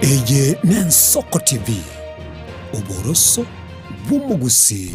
Eye n'Ensoko TV uboroso bw'umugusi.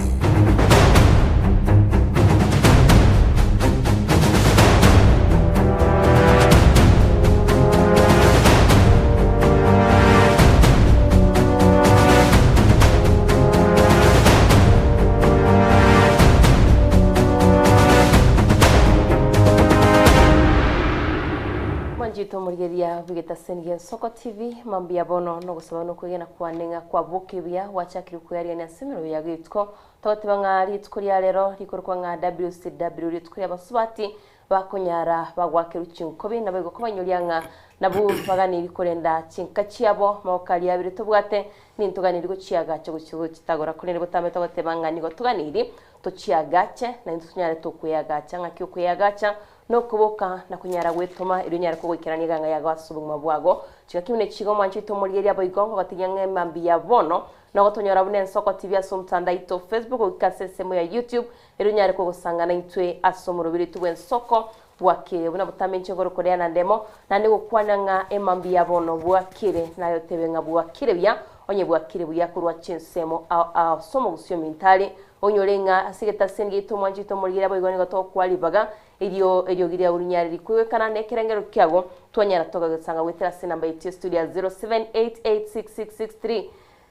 Murgeria bigeta sengen Ensoko TV mambia bono no gusaba no kwegena kwanenga kwa bukibya wachakiri kuyari na simiro yagitko totebanga ritko lya rero rikorwa nga WCW ritko y'abasubati bakonyara bagwakiru cinkobi nabego kubanyulyanga nabu bagani rikorenda cinka cyabo mawokali abiri tubwate nintuganiri guciyaga cyo gucyo kitagora kurene butambe totebanga nigo tuganiri tuciyagace na intunyare tukuyagaca nka kyukuyagaca no kuboka na kunyara gwetoma irunyara ko gwikiraniga nga yagasubuma bwago chika kimune chigo mwanchito murigeri abo igongo batinyange mambi ya bono no gotonyora bune Ensoko TV asumtanda ito Facebook ukasesemo ya YouTube irunyara ko gusangana intwe asomuro biri tubwe Ensoko bwakire buna butamenche ngoro koreana ndemo nandi gukwana nga emambi ya bono bwakire nayo tebe nga bwakire bya onye bwakire byakurwa chinsemo a somo gusyo mintali onyolenga asigeta sengi ito mwanchito murigeri abo igongo to kwalibaga Elio giria urunyari rikuwe kana nekerengero kyago twanyara toga gusanga wetera sinamba iti studio 07886663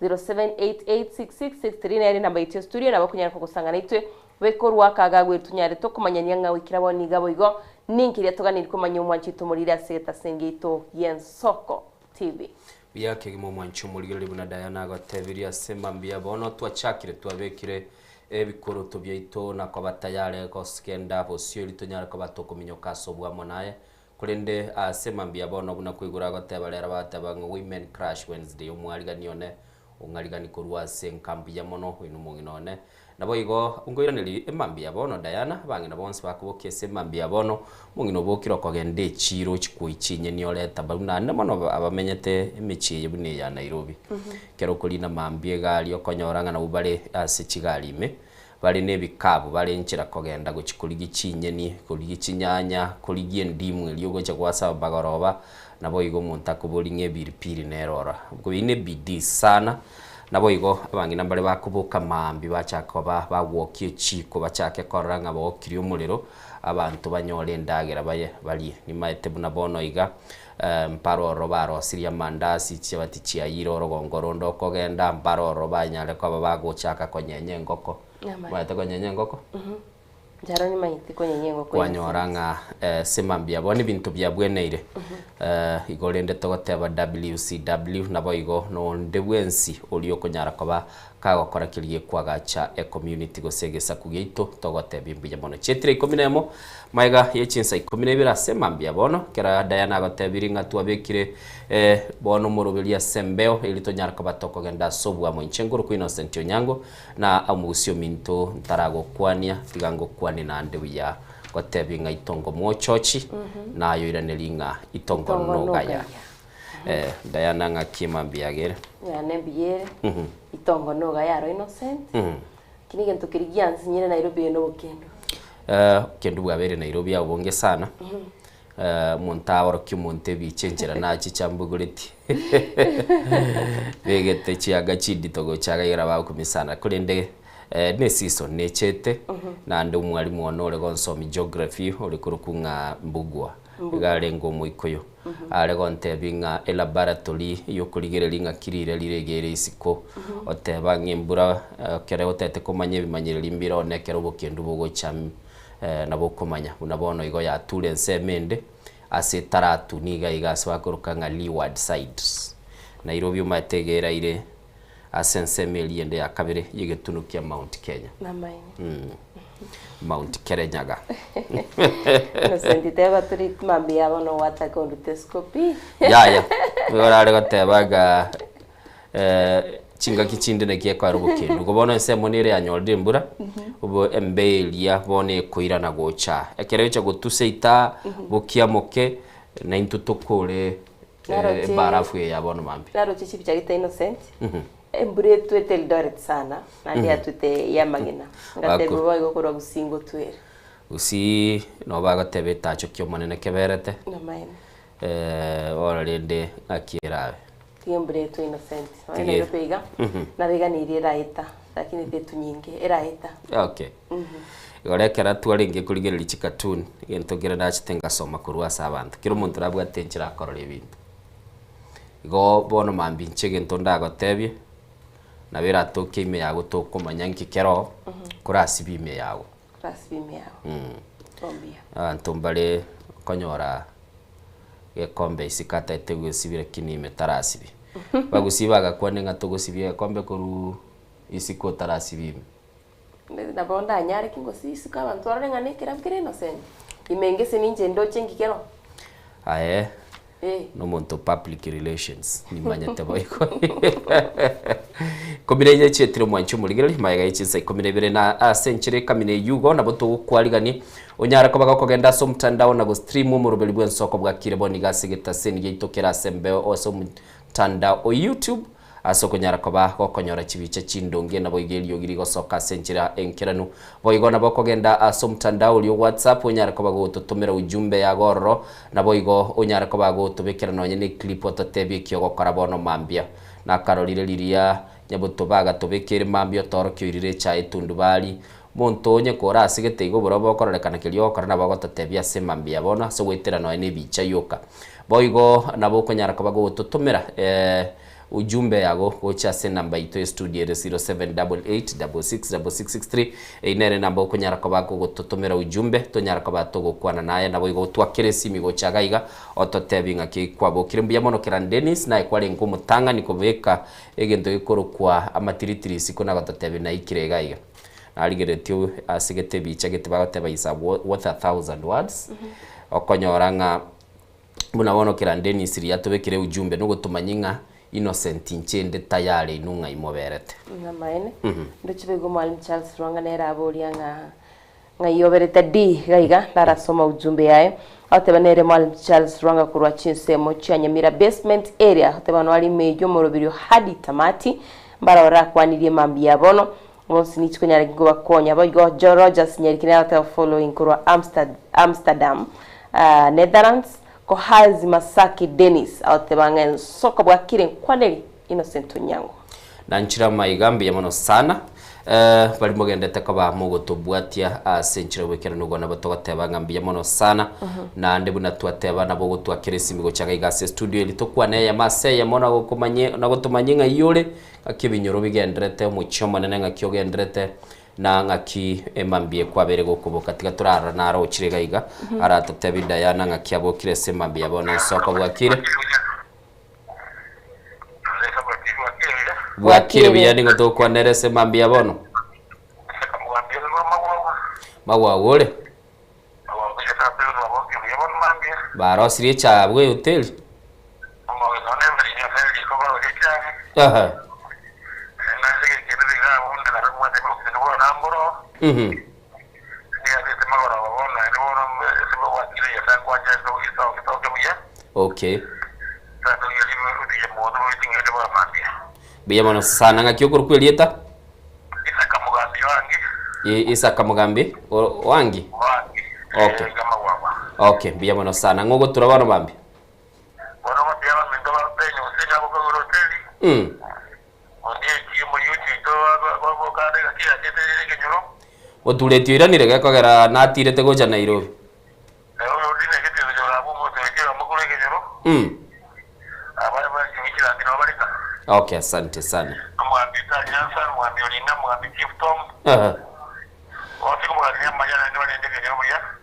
07886663 nari namba iti studio nabo kunyara ko gusanga naitwe bekorwa kagagwe tunyare to kumanyanya nga wikirabo nigabo igo ninkiria toga niri kumanya umwanchito murira aseta sengito Ensoko TV biyake mu mwancho murigere buna Diana gatebiria semambia bono twachakire twabekire ebikoroto byaito na kwa batayare ko skenda bosyo litonyara ko batokominyoka sobwa monaye kurende asemambia bono buna kwigura gotebalera batabanga women crash Wednesday umwariganione ungarigani korwa senkambi ya mono inu munginone nabo igo ungoiraneli emambia bono Diana bangina bonse bakuboke semambia bono mungino bokiro kogende chiro chikuichinye nioleta baruna namono abamenyete emichiye bune ya Nairobi kero kulina mambie gali okonyoranga na ubale asichigalime bali nebikabu bali nchira kogenda guchikuligi chinyeni kuligi chinyanya kuligi ndimu liyogo cha kwasa bagoroba nabo igo munta kubolinge biripiri nerora ubwo bine bidi sana nabo igo abangina mbale bakubuka mambi bachakoba bagwokie chiko bachake koranga bokiri umuliro abantu banyole ndagera baye bali nimaete buna bono iga mparo robaro siria mandasi cyabati cyayiro rogongoro ndo kogenda mparo robanyale kwa bagochaka konyenye ngoko maite konyenye ngoko Jaroni maite konyenye ngoko kwanyoranga semambia boni bintu bya bweneire igolende togoteba WCW nabo igo no ndebwensi oli okonyara kwa kagokora kiriye kwagacha e community gosegesa kugeito togoteba imbuye mono chetre 11 maiga yechinsa 12 semambia bono kera Diana gotebiri ngatu abekire bono murubelia sembeo elitonyara kwa batoko genda sobwa mo nchenguru ku Innocent Onyango na amusio minto ntarago kwania tigango kwani na ndewiya gotebinga itongo mochochi na yoiranelinga itongo nogaya Diana ngakimambia gere ya nebiere itongo nogaya ro Innocent kinige ntukirigianzi nyine Nairobi no bukendo kendo bwabere Nairobi abonge sana montawaro kimonte bichenjera nachi chambuguriti begete chiaga chidi togo chagaira ba kumisana kurende ne season nechete na ndo mwalimu onore gonsomi geography uri kurukunga mbugwa igarengo muikoyo ale gonte binga laboratory yo kurigerelinga kirire liregere isiko oteba ngimbura kere otete komanye bimanyire limbira onekero bokendu bogo cham nabo komanya unabono igo ya tule nsemende ase taratu niga igaswa kurukanga leeward sides Nairobi umategera ile asensemeli ende ya kabere yigetunukia Mount Kenya namaine Mount Kerenyaga no sentiteba turi mambia bono wata kondutescopy ya ngorare gotebaga chinga kichinde nekie kwa rubukindu gobono nsemo nire anyolde mbura ubo embelia bone koirana gocha ekerecha gotuseita bukiamoke na intutokole barafu ya bono mambi naro chichi bichagita Innocent embure twete Eldoret sana nandi atute yamagina ngatebo bago korwa gusingo twere usi no bagatebe tacho kyo manene keberete namaine oralende akirawe tiembre tu innocent Tiye. wana pega na vega ni ira ita lakini tetu nyingi ira ita okay gorekera twaringe kurigerera chikatuni gento gira ndachitenga soma kurwa sabantu kiro muntu rabwa tenchira akorora ibintu go bono mambi nchege nto ndagotebye na wira toke ime yago tokumanya nkikero kurasiba ime yago tombia ntombale konyora gekombe isikata etegwe sibire kinime tarasibi bagusibaga kwane nga togosibye kombe kuru isiko tarasibime na bonda nyari kingo sisi ka bantu arenga ne kera bkere no sen imenge seninje ndo chengikero aye no monto public relations ni manyate boyiko komireje chetiro mwanchu muligere mayiga ichisa komirebere na century kamine yugo na boto kwaligani onyara ko bagakogenda so mtandao na go stream mu rubeli bwen soko bwa kirebo ni gasigeta seni gitokera sembe oso mtandao o YouTube asoko nyara ko ba kokonyora chibiche chindonge na boigeli yogiri go soka century enkeranu boigo na bokogenda aso mtandao lyo WhatsApp onyara ko bago tutumira ujumbe ya gorro na boigo onyara ko bago tubekera no nyene clip ototebi kyo gokora bono mambia na karolire liria nyabuto baga tubekere mambia toro kyirire cha etundu bali montonye kora asigete igo borobo korekana kelyo korana bago totebia semambia bona so wetera no ene bicha yoka boigo na bokonyara ko bago tutumira ujumbe yago gocha se namba ito studio 0788666663 inere namba okunyara ko bako gototomera ujumbe tonyara ko batogo kwana naye nabo igo twakere simi gochaga iga ototebinga ki kwabo kirimbuya mono kiran Dennis na ikwale ngo mutanga nikobeka egento ikoro kwa amatiritiri siko na gototebi na ikirega iga aligeretio asigete bicha gete bagoteba isa worth 1000 words okonyora nga muna wono kiran Dennis ri atobekire ujumbe no gotumanyinga innocent nchende tayari inunga imoberete ngamaene ndochibego mwalimu Charles Rwanga nera abolia nga yoberete di gaiga narasoma ujumbe yayo atebanere mwalimu Charles Rwanga kurwa chinsemo cyanyamira basement area atebano ali mejo morobirio hadi tamati mbarora kwanirie mambi yabono bonsi nichiko nyari go bakonya bogo Joe Rogers nyari kinata following kurwa Amsterdam Netherlands ko hazi Masaki Dennis atebangen soko bwa kire kwaneli Innocent Onyango na nchira maigambi ya mono sana bali mogendete ko ba mugo tobwatia century wekera nugo na batogoteba ngambi ya mono sana na ndebu na twateba na bogo twakiresi migo changa igase studio litokwa na ya mase ya mona go komanye na gotomanyinga yole akibinyoro bigendrete mu choma nene ngakyogendrete na ngaki emambie kwabere gokuboka tiga turara naro chirega iga aratatebida ya na ngakiabo kirese mambie abona soko bwakire bwakire biyani ngoto kwa nerese mambie abono mawa wole baro siri cha bwe hotel aha okay biya mono sana ngakyo kurukwelieta isa kamugambi wangi okay okay biya mono sana ngogo turabana bambi otuletio iranire gekogera natirete goja Nairobi okay asante sana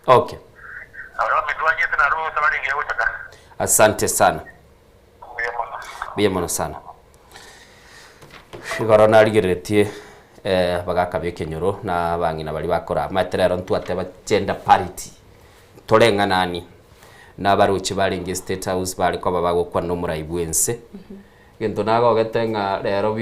okay asante sana biya sana igorona ligeretie bagakabe kenyoro na bangina bali bakora material ntwateba gender parity tolenga nani na baruchi balinge state house bali ko babagokwa no muraibwense gento nago getenga rero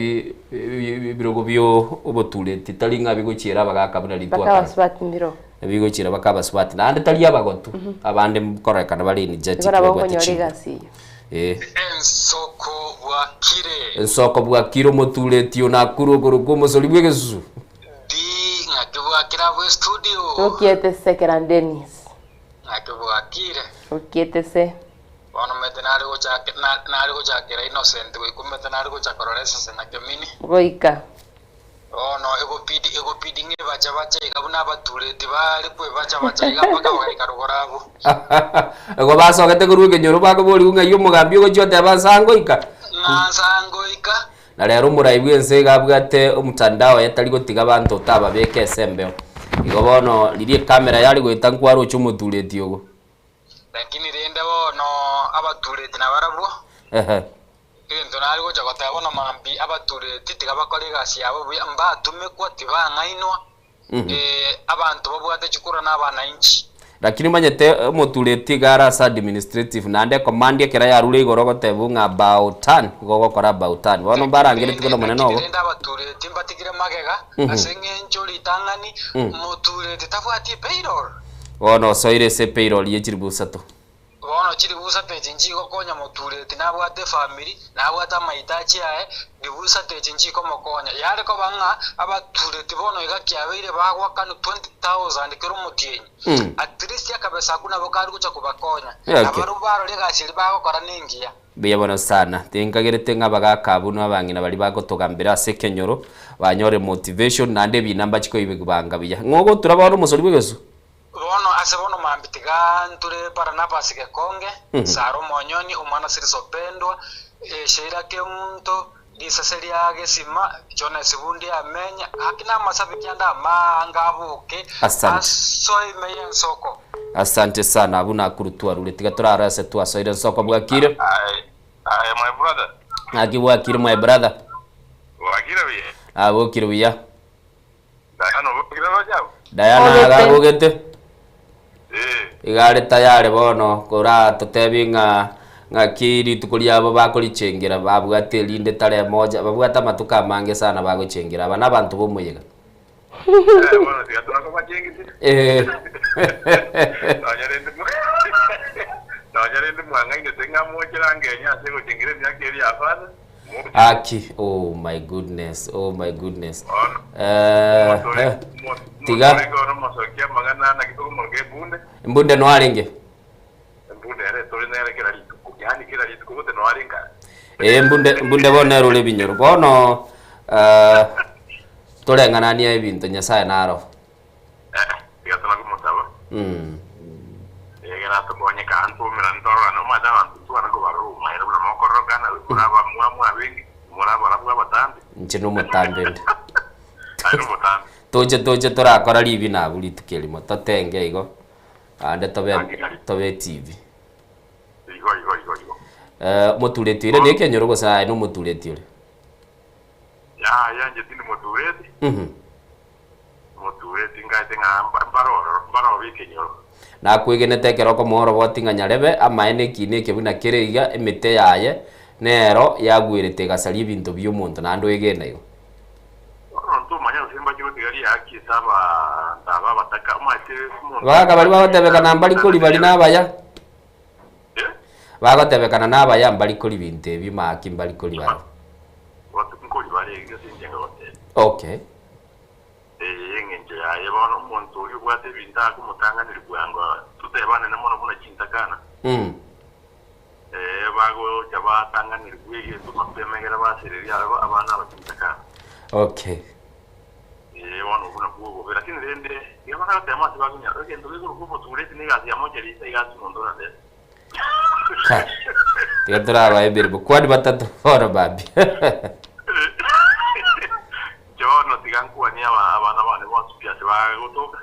birogo bio obotuleti talinga bigochira bagakabuna litwa bakabaswati mbiro bigochira bakabaswati na ande tali abagotu abande mukorekana bali ni jeti bagwati ensoko bwakiro motuletio na kurogoro gomosoli bwegesu di ngakibwakira bwe studio okiete se Kiran Dennis ngakibwakire okiete se bono kumete nari gochakera Innocent we kumete nari gochakororesa sena kemini goika no egopidi nge bacha igabuna abatureti bari kwe bacha igapaka bakaikarugorabu ego basogete kuruge kenyoro bakobori unga mugambi gochote abasangoika nasangoika na rero muraibu ense gabwate omutandao yatari gotiga abantu tababeke esembeo igo bono lirie kamera yari gwita nkwaro cyumutureti ugo lakini rende bono abatureti nabarabwo into nari gocha gotabona mambi abatureti tigabakore gasi yabo mbatume kwa tibangainwa abantu babwate chikura n'abana inchi lakini manyete mutureti gara sa administrative nande command ekera yarure igoro gotebunga bautan gogokora bautan bono barangire tikono munene ogo rende abatureti mbatigire magega asenge nchori tangani mutureti tabwati payroll bono soire se payroll yechiribusato bono chiri busa tejinji gokonya mutureti nabwate family nabwata maitachi yae dibusa tejinji ko mokonya yare ko banga abatureti bono igakyabeire bagwa kanu 20,000 kero mutienyi at least yakabesa kuna bokari kucha kubakonya abarubaro legashiri bagokora ningia biya bono sana tinkagerete ngabagakabu n'abangina bali bagotogambira ase kenyoro banyore motivation nande binamba chiko ibigubanga biya ngogo turabona umusori bwegeso bono asebono mambitiga nture para napasike konge saro monyoni umwana sirisopendwa sheira ke muntu disaseria gesima jona sibundi amenya hakina masabi kyanda mangabuke asoi meyen soko asante sana abuna kurutua rule tiga turara se tu asoire soko bwakire my brother aki bwakire my brother wakire biye abo kiruya Diana agagugete igare tayari bono kora tutebinga ngakiri tukulia abo bakulichengira babwate linde tare moja babwata matuka mange sana baguchengira bana bantu bomuyega bueno tigatuna ko bachengite Nonyarende mwanga ine tenga mochera ngenya ase gochengire myakeri afana aki oh my goodness tiga mbunde no arenge mbunde bona rule binyoro bono tolenganania ebintu nyasaye naro tigatuna ko mutaba yegera to konye kantu mira ndora no madawa tuana ko baru maira bula mokorogana kuraba mwa bengi muraba rabwa batambi nchino mutambende ayo mutambi toje torakora libi na buli tukelimo totenge igo ande tobe TV igo motuletire ne kenyoro go sai no motuletire ya nje tini motureti motureti ngate ngamba baro bikenyoro na kwigene keroko moro botinga nyarebe amaene kine kebuna kereiga emite yaye nero yagwirete gasali ibintu by'umuntu nando egena yo nto manya simba cyo tigari yaki saba ndaba bataka mate umuntu baga bali batebeka nambali kuli bali nabaya baga tebekana nabaya mbali kuli binte bimaki mbali kuli bali watu nkoli bali ngese njenga wote okay ngenje yaye bono umuntu uri bwate binta kumutanganira bwangwa tutebane namono buna kintakana bago jaba tanganira bwege tumapemegera basirira abana bakintakana okay wano buna bwo lakini rende yabana tema sibagunya rugendo rwo kuko turete ni gazi yamoje lisa igazi mondora de Tigadra ba ebirbo kwadi batatu fora babi Jono tigankuwa ni abana bane bose byase bagotoka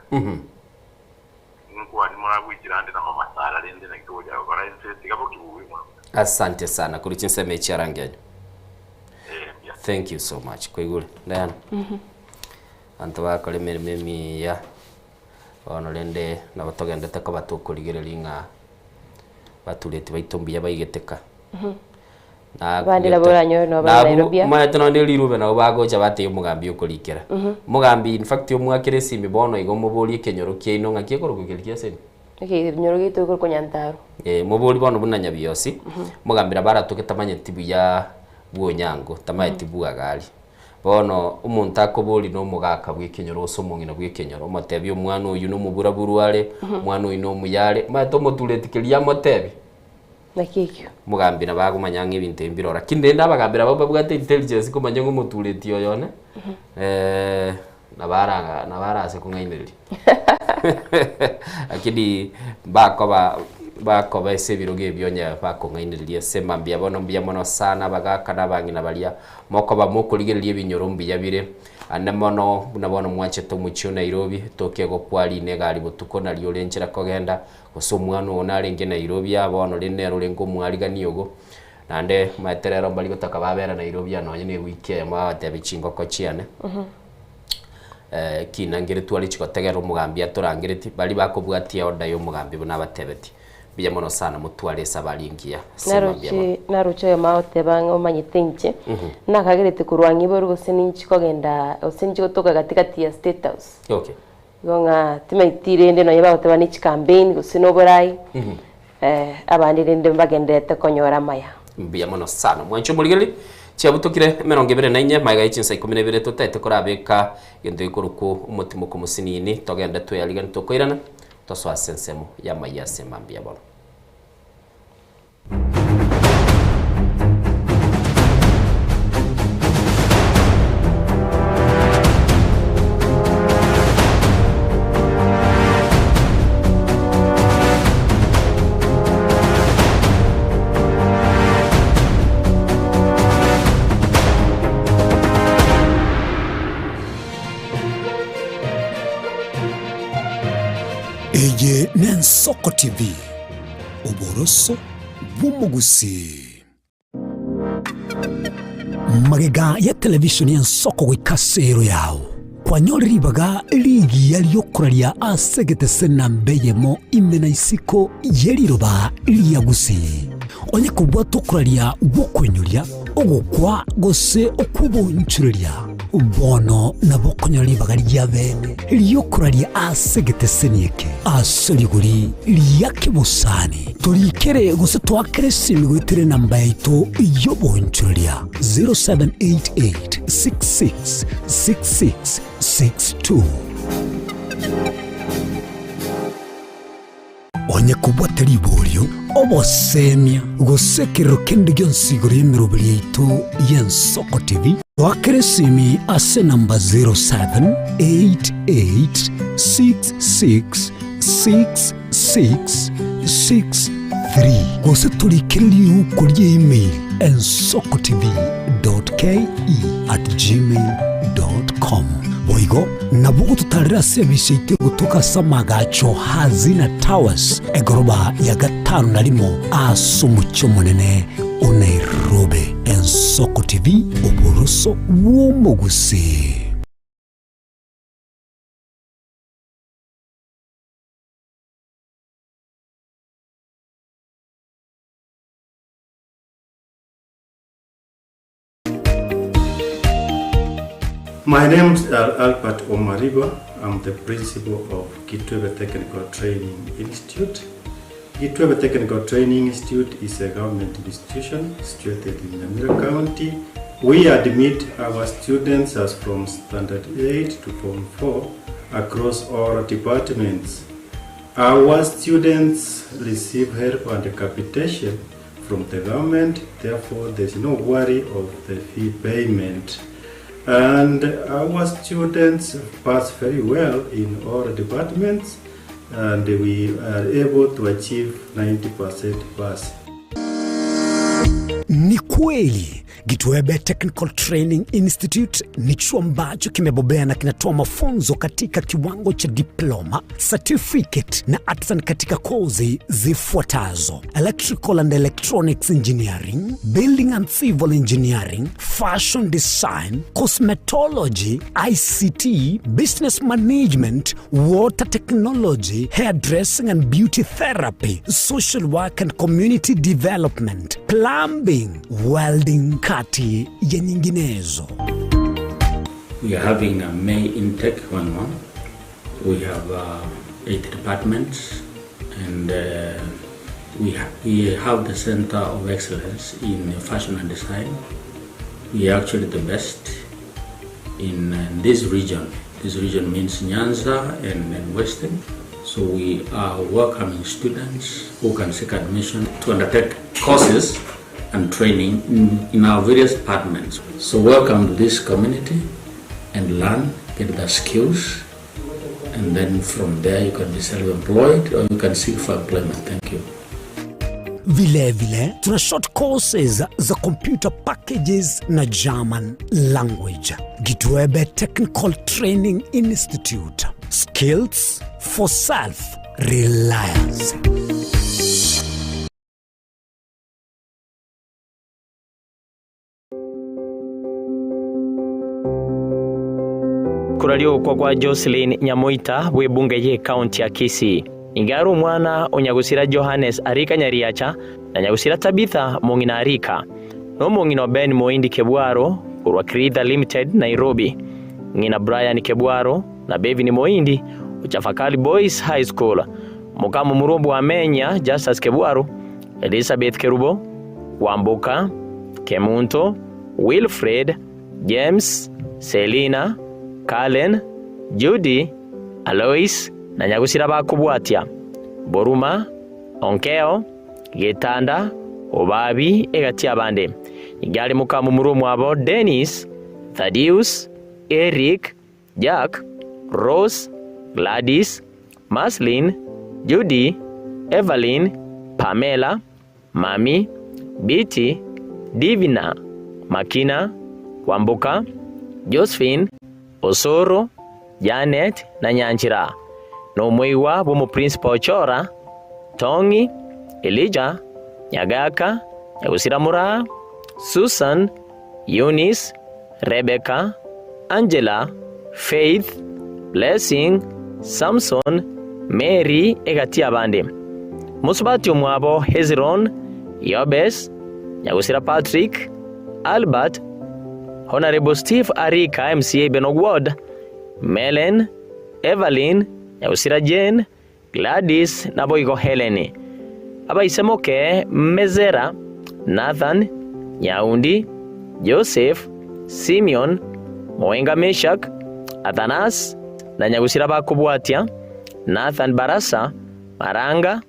nkuwa ni mara gwikirande na mama sala rende na kitoja bara inse tigaboki uwi mwa asante sana kuri chinseme chiarangenyo thank you so much kwigule Diana antu bakore mirime ya ono rende na batogendete ko batukurigirira inga baturete baitumbiya baigeteka na bandira boranyo no Nairobi maete no ndi lirube na bagoja bate umugambi ukurikira mugambi in fact umwakire simi bono igo muburi kenyoro kino ngakie korugukirikia seni nyoro gitu ko nyantaro muburi bono bunanya byosi mugambira baratuketa tibu ya bwonyango tamaye tibu agali bono umuntu akobori no mugaka bwikenyoro somongina bwikenyoro matebi umwana uyu no mubura buruare umwana uyu no muyare mato muturetikiria matebi nakikyo mugambi na bagumanya ng'ebintu embirora kinde ndabagambira baba bwate intelligence kumanya ngo muturetio yone nabarase kung'aineria akidi bakoba ese biroge byonya bakung'aineria sema mbia bono sana bagakana bangina balia mokoba mukurigereria binyoro mbia bire ane mono nabono mwache to muchio Nairobi toke go kwali negari butuko na lyo lenchera kogenda gusomwana ona renge Nairobi abono linero lengo mwariga ogo nande maeterero bali gotaka babera Nairobi anonye ne wiki ma tabichingo ko chiane kinangire twali chikotegera umugambi aturangiriti bali bakobwatia oda yo mugambi bona batebeti biya mono sana mutwale sabalingia narucho yo maote banga omanyetenche nakagirete kurwangi boru goseninchi kogenda osenchi gotoka katikati ya State House okay gonga timaitire ende no yabaote banichi campaign gosinoborai abandi rende bagendete konyora maya biya mono sana mwancho muligeli chiabutokire 24 maiga ichinsa 12 tutete korabeka gendo ikoruko umutimo kumusinini togenda tuyaliga ntokoirana toswa sensemo ya maya semambia bono Eye Nensoko TV uboroso bw'umugusi magega ya televisioni Nsoko gwikasero yao kwanyoribaga ligi yaliyokuralia asegete sena mbeyemo imena isiko yeliroba liyagusi onye kubwa tokuralia bokwenyoria ogukwa gose okubonchuria bono nabokonyori bagaria bene liyokuralia asegete senieke aseriguri liyakibusani turikere gose twakere simigwitire namba yaito yobonchuria 0788666662 onye kubwateri bolyo obosemia gosekero kende gyonsigoro yemirobiri yaito y'Ensoko TV wakere simi ase namba 0788666663 gose turikiriri ukurye email ensokotv.ke@gmail.com boigo nabugo tutarira service ite gutuka samagacho Hazina Towers egoroba ya gatanu narimo asumucyo munene o Nairobi. Ensoko TV uboroso bw'umugusi. My name is Albert Omariba. I'm the principal of Kitwebe Technical Training Institute. Kitwebe Technical Training Institute is a government institution situated in Nyamira County. We admit our students as from Standard 8 to Form 4 across all departments. Our students receive help and capitation from the government, therefore there's no worry of the fee payment. And our students pass very well in all departments, and we are able to achieve 90% pass. Ni kweli Kitwebe Technical Training Institute ni chuo ambacho kimebobea na kinatoa mafunzo katika kiwango cha diploma, certificate na artisan katika kozi zifuatazo: electrical and electronics engineering, building and civil engineering, fashion design, cosmetology, ICT, business management, water technology, hairdressing and beauty therapy, social work and community development, plumbing, welding, kati ya nyinginezo. We are having a May intake 1-1. We have 8 departments, and we have the Center of Excellence in Fashion and Design. We are actually the best in this region. This region means Nyanza and Western. So we are welcoming students who can seek admission to undertake courses and training in our various departments. So welcome to this community and learn, get the skills, and then from there you can be self-employed or you can seek for employment. Thank you. Vile tuna short courses za computer packages na German language. Gitwebe Technical Training Institute. Skills for self-reliance. Kuralio kwa Jocelyn Nyamoita bwe bunge ye county ya Kisii. Ingaru mwana onyagusira Johannes Arika Nyariacha na nyagusira Tabitha Mongina Arika. No Mongina Ben Moindi Kebwaro kurwa Kritha Limited Nairobi. Ngina Brian Kebwaro na Bevin Moindi Uchafakali Boys High School. Mukamu Murumbu Amenya Justus Kebwaro, Elizabeth Kerubo, Wambuka, Kemunto, Wilfred, James, Selina, Kalen, Judy, Alois na nyagusira bakubwatia Boruma, Onkeo, Getanda, Obabi egati abande. Igali mukamu murumu abo Dennis, Thaddeus, Eric, Jack, Rose, Gladys, Maslin, Judy, Evelyn, Pamela, Mami, Biti, Divina, Makina, Wambuka, Josephine, Osoro, Janet na Nyanchira. No mwiwa bumu Principal Chora, Tongi, Elijah, Nyagaka, Nyagusira Mura, Susan, Eunice, Rebecca, Angela, Faith, Blessing, Samson, Mary egati abande. Musubati umwabo Hezron, Yobes, Nyagusira Patrick, Albert, Honorable Steve Arika MCA Benogward, Melen, Evelyn, Nyagusira Jane, Gladys na Boygo Helene. Aba isemoke Mezera, Nathan, Nyaundi, Joseph, Simeon, Moenga Meshak, Athanas na Nyagusira bakubwatia Nathan Barasa, Maranga,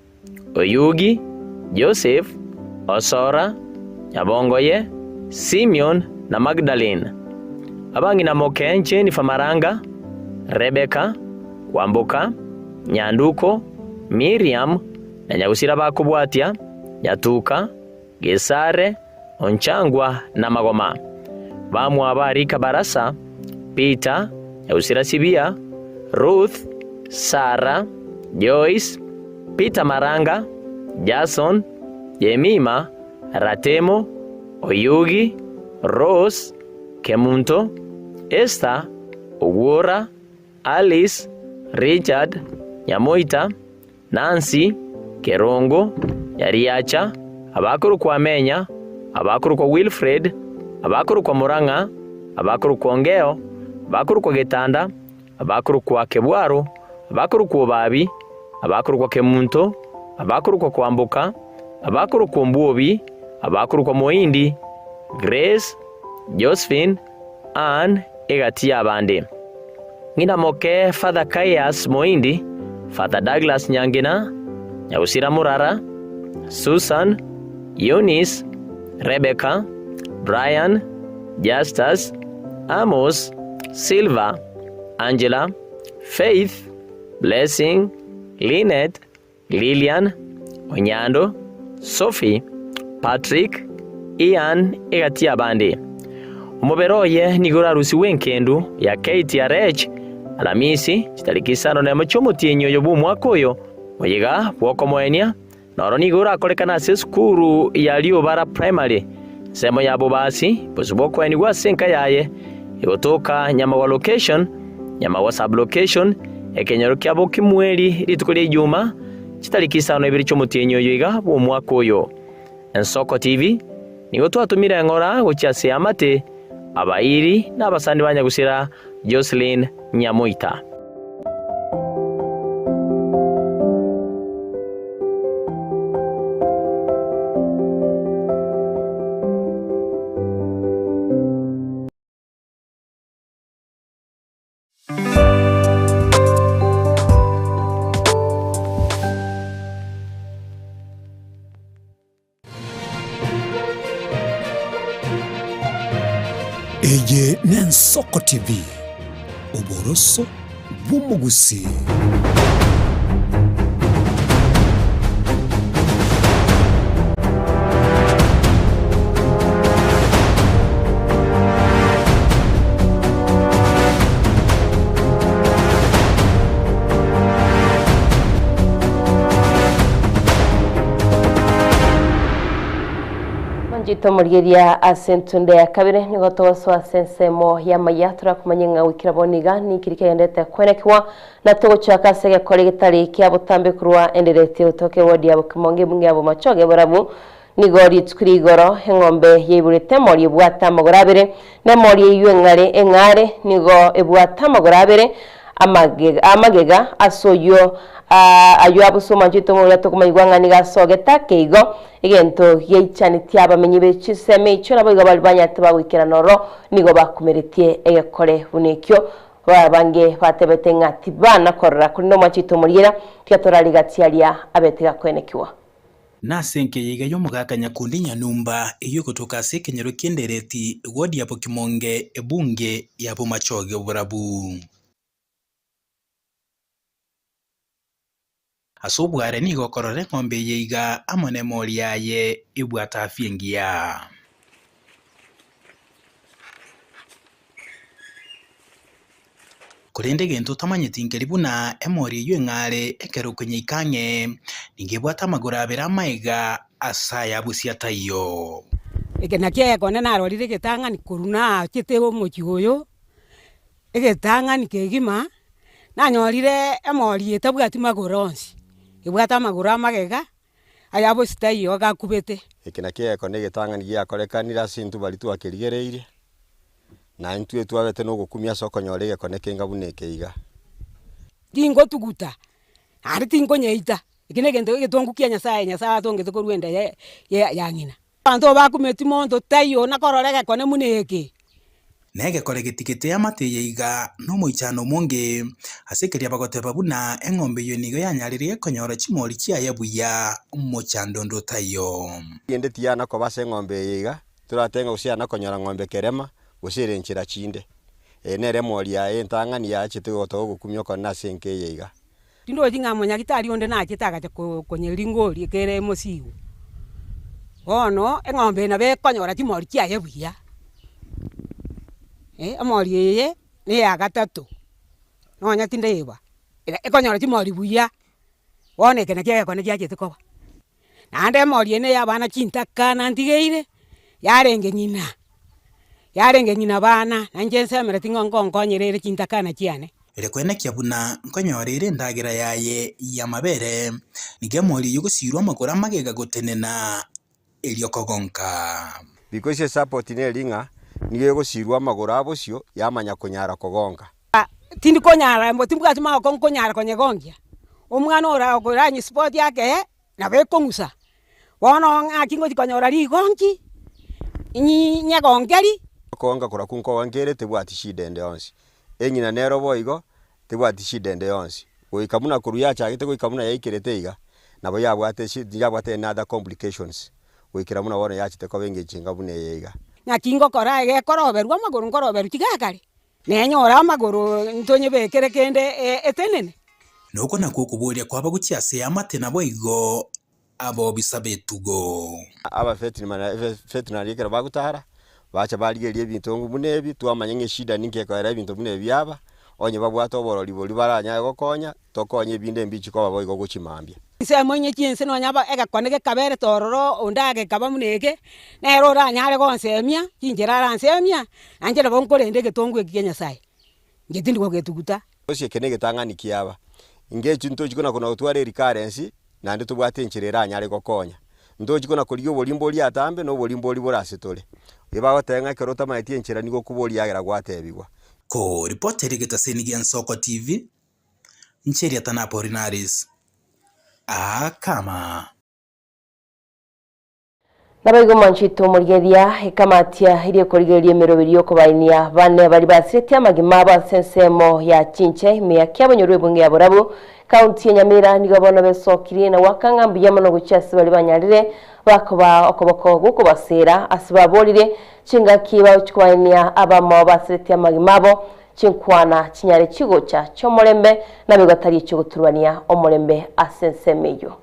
Oyugi, Joseph, Osora, Nyabongoye, Simeon na Magdalene. Abangi na moke Jennifer Maranga, Rebecca, Wambuka, Nyanduko, Miriam na Nyagusira bakubwatia Nyatuka, Gesare, Onchangwa na Magoma. Bamu abarika Barasa, Peter, Nyagusira Sibia, Ruth, Sarah, Joyce, Peter Maranga, Jason, Jemima, Ratemo, Oyugi, Rose, Kemunto, Esther, Ugura, Alice, Richard, Nyamoita, Nancy, Kerongo, Nyariacha, abakuru kwa Menya, abakuru kwa Wilfred, abakuru kwa Muranga, abakuru kwa Ngeo, abakuru kwa Getanda, abakuru kwa Kebwaro, abakuru kwa Babi, abakuru kwa Kemunto, abakuru kwa Kwambuka, abakuru kwa Mbuobi, abakuru kwa Moindi, Grace, Josephine, Anne egati abande. Ngina moke Father Kaias Moindi, Father Douglas Nyangina, Nyagusira Murara, Susan, Eunice, Rebecca, Brian, Justus, Amos, Silva, Angela, Faith, Blessing, Lynette, Lillian, Onyando, Sophie, Patrick, Ian egati abande. Umuberoye nigura rusi wenkendu ya KTRH Alamisi chitariki 5 na machomuti enyoyo bu mwakoyo oyiga bwoko moenia noro nigura akolekana ase skuru ya Liobara Primary semo yabo basi bosuboko eni gwa senka yaye igotoka Nyamawa location Nyamawa sub location ekenyero kyabo kimweli litukuli Juma chitariki 5 na 2 chomuti enyoyo iga bu mwakoyo. Ensoko TV nigo twatumira ngora gochase amate abairi n'abasandi banyagusira Jocelyn Nyamoita. Eye n'Ensoko TV oboroso bw'umugusi. Tomorgeria asentunde ya kabire nigo togoswa sensemo ya maya turakumanya nga wikira boniga ni kirike yendete kwenekwa na togo chaka sege kole gitari kya butambe kurwa enderete utoke wodi ya bukimonge bunge abo machoge borabu nigori tkurigoro hengombe yeburete mori bwata magorabere na mori yengare engare nigo ebwata magorabere amagega asoyo ayo abusoma jitomo yatokuma igwanga niga sogeta keigo igento yeichani tiaba menyibe chiseme icho nabo igabali banyata wikira noro nigo bakumeretie egekore bunekyo babange batebete ngati bana korra kuno machitomo yera tyatora ligatialia abetega kwenekiwa nasenke yiga yo mugakanya kundi nyanumba iyo kutoka sekenyero kendereti wodi ya Kimonge ebunge ya Machoge burabu asobware nigo korore ngombe yiga amone mori yaye ibwata afiengia kurende gento tamanyeti ngeribuna emori yengare ekero kwenye ikange ningebwata magora bera maiga asaya busia tayo ekenakia kone narorire getanga ni kuruna kitego mochigoyo egetanga ni kegima nanyorire emori etabwati magoronsi ibwata magora magega ayabo sitayo gakubete ekenakia kone getanga ni yakorekanira sintu balitu akerigereire na ntwe twabete no gukumia soko nyorege koneke ngabuneke iga dingo tuguta ari tingo nyeita ikine gento getongu kia nyasaye atonge tukorwenda ya ngina bantu bakumeti mondo tayo na kororege kone muneke nege kore getikete amateye iga no moichano monge asekeria bagote babuna engombe yo nigo yanyaririe konyora chimori chia yabuya mochandondo tayo yende tiana ko base ngombe iga turatenga usiana konyora ngombe kerema gusire nchira chinde nere mori ya entangani ya chitugoto gukumyo kona senke yiga tindo jinga monya gitari onde na chitaga konye lingori kere mosigo ono engombe na be konyora chimori kia yebuya amori ye ni ya gatatu nonya tinde yeba ekonyora chimori buya wone kene kia kone kia chituko nande mori ne ya bana chintaka na ndigeire yarenge nyina bana nanjense mere tingongo nyerere chintakana chiane Elekwene kiabuna nkonyorire ndagira yaye ya mabere nigemori yugusirwa magora magega gotenena eliokogonka because support ne linga niyo gusirwa magora abosio yamanya kunyara kogonka tindi konyara mbo timbwa tima konyara konyegongia omwana ora okoranyi sport yake na bekongusa wono ngakingo tikonyora ligongi nyagongeri konga kora kunko wangere tebwati shidende yonsi enyina nero boigo tebwati shidende yonsi oikamuna kuruya chagite goikamuna yaikirete iga nabo yabwate another complications oikira muna wona yachite ko benge chinga bune yiga nyakingo kora ege koroberwa maguru ngoroberu kigakari nenyora amaguru ntonye bekere kende etenene noko nakukuburia kwaba guchiase amate nabo igo abo bisabetugo aba veterinary kera bagutara bacha baligerie bintu ngubunebi twamanye shida ninge kwa ebintu bunebi aba onye babwata oborori boli baranya gokonya tokonye binde mbichi ko babo igo guchimambia ise monye chinse no nyaba ega konege kabere tororo ondage kaba munege nero ranyare gonsemia chinjera ransemia anjera bonkorende getongu ekigenya sai ngetindi ko getuguta osie kenege tangani kiaba inge chinto chikona kuna utware recurrence nandi tubwate nchirera anyare gokonya ndo chikona kuliyo bolimboli atambe no bolimboli borasitole iba watenga kerota maitie nchira nigo kuboli yagera gwatebigwa ko reporter getaseni Ensoko TV ncheri atanapo Rinaris kama Nabaigo manchito murigeria ikamatia iri kurigeria mirobiri yo kubainia bane bari basirete amagima basensemo ya Chinche imyaka abanyurwe bunge ya Burabu county ya Nyamira nigo bona besokiri na wakangambi yamano gucyasi bari banyarire bakoba okoboko gukubasera asibaborire chingakiba ukubainia abamo basirete amagima bo chinkwana chinyare kigocha cyomurembe nabigatari cyo guturwania omurembe asensemeyo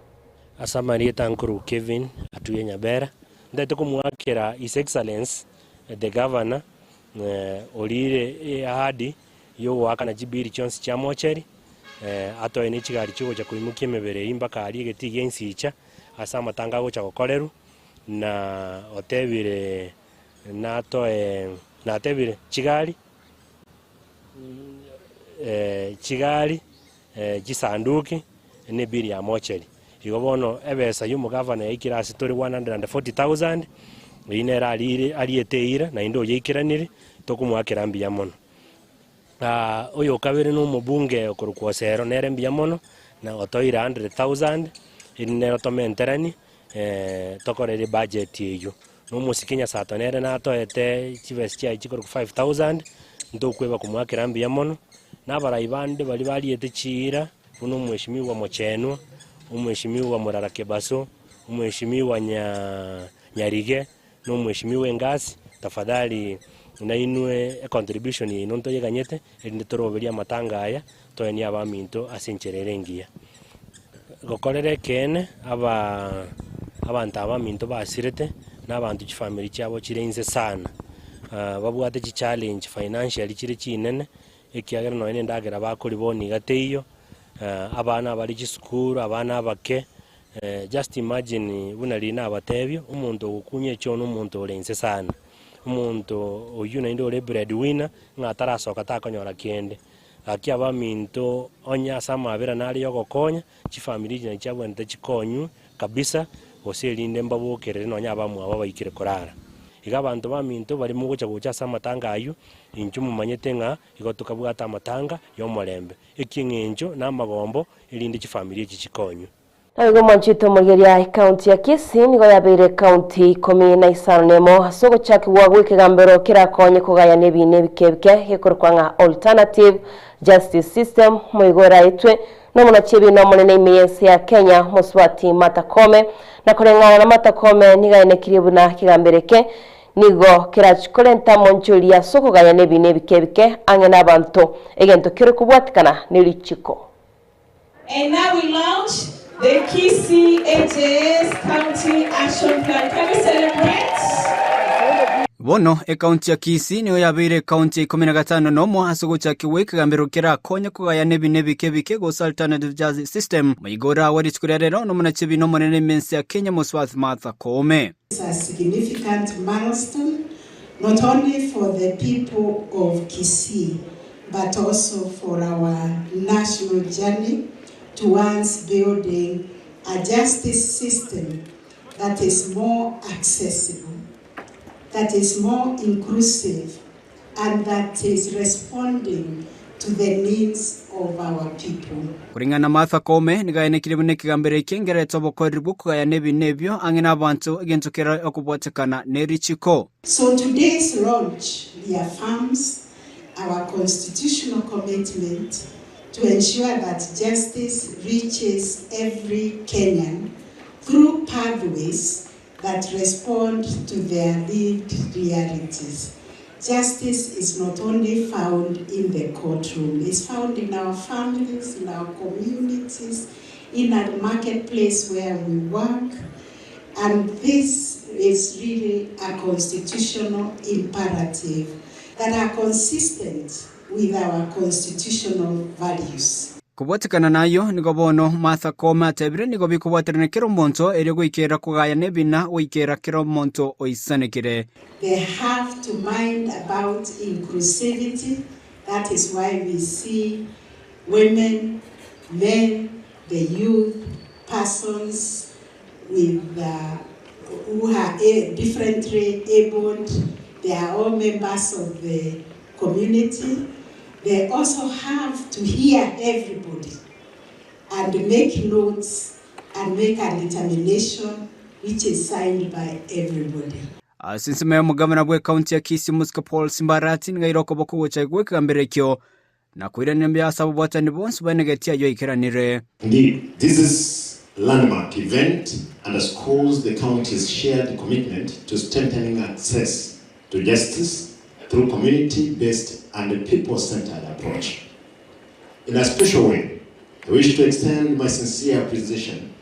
Asamari tankuru Kevin atuye Nyabera ndete kumwakira His Excellence the Governor olire ahadi yo wakana jibiri chonsi cha mocheri atoye ni chigari chugo cha kuimukia mebere imbaka ali getiga insicha asama tangago cha kokoreru na otebire na atebire chigari gisanduki ne biri ya mocheri igobono ebesa yumu governor yaikira sitori 140,000 inera alieteira na indo yikiranire tokumwakira mbia mono oyo kabere no mubunge okurukosero nere mbia mono na otoira 100,000 inero tomenterani tokorere budget yeyo no musikinya satonere na toete chivestia chikoro 5,000 ndokweba kumwakira mbia mono na baraibande bali baliete chira uno mheshimiwa Mochenwa umheshimiwa Murara Kebaso umheshimiwa Nyarige no mheshimiwa Ngasi tafadhali na inwe contribution inonto yeganyete ende toroberia matanga aya toeni abaminto asinchererengia gokorere kene abantu abaminto basirete n'abantu chifamily cyabo kirenze sana babwate chi challenge financially kire kinene ekiagera no ene ndagera bakuri boni gateyo abana bari gisukuru abana abake just imagine bunali nabatebyo umuntu ukunye cyo n'umuntu orenze sana umuntu oyuna ndo le breadwinner ngatarasoka takonyora kende aki abaminto onya sama abera nali yogokonya chifamily jina cyabwente chikonyu kabisa oselinde mbabukere no nya bamu aba bayikire korara igabantu baminto bari mu guca guca samatanga ayu injumu manyete nga igotukabwata amatanga yo morembe ikingenjo namagombo ilindi chifamily chikonyu Nago manchito mugeria county ya Kisii nigo yabere county 15 nemo hasogo chaki wagwike gambero kira konye kugaya nebine bikebike hekorkwanga alternative justice system muigora itwe no munachibi no munene imiyesi ya Kenya Muswati Martha Koome na kurengana na Martha Koome nigaine kiribuna kigambereke nigo kirachikolenta monjuli ya soko gaya nebine bikebike angena abantu egento kire kubwatikana nilichiko. And now we launch the Kisii AJS County Action Plan. Can we celebrate? Bono county ya Kisii niyo yabire county 15 nomo hasogo chakiwe kagambero kira konya kugaya nebi kebike go alternative justice system maigora wari tkurerero no munachibi no monene mensi ya Kenya Muswati Martha Koome. It's a significant milestone not only for the people of Kisii but also for our national journey towards building a justice system that is more accessible, that is more inclusive, and that is responding to the needs of our people. Kuringana Martha Koome nigaine kiribune kigambere kengere tobokoribu kugaya nebyo angena abantu egentokera okubwatekana nerichiko. So today's launch reaffirms our constitutional commitment to ensure that justice reaches every Kenyan through pathways that respond to their lived realities. Justice is not only found in the courtroom, it's found in our families, in our communities, in our marketplace where we work, and this is really a constitutional imperative that are consistent with our constitutional values. Kubwatikana nayo nigo bono Martha Koome atebire nigo bikubwatirane kiro monto eri gwikera kugaya nebina wikera kiro monto oisanekire. They have to mind about inclusivity. That is why we see women, men, the youth, persons with who are differently abled. They are all members of the community. They also have to hear everybody and make notes and make a determination which is signed by everybody. Asinsime mugavana bwe county ya Kisii Muska Paul Simbarati ngairoko boko cha gweka mbere kyo na kuirania mbya sabu bwatani bonse banegetia yo ikeranire. Indeed, this is landmark event underscores the county's shared commitment to strengthening access to justice through community-based and people-centered approach. In a special way, I wish to extend my sincere appreciation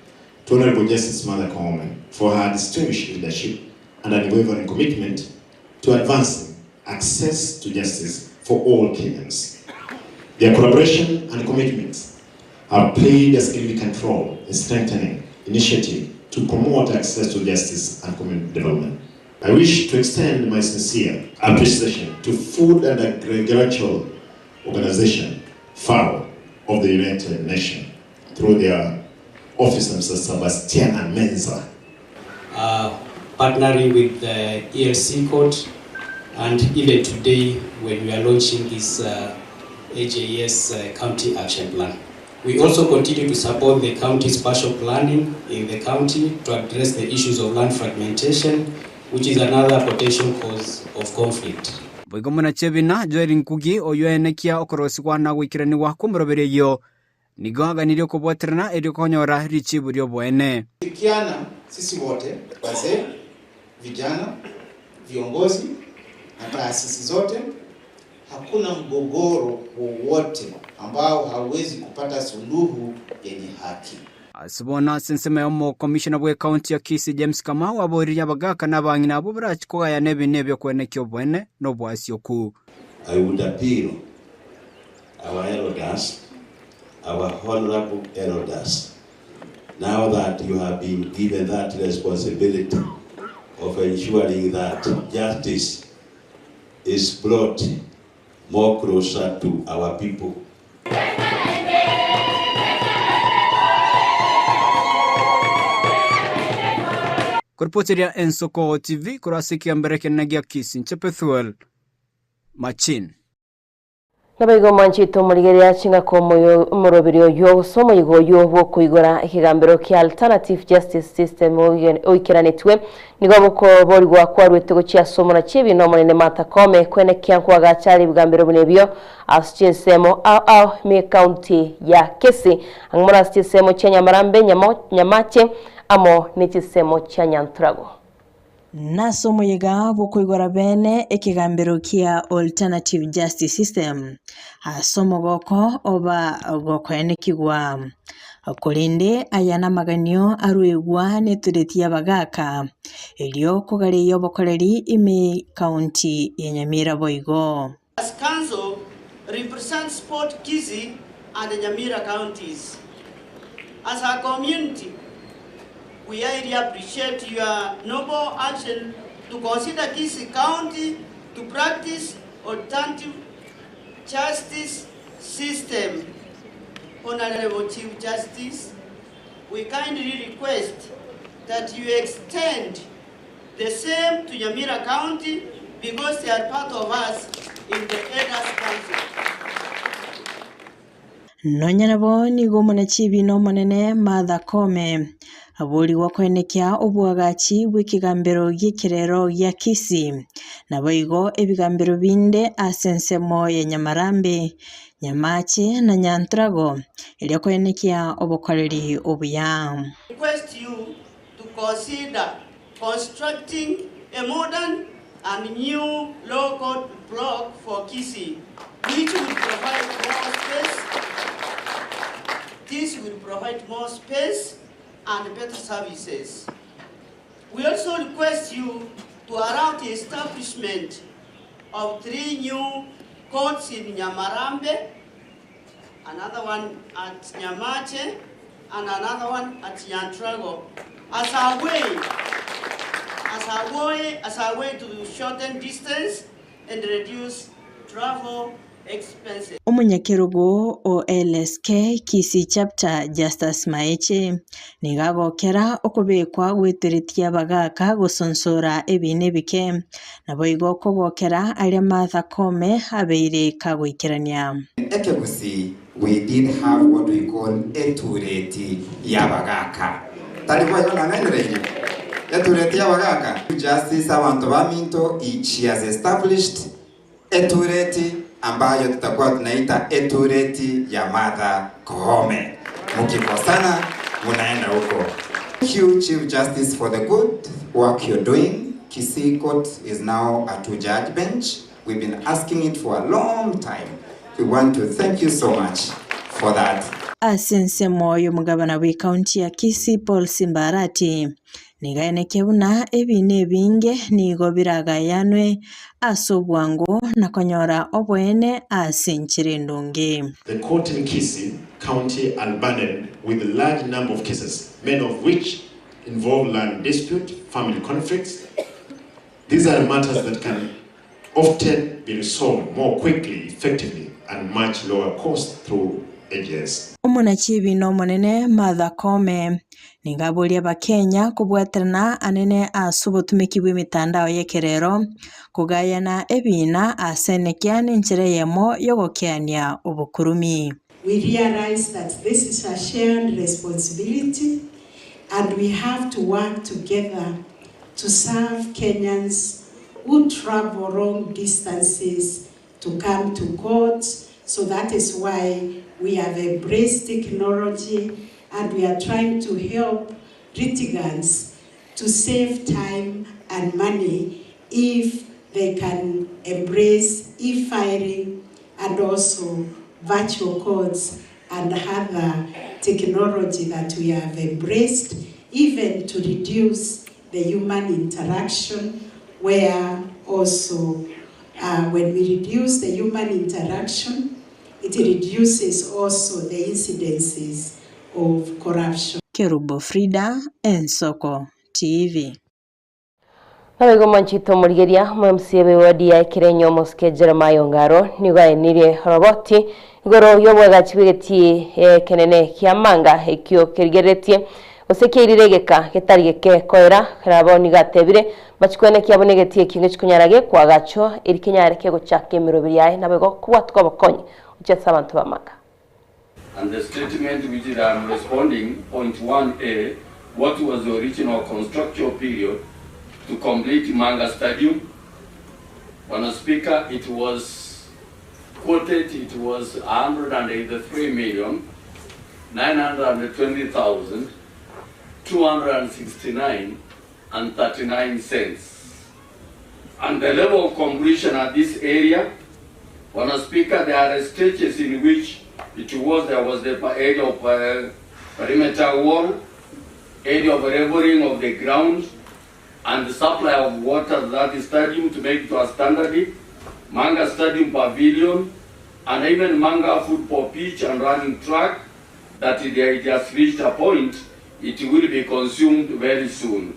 to Honorable Justice Martha Koome for her distinguished leadership and unwavering commitment to advancing access to justice for all Kenyans. Their collaboration and commitments have played a significant role in strengthening initiatives to promote access to justice and community development. I wish to extend my sincere appreciation to Food and Agricultural Organization, FAO, of the United Nations, through their office, Mr. Sebastian Menza. Partnering with the ELC Court, and even today when we are launching this AJS County Action Plan. We also continue to support the county's spatial planning in the county to address the issues of land fragmentation, which is another potential cause of conflict. Boigomona chebina Joel Nkugi oyoenekia okorosi wana wikirani wa kumrobere yo nigoga nilio kubwaterana elio konyora richibu rio bwene. Tukiana sisi wote wazee, vijana, viongozi na taasisi zote, hakuna mgogoro wowote ambao hauwezi kupata suluhu yenye haki. Asibona sensema yomo commissioner bwe county ya Kisii James Kamau abori yabagaka nabangina abo brachikoga ya nebyo kwenekyo bwene no bwasyoku. I would appeal our elders, our honorable elders, now that you have been given that responsibility of ensuring that justice is brought more closer to our people. Kurpoteria Ensoko TV kurasiki ambereke nagia Kisii Chepethuel Machin. Nabaigo manchito murigeria chinga ko morobirio yo somo igo yo bwo kuigora ikigambiro ki alternative justice system oikiranitwe nigo boko borigwa kwarwete go chia somo na chibi no monene Martha Koome kwene kyankwa gachari bigambiro bunebyo aschinsemo me county ya Kisii angmora aschinsemo chenya marambe nyamache amo nichisemo cha Nyantrago. Naso muyiga bukwigora bene ekigambiro kia alternative justice system asomo goko oba gokwenekigwa akolinde ayana maganio aruigwa neturetia bagaka elio kugari yobokoleri ime county ya Nyamira Boigo. As council represents Port Kisii and the Nyamira counties. As a community, we highly appreciate your noble action to consider Kisii County to practice alternative justice system. Honorable Chief Justice, we kindly request that you extend the same to Nyamira County because they are part of us in the Elders Council. Nonyanabo nigo munachibi no monene Martha Koome aburi wakwenekia obwagachi wikigambiro gikirero ya Kisii naboigo ebigambiro binde asensemo ya Nyamarambe Nyamache na Nyantrago elio kwenekia obokoleri obuya. Request you to consider constructing a modern and new low-cost block for Kisii, which will provide more space. This will provide more space and better services. We also request you to allow the establishment of 3 new courts in Nyamarambe, another one at Nyamache, and another one at Nyantrago, as a way to shorten distance and reduce travel expenses. Omunyakirugo o LSK Kisii chapter Justus Maeche nigagokera okubekwa gwitiritia bagaka gusonsora ebine bike naboigo kogokera aria Martha Koome abeire kagwikirania. Ekegusi, we did have what we call etureti ya bagaka. Talikuwa yona ngenreje. eturetia wagaka justice abantu baminto she has established etureti ambayo tutakuwa tunaita etureti ya Martha Koome. Mkikosana munaenda huko. Thank you, Chief Justice, for the good work you're doing. Kisii Court is now a two-judge bench. We've been asking it for a long time. We want to thank you so much for that. Asense moyo mugabana wa kaunti ya Kisii Paul Simbarati nigaeneke buna ebine binge nigo biragayanwe asobwango na konyora obwene asenchire ndonge. The court in Kisii County are burdened with a large number of cases, many of which involve land dispute, family conflicts. These are matters that can often be resolved more quickly, effectively, and much lower cost through AGS. Omunachibi no monene Martha Koome ningabulia bakenya kubwaterana anene asubutumiki bw'imitandao yekerero kugayana ebina asenekiane nchire yemo yogokiania obukurumi. We realize that this is a shared responsibility and we have to work together to serve Kenyans who travel long distances to come to court. So that is why we have embraced technology and we are trying to help litigants to save time and money if they can embrace e-filing and also virtual courts and other technology that we have embraced, even to reduce the human interaction, where also when we reduce the human interaction, it reduces also the incidences of corruption. Kerubo Frida, Ensoko TV. Nabego manchito murigeria mumsiebe wadi ya Kirenyo Moske Jeremiah Ongaro nigaenirie roboti igoro yobwaga chibigeti kenene kiamanga ekyo kirigeretie osekiririgeka getarigeke koera raboni gatebire bachikwene kiabonegetie kinge chikunyarage kwa gacho irikinyareke gochake mirobiri yae nabego kuwa twabakonye uchetsa abantu bamaka. And the statement which I am responding, point 1A, what was the original construction period to complete Manga Stadium? When Speaker, it was quoted, it was 183,920,269 cents. And the level of completion at this area, when Speaker, there are stretches in which there was the area of perimeter wall, area of leveling of the ground, and the supply of water to that stadium to make it to a standard, Manga Stadium Pavilion, and even Manga football pitch and running track, that it has reached a point, it will be consumed very soon.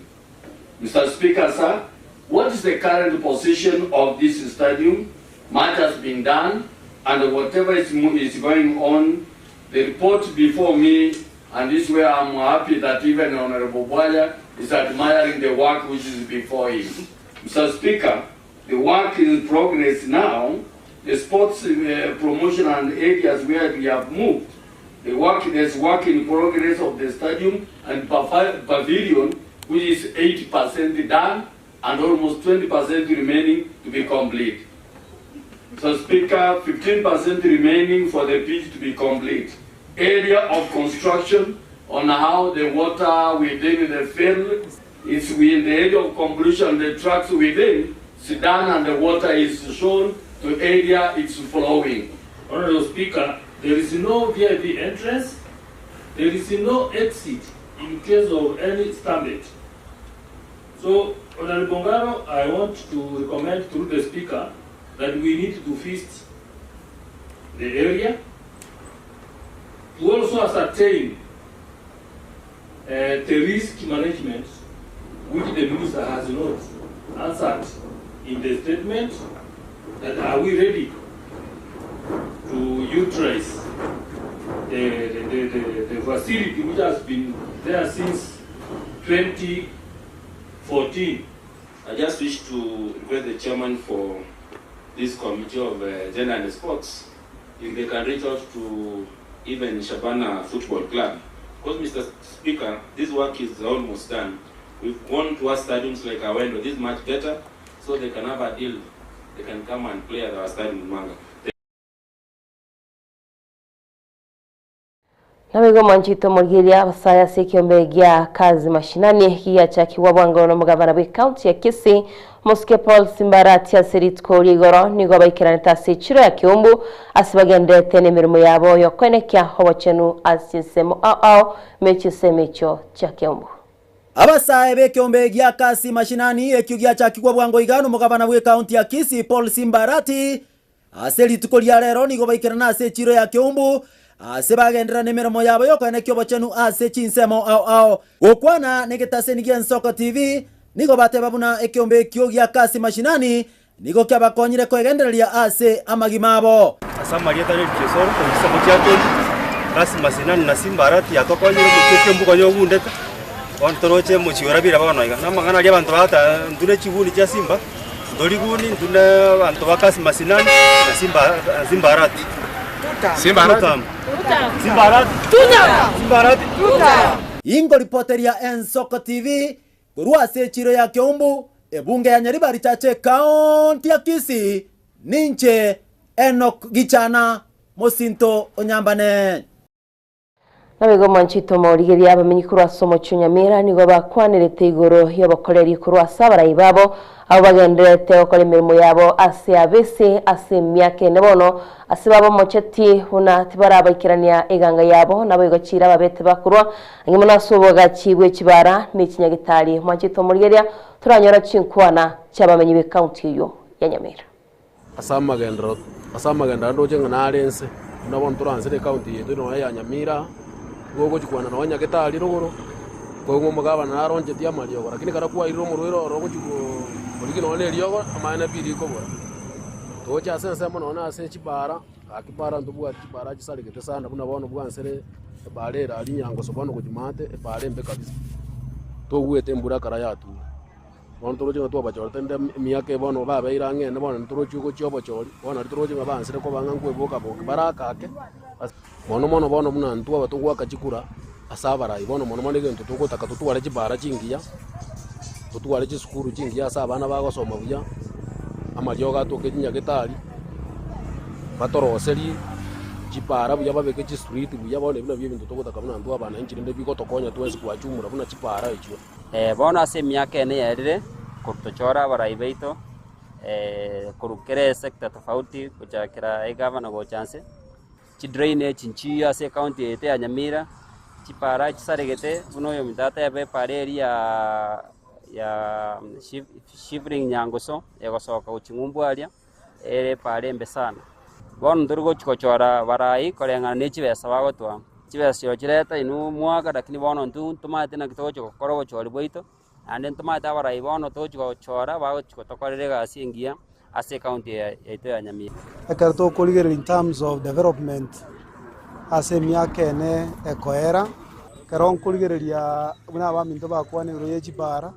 Mr. Speaker, sir, what is the current position of this stadium? Much has been done, and whatever is going on, the report before me, and this way I'm happy that even Honorable Bwalya is admiring the work which is before him. Mr. Speaker, the work is in progress now. The sports promotion and areas where we have moved, there's work in progress of the stadium and pavilion, which is 80% done and almost 20% remaining to be complete. So Speaker, 15% remaining for the pitch to be complete. Area of construction on how the water within the field is within the area of completion, the tracks within is done and the water is shown to area it's flowing. Honorable Speaker, there is no VIP entrance, there is no exit in case of any stampede. So, Honorable Ongaro, I want to recommend through the Speaker that we need to visit the area to also ascertain the risk management which the minister has not answered in the statement, that are we ready to utilize the facility which has been there since 2014. I just wish to request the chairman for this committee of gender and sports, if they can reach out to even Shabana Football Club. Because, Mr. Speaker, this work is almost done. We've gone to our stadiums like Awendo. This is much better, so they can have a deal. They can come and play at our stadium in Manga. Nabego Manchito Morgiria basaya sekiombe gya kazi mashinani kiya cha kiwabwanga no mugabana bwe county ya Kisii Moske Paul Simbarati aseritko ligoro nigo baikirana tase chiro ya Kiumbu asibagendete nemirimo yabo yokwenekya hobachenu asinsemo ao mechisemecho cha Kiumbu. Abasaye bekiombe gya kazi mashinani ekyugya cha kiwabwanga igano mugabana bwe county ya Kisii Paul Simbarati aseritko lyarero nigo baikirana ase chiro ya Kiumbu asebagendera nemirimo yabo yokwenekya hobachenu ase chinsemo ao okwana negetase nigya Soko TV nigo bateba buna ekiombe kyogya kasi mashinani nigo kyabakonyire kwegendereria ase amagimabo asama lieta ni kisoro ko isamo cyake kasi mashinani na Simbarati atokonyire mukeke mbugo nyogundeta on toroche muchiora bira bana iga namagana lya bantu bata ndune chibuni cha Simba ndoliguni ndune bantu bakasi mashinani na Simbarati ingo reporteria Soko TV kurua se chiro ya Kiumbu ebunge ya Nyaribari chache county ya Kisii ninche Enoch Gichana Mosinto Onyambane. Nabego Manchito Morgiria abamenyi kurwa somo cyunyamira nigo bakwanirete igoro yabakorera kurwa sabara ibabo abo bagenderete okole mirimo yabo ase abese ase myake nebono ase babo mocheti huna tibara bakirania iganga yabo nabo igacira babete bakurwa ngimona soboga kibwe kibara ni kinyagitari Manchito Morgiria turanyora chinkwana cyabamenyi be county yo ya Nyamira. Asamagendera ndoje nganarense nabon turansire county yetu no ya Nyamira gogo chikwana no nyagitari ruguru gogo mugabana naronje tia mariyo lakini karakuwa iro murwero rogo chiko oligino ne riyo amana biri ko bora to cha sense mono na se chibara akibara ndubwa chibara chisaligete sana buna bono bwansere barera ali nyango sobono kujimate bare mbe kabisa to gwete mbura kara yatu bono toroje to bachora tende miyake bono baba irange ne bono toroje ko chiobo chori bono toroje babansere ko banga ngwe boka boka baraka ke bono bono buna ntuwa batugwa kachikura asabara ibono mono gento tukotaka tutwale chibara chingiya tutwale chisukuru chingiya asabana bagosoma buya amaryoga toke nyagitari batoroseri chibara buya babeke chi street buya bone bino bintu tukotaka buna ntuwa bana inchirinde biko tokonya twese kwachumura buna chibara icho bono ase myaka ene yerire kutochora baraibeito kurukere sector tofauti kuchakira egavana go chance chi drainage nchi ase county ete ya Nyamira chipara chisaregete buno yo mitata ya pare ya shivering nyangoso yagosoka uchingumbu alia ere pare mbesana bono ndurugo chikochora barai korenga nechi besa bagotwa chibesa yo chireta inu mwaka lakini bono ntumate na kitocho kokoro chori boito ande ntumate barai bono tocho chora bago chikotokorere gasingia ase county ete ya Nyamira ekarto koligere in terms of development ase myaka ene ekoera karon kuligereria buna ba minto ba kwane roye chibara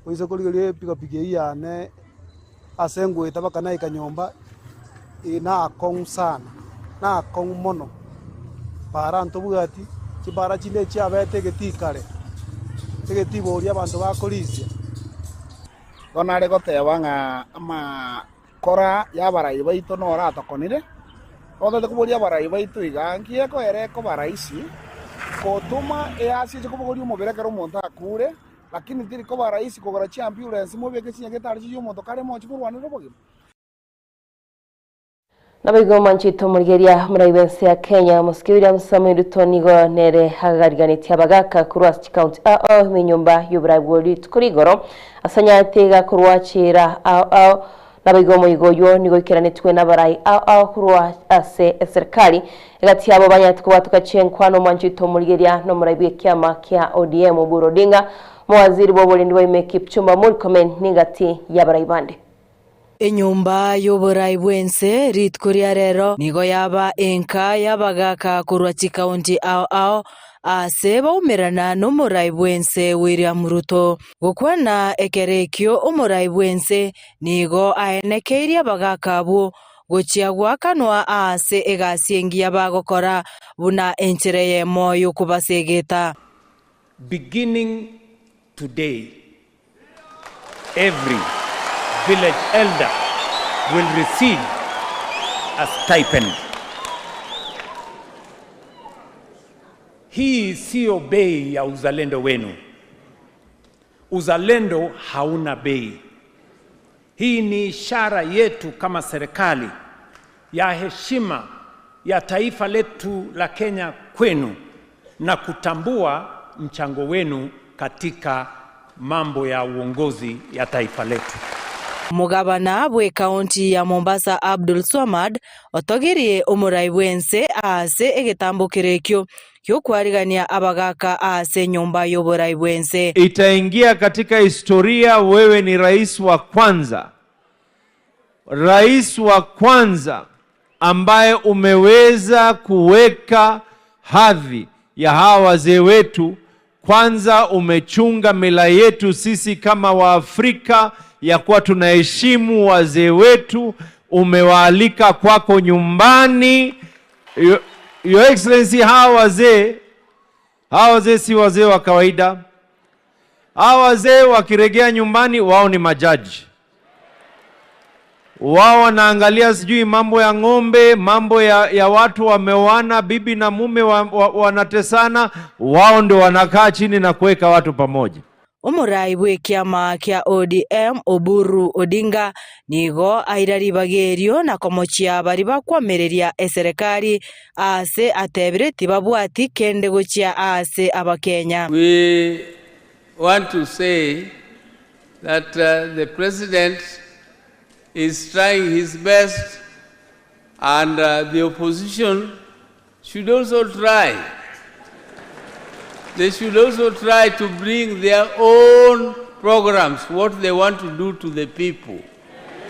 oize kuligeria pika yane asengo etaba na ikanyomba ina akong sana na akong mono para ntobugati chibara chinde chiabete getikare tegetiboria bantu ba kolisia gonare goteba nga ama kora ya barai baito no ra tokonire ondo kuboria barai baito igangie ko ere ko baraisi kotuma easi kuboria mobere karo monta akure lakini tiri ko baraisi ko gara ambulance mobeke chinya getari chiyo moto kare mo chimurwane robogi Nabego Manchito Morgiria muraibense ya Kenya muskibira musame rutonigo nere hagariganiti abagaka kurwa county minyumba yubrabwori tukurigoro asanya tega kurwachira nabego moyigoyo nigo ikiranitwe nabarai kurwa ase serikali egati abo banyatiko tukachenkwa Manchito Morgiria no muraibe kyama kya ODM Burodinga mwaziri bobolindi wa Kipchumba Murkomen ningati yabaraibande Enyumba y'oburai bwense ritkuria rero nigo yaba enka yabagaka kurwa county ase baumirana n'omurai bwense William Ruto gukwana ekerekyo omurai bwense nigo aenekeirie abagaka abo gochiagwa kanwa ase egasiengia bagokora buna enchire yemo yokubasegeta beginning today, every village elder will receive a stipend. Hii sio bei ya uzalendo wenu. Uzalendo hauna bei. Hii ni ishara yetu kama serikali ya heshima ya taifa letu la Kenya kwenu na kutambua mchango wenu katika mambo ya uongozi ya taifa letu. Mugabana we kaunti ya Mombasa Abdul Swamad otogirie umurai wense ase egetambukirekyo kwarigania abagaka ase nyumba y'oburai wense. Itaingia katika historia. Wewe ni rais wa kwanza ambaye umeweza kuweka hadhi ya hawa wazee wetu. Kwanza umechunga mila yetu sisi kama Waafrika ya kuwa tunaheshimu wazee wetu. Umewaalika kwako nyumbani. Your Excellency, hawa wazee si wazee wa kawaida. Hawa wazee wakiregea nyumbani, wao ni majaji. Wao wanaangalia sijui mambo ya ng'ombe, mambo ya watu wameoana, bibi na mume wanatesana. Wao ndio wanakaa chini na kuweka watu pamoja. Umurai we kiama kia ODM Oburu Odinga nigo airaribagerio na komochia bari bakwamereria eserikali ase atebire tibabwati kende gochia ase abakenya. We want to say that the president is trying his best, and the opposition should also try. They should also try to bring their own programs, what they want to do to the people.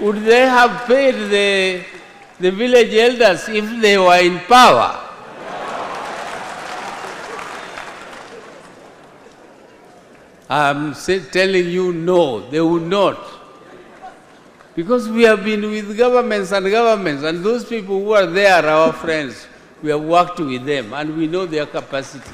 Would they have paid the village elders if they were in power? I'm telling you, no, they would not. Because we have been with governments, and those people who are there are our friends. We have worked with them, and we know their capacity.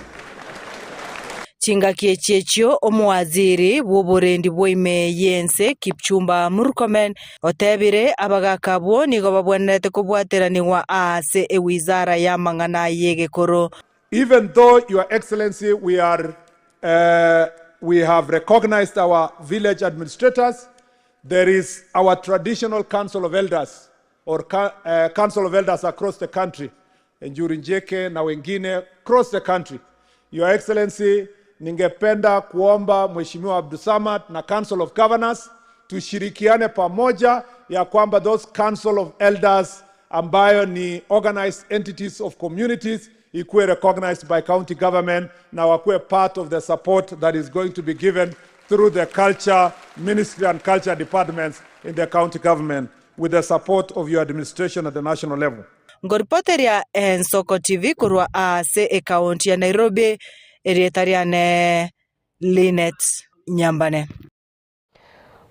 Chingakie chechio omwaziri woborendi boime yense Kipchumba Murkomen otebire abagaka bo nigo babonete kubwateraniwa ase ewizara ya mangana yegekoro. Even though, Your Excellency, we have recognized our village administrators, there is our traditional council of elders or council of elders across the country, Njuri Njeke na wengine across the country. Your Excellency, ningependa kuomba Mheshimiwa Abdusamad na Council of Governors tushirikiane pamoja ya kwamba those Council of Elders ambayo ni organized entities of communities ikuwe recognized by county government na wakuwe part of the support that is going to be given through the Culture Ministry and Culture Departments in the county government with the support of your administration at the national level. Ngoripoteria Ensoko TV kurwa ase kaunti ya Nairobi. Erietariane Linet Nyambane.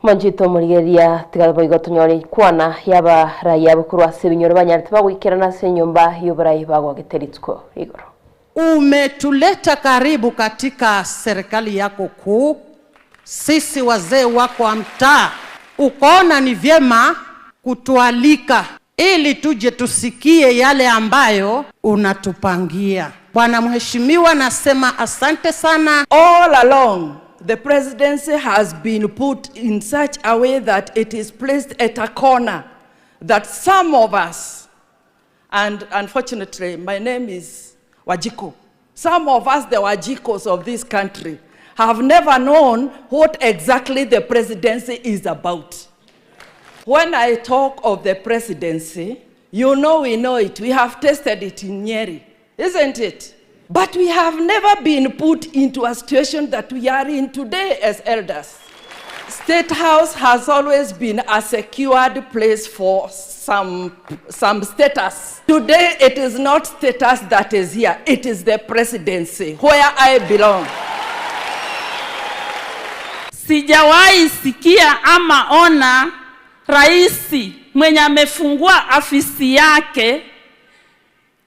Manjito murigeria tigabo igotonyori kwana yaba raya bukuru asebinyoro banyarite bagwikirana se nyumba y'uburayi bagwa giteritsko igoro. Umetuleta karibu katika serikali yako kuu. Sisi wazee wako wa mtaa ukaona ni vyema kutualika ili tuje tusikie yale ambayo unatupangia. Bwana Mheshimiwa, nasema asante sana. All along, the presidency has been put in such a way that it is placed at a corner that some of us, and unfortunately my name is Wajiko, some of us, the Wajikos of this country, have never known what exactly the presidency is about. When I talk of the presidency, you know we know it. We have tested it in Nyeri, isn't it? But we have never been put into a situation that we are in today as elders. State House has always been a secured place for some status. Today it is not status that is here. It is the presidency where I belong. Sijawahi sikia ama ona raisi mwenye amefungua afisi yake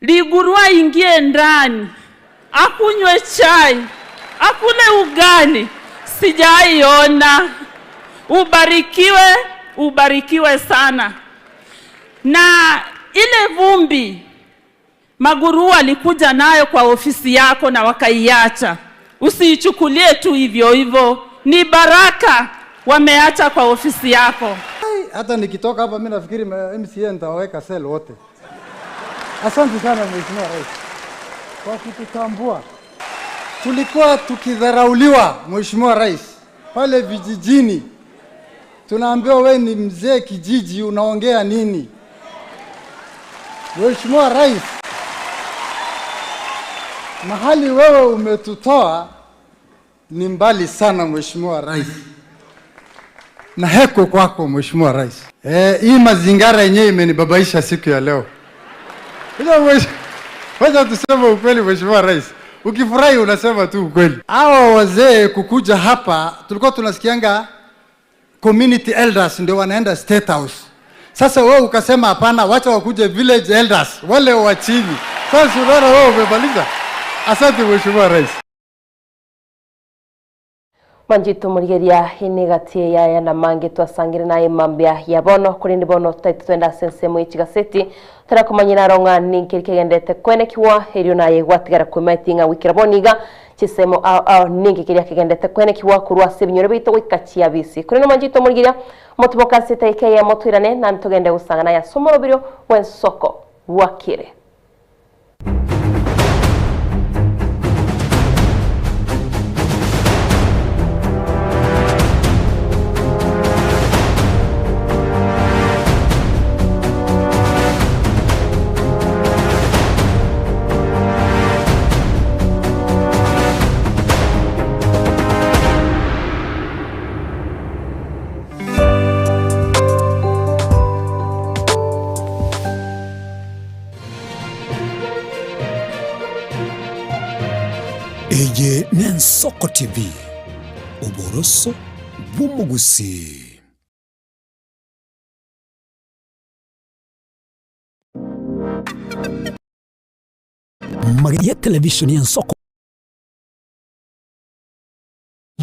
Ligurua ingie ndani akunywe chai akule ugali. sijaiona. Ubarikiwe, ubarikiwe sana. Na ile vumbi Maguru alikuja nayo kwa ofisi yako na wakaiacha. Usiichukulie tu hivyo hivyo. Ni baraka wameacha kwa ofisi yako. Hata nikitoka hapa mimi nafikiri MCA nitawaweka sel wote. Asante sana Mheshimiwa Rais kwa kututambua. Tulikuwa tukidharauliwa Mheshimiwa Rais pale vijijini. Tunaambiwa wewe ni mzee kijiji, unaongea nini? Mheshimiwa Rais, mahali wewe umetutoa ni mbali sana Mheshimiwa Rais. Na heko kwako Mheshimiwa Rais. Hii mazingara yenyewe imenibabaisha siku ya leo. Wacha tuseme ukweli Mheshimiwa Rais. Ukifurahi unasema tu ukweli. Hawa wazee kukuja hapa, tulikuwa tunasikianga community elders ndio wanaenda State House. Sasa wewe ukasema hapana, wacha wakuje village elders, wale wa chini. Sasa unaona wewe umemaliza. Asante Mheshimiwa Rais. Manjito murigeria hinigatie ya na mange twasangire na imambia ya bono kuri ndi bono twenda sense mu ikigaseti tara kumanyira ronga ninkiri kigendete kwenekiwa herio naye gwatigara kwemaitinga wikira boniga chisemo ninki kiria kigendete kwenekiwa kurwa sebinyore bito wikachia bisi kuri no manjito murigeria motuboka seta ikaya motwirane na ntugende gusangana ya somorobiro wensoko wakire. Eye Nensoko TV Uboroso bw'umugusi. Magari ya televisheni ya Nsoko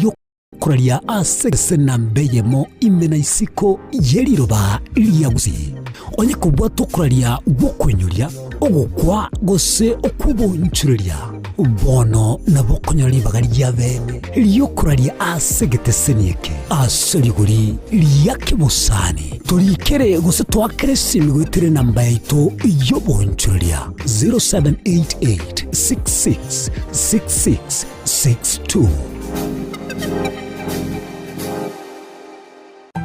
yo kuralia asese na mbeyemo imena isiko yeriroba liyagusi onye kubwa tukuralia bukwenyuria ogukwa gose okubunchuria bono na bokonyori bagari ya bene liyokuralia asegete senike aseriguri liyake busani turikere gose twakere simigwitire namba yaito yobonchuria 0788666662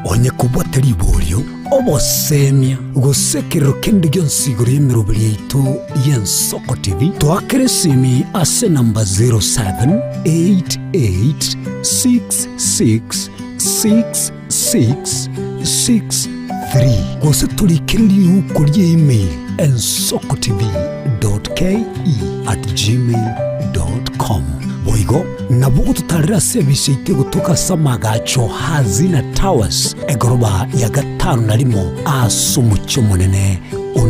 onye kubwa teliborio obosemia gusekero kende gyonsigoro yemerobiri yaitu y'Ensoko TV twakeresimi ase namba 0788666663 gose tulikiriri ukurye email ensokotv.ke@gmail.com boigo nabugo tutarira service ite gutuka samagacho hazina towers egoroba ya gatanu narimo asumucyo munene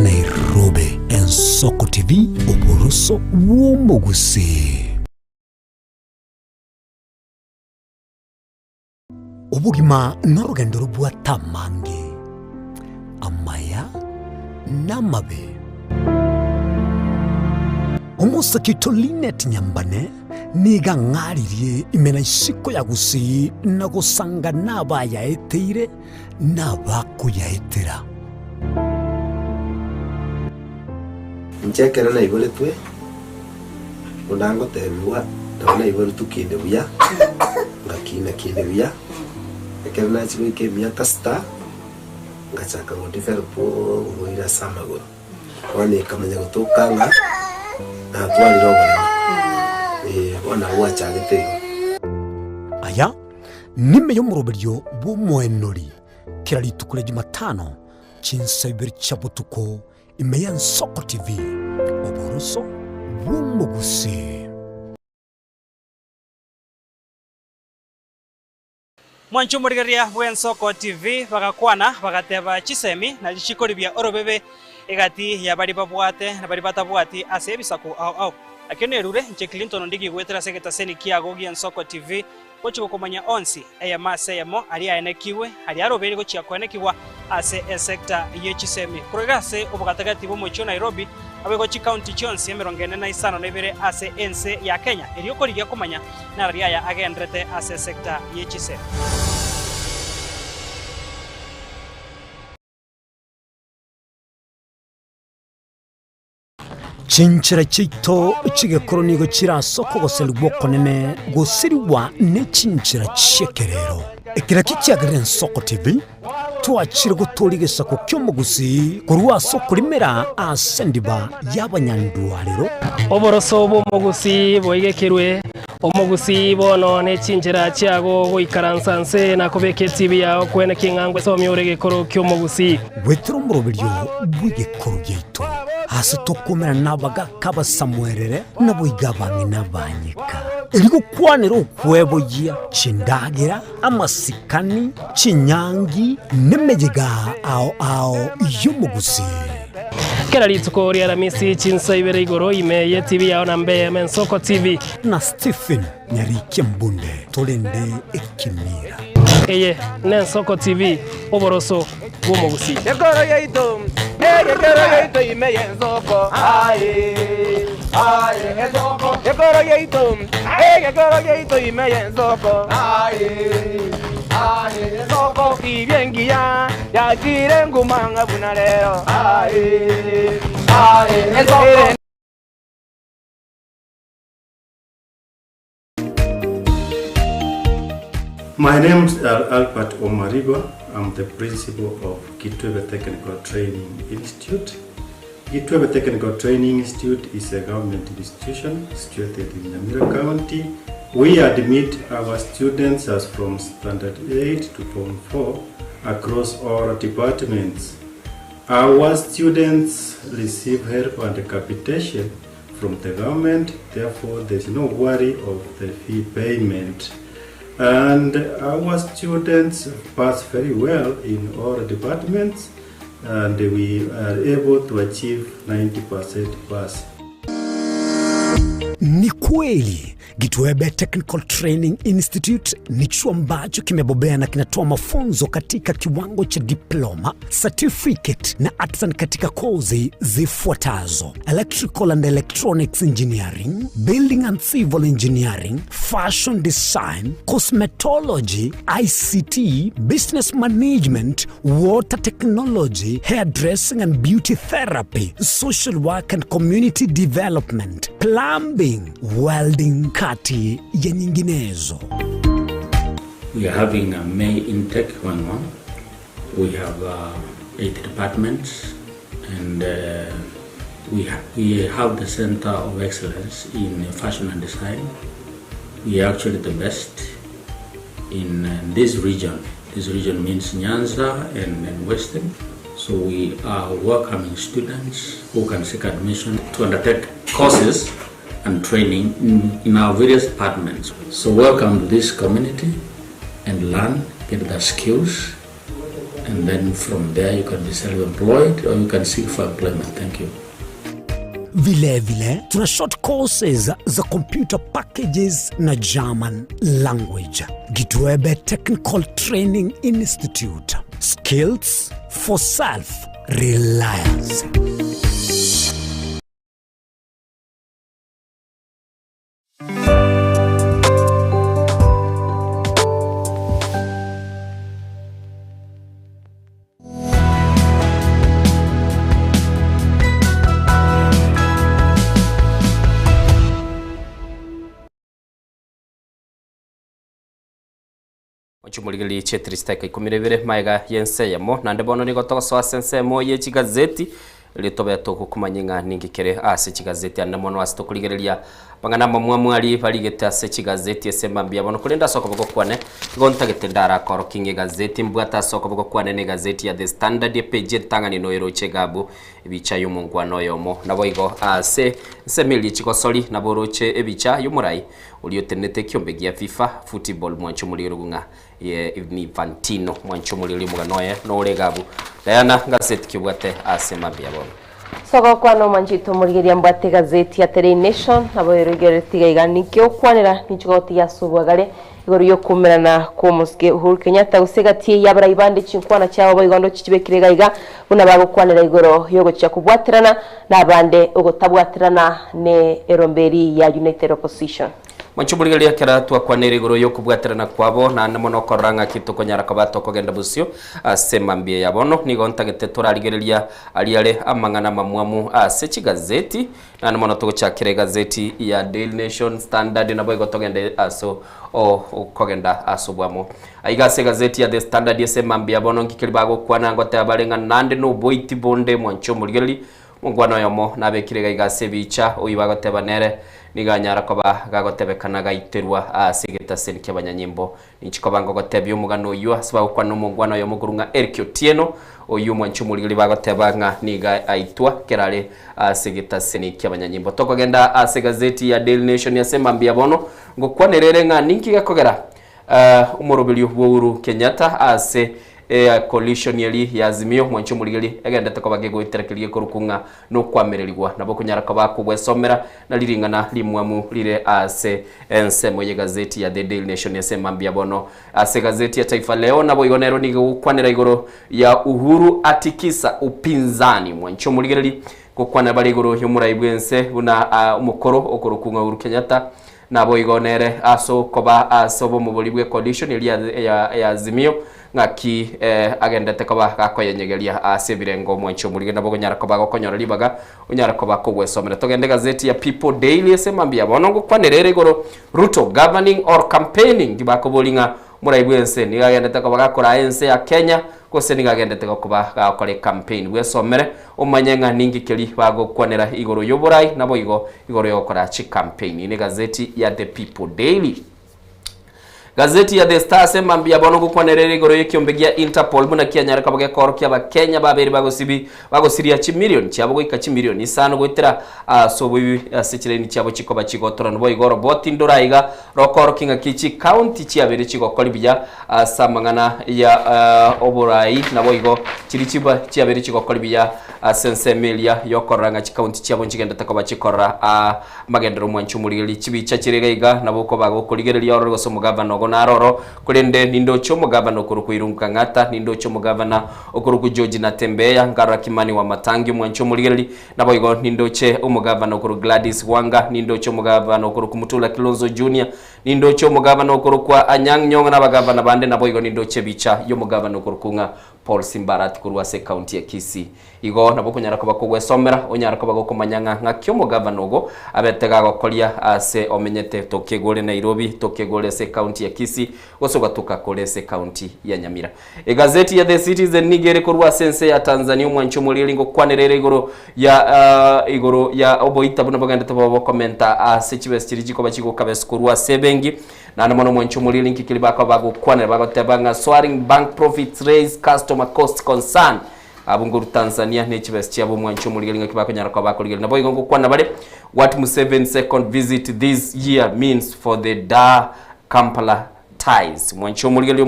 Nairobi. Ensoko TV uboroso w'umugusi. Ubugima n'urugendo rw'atamange amaya n'amabe umusakito Linet Nyambane niga ngaririe imena isiko ya gusi na gusanga nabaya eteire nabakuyaetera nchekera na ibole twe undango tebiwa ndabona ibole tukinde buya ngakina kinde buya ekera na chiwe ke miaka sta ngachaka ngodifer po uira samago wani kamanya gutokanga na twali rogo wana wacha gitego aya nime yo muroberyo bumwenori kirali tukule Jumatano chinsabiri chabutuko imeya Nsoko TV oboroso bw'umugusi. Mwanchu murigeria bw'Ensoko TV bagakwana bagateba chisemi na lichikoribia orobebe egati ya bari babwate na bari batabwati ase bisaku au akene rure nche Clinton ndigi gwetera segeta seni kiago gi Ensoko TV gochiko komanya onsi eyamase yamo ali aenekiwe ali arobere gochia kwenekibwa ase sector yechisemi kurigase obugatagati bomocho Nairobi abegochi county chonsi 42 ase ense ya Kenya eriokorigia komanya na riaya agendrete ase sector yechisemi. Chinchira chito chigekoro nigo chirasoko goserwa konene gosiriwa ne chinchira chekerero ekira kichagire Soko TV twachire guturigesa ko kyomugusi kurwa soko rimera asendiba y'abanyandwariro oboroso bomugusi boigekerwe omugusi bono ne chinchira chiago goikaransanse na kobeke TV yao kwene kingangwe somyore gekoro kyomugusi wetro murobiryo bwigekoro yeito hasi tokomera nabaga kaba samwerere naboigabanga nabanyika eriko kwanero kwebogia chindagira amasikani chinyangi nemejega ao yomugusi kera litsuko ria ramisi chinsa ibere igoro imeye TV yao na Mbeya Soko TV na Stephen Nyarike Mbunde tolende ekimira eye ne Soko TV oboroso bomugusi Yegoro yeito imeye Soko Soko Yegoro yeito imeye Soko Soko ibyengia yakire ngumanga bunalero Soko. My name is Albert Omariba. I'm the principal of Gitwebe Technical Training Institute. Gitwebe Technical Training Institute is a government institution situated in Nyamira County. We admit our students as from Standard 8 to Form 4 across all departments. Our students receive help and capitation from the government, therefore there is no worry of the fee payment. And our students pass very well in all departments, and we are able to achieve 90% pass. Ni kweli Gitwebe Technical Training Institute ni chuo ambacho kimebobea na kinatoa mafunzo katika kiwango cha diploma, certificate na artisan katika kozi zifuatazo: Electrical and Electronics Engineering, Building and Civil Engineering, Fashion Design, Cosmetology, ICT, Business Management, Water Technology, Hairdressing and Beauty Therapy, Social Work and Community Development, Plumbing, Welding, kati ya nyinginezo. We are having a May intake 1-1. We have 8 departments, and we have the Center of Excellence in Fashion and Design. We are actually the best in this region. This region means Nyanza and Western. So we are welcoming students who can seek admission to undertake courses and training in our various departments. So welcome to this community and learn, get the skills, and then from there you can be self-employed or you can seek for employment. Thank you. Vile tuna short courses za computer packages na German language. Gitwebe Technical Training Institute. Skills for self-reliance. Chumuligili chetri steka 12 maiga yense yamo nande bono ni gotoso sense mo ye chigazeti litobeto kukumanyinga ningikere ase chigazeti ande mono asito kuligerelia bangana mwamwali baligete ase chigazeti esema mbia bono kulenda soko boko kwane gonta getendara koro kinge gazeti mbwata soko boko kwane ne gazeti ya The Standard page tangani no ero chegabu ebicha yumungwano yomo naboigo ase semili chikosoli naboroche ebicha yumurai uliotenete kiombe gia FIFA football mwancho mulirugunga ye Infantino mwancho mulirumuganoye no uregabu Diana gazeti kibwate ase mambia bono Soko kwano manjito murigeria mbate gazeti ya Terra Nation abo erugere tiga igani kyo kwanira nichigoti ya subagare igoro yo kumerana ko musge Uhuru Kenyatta usegatie yabara ibande chinkwana cyabo bayigondo kikibekire gaiga buna bagukwanira igoro yo gocha kubwatirana nabande ugotabwatirana ne eromberi ya United Opposition. Manchumurigali yakera twakwanira igoro yo kubwatirana kwabo na namono koranga kitoko nyaraka batoko genda busio asemambie yabono nigontagete turarigereria aliale amangana mamwamu asechi gazeti na namono tugochakire gazeti ya Daily Nation Standard na boy gotogende aso kogenda asobwamo aigase gazeti ya The Standard yasemambie yabono ngikiribago kwana ngote abarenga nande no boiti bonde mwanchumurigali mungwano yomo nabekire gaigase bicha uyibagote banere niganyara koba gagotebekana gaiterwa asigeta senke abanyanyimbo nichikoba ngogotebye umugano uyu asaba kwa numungwano yo mugurunga Erikio Tieno uyu mwanchumurigiri bagotebanga niga aitwa kerale asigeta senke abanyanyimbo tokogenda asegazeti ya Daily Nation yasema mbia bono ngokwanerere nga ninki gakogera umurobeli Uhuru Kenyatta ase coalition yali ya Azimio mwanchumurigiri agenda toko bagego iterekelie korukunga no kwamererigwa nabo kunyara ko bakugwesomera na liringana limwamu lire ase ensemo ye gazeti ya The Daily Nation yasema mbia bono ase gazeti ya Taifa Leo nabo igonero ni kwanera igoro ya Uhuru atikisa upinzani mwanchumurigiri kokwana bali igoro yumuraibwense buna umukoro okurukunga Uhuru Kenyatta nabo igonere aso koba asobo mubolibwe coalition yali ya Azimio ngaki agenda tekoba gakoyenyegeria asebirengo mwanchumurige nabo nyara koba gokonyora libaga unyara koba kugwesomera togende gazeti ya People Daily semambia bonongo kwanerere goro Ruto governing or campaigning gibakobolinga muraibwense nigagenda tekoba gakora ense ya Kenya kose nigagenda tekoba gakore campaign wesomere umanyenga ningi keli bago kwanera igoro yoborai nabo igoro yokora chi campaign ni gazeti ya The People Daily. Gazeti ya The Star semambia bono gukwanerere igoro yekiyombegia Interpol muna kianyara kabage koro kya Kenya baberi bagosiria chi million cyabo goika chi million isano gwitira sobubi asechireni cyabo chikoba chigotora no igoro botinduraiga rokoro kinga kichi county cyabere chigokora bya samangana ya oborai nabo igo chiri chiba cyabere chigokora bya sensemelia yokoranga chi county cyabo chigenda takoba chikora magendero mwanchumuriri chibicha chiregaiga nabo ko bagokoligereria oro gosomugabano naroro kulende nindocho mugabano kurukuirunga ngata nindocho mugabana okuruku George Natembeya ngara Kimani wa Matangi mwanchumuriri nabo igo nindoche umugabano kuru Gladys Wanga nindocho mugabano kuruku Mutula Kilonzo Junior nindocho mugabano kuruku Anyang Nyonga nabagabana bande nabo igo nindoche bicha yo mugabano kurukunga Paul Simbarat kuruwase county ya Kisii igo nabo kunyara ko bakugwesomera onyara ko bagokomanyanga ngakyo mugabano go abetega gokolia ase omenyete tokegole Nairobi tokegole se county ya Kisii gosoga tukakolese county ya Nyamira. Gazeti ya The Citizen nigere kurwa sense ya Tanzania mwanchumuriri ngo kwanerere igoro ya oboita buna baganda tabo komenta ase chibestiriji ko bachiko kabeskurwa sebengi na namono mwanchumuriri nkikili bako bago kwanera bago tabanga soaring bank profits raise customer cost concern abunguru Tanzania nechibes cyabo mwanchumuriri ngakibako nyara ko bakoligera nabo igongo kwana bare what Museveni second visit this year means for the Dar Kampala ties mwanchumuriri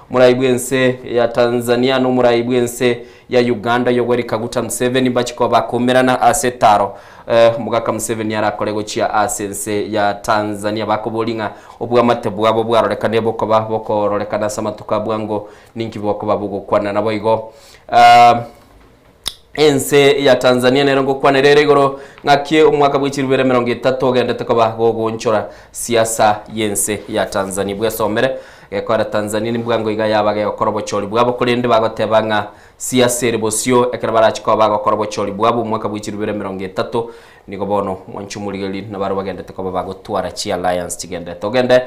murayibwense ya Tanzania no murayibwense ya Uganda Yoweri Kaguta Museveni bachiko bakomerana asetaro mugaka Museveni yarakorego chia asense ya Tanzania bakobolinga obwa matebu abo bwarorekane boko bakororekana samatuka bwango ninki boko babugo kwana nabo igo ense ya Tanzania nerongo kwanerere igoro ngakie umwaka bw'ikirubere 30 genda tekoba gogonchora siasa yense ya Tanzania bwesomere ekora Tanzania nibwango iga yabaga yakorobochori bwabo kurinde bagotebanga siasa rebosio ekera barachiko bagokorobochori bwabo umwaka bw'ikirubere 30 niko bono mwanchumurigeli nabaro bagenda tekoba bagotwara chi alliance kigenda togende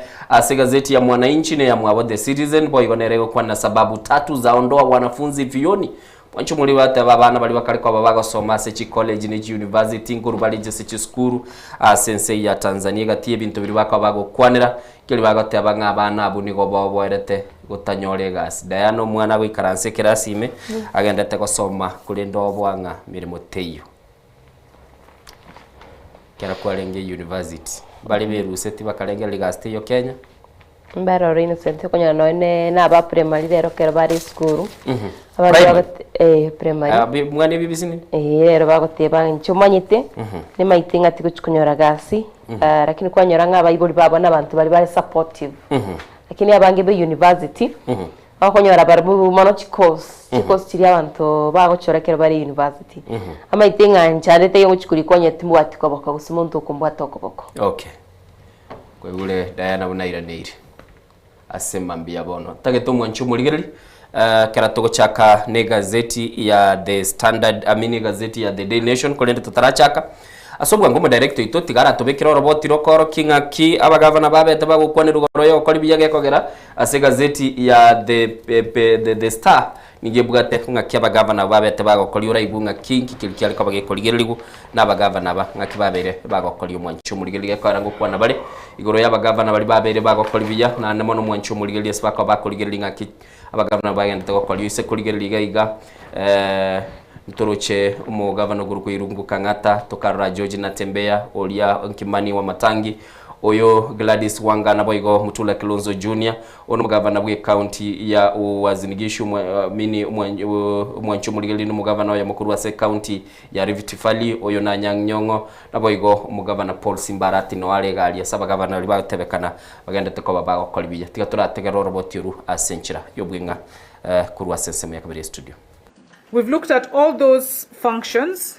gazeti ya Mwananchi ne ya Mwabo The Citizen boy gonerego kwa na sababu 3 zaondoa wanafunzi vioni mwanchumuri bate babana bali bakari kwa babaga soma sechi college ni university nguru bali je sechi school sensei ya Tanzania gatie bintu biri bakwa bago kwanera kili bagote abanga abana abu nigo boerete gutanyore gas dayano mwana wikaranse kirasime agendete gusoma kuri ndobwanga mirimo teyo kera kwa lenge university bali beruse ti bakalenge legaste yo Kenya Mbaro Innocent kunya noine na ba primary rero kero bari school. Primary. Mwana BBC ni? Rero bagoteba nchumanyite ni maitinga tikuchukunyora gasi. Lakini kwanyora nga bayibuli babo n'abantu bari supportive. Lakini abange be university. Bakonyora barabu mano chikos chiri abantu bagochorekera bari university. Amaitinga ncharete yo guchukuri kwanye timu atiko bako gusumuntu kumbwato koboko. Okay. Kwegule Diana bunairanire. Asema mbia bono tageto mwanchu muligereri kera togochaka ne gazeti ya The Standard amini gazeti ya The Daily Nation kolende tutarachaka asobwa ngomo director ito tigara tobekira roboti rokoro kingaki abagavana babete bagukwane rugoro yo koli biyage kogera ase gazeti ya the Star nigebugate ngaki abagavana babete bagokoli urayibunga kinki kilikali kabage koligererigu n'abagavana ba ngaki babere bagokoli mwanchu muligereri kwarango kwana bale igoro y'abagavana bali babere bagokoli biya na namono mwanchu muligereri esbaka bakoligereri ngaki abagavana bagende tokoli ise koligereri iga Ntoroche umugavana guruko irungu Kangata tokarra George Natembea Olia Nkimani wa Matangi oyo Gladys Wanga naboigo Mutula Kilonzo Junior ono mugavana bwe county ya Uazinigishu mini mwanchu muligereri n'umugavana ya mukuru wa se county ya Rift Valley oyo na Nyang'nyongo naboigo umugavana Paul Simbarati no alega ali asaba gavana ali batebekana bagenda tekoba bagokolibiya tiga turategera roboti ru asenchira yobwinga kurwa sensemo ya kabiri studio. We've looked at all those functions.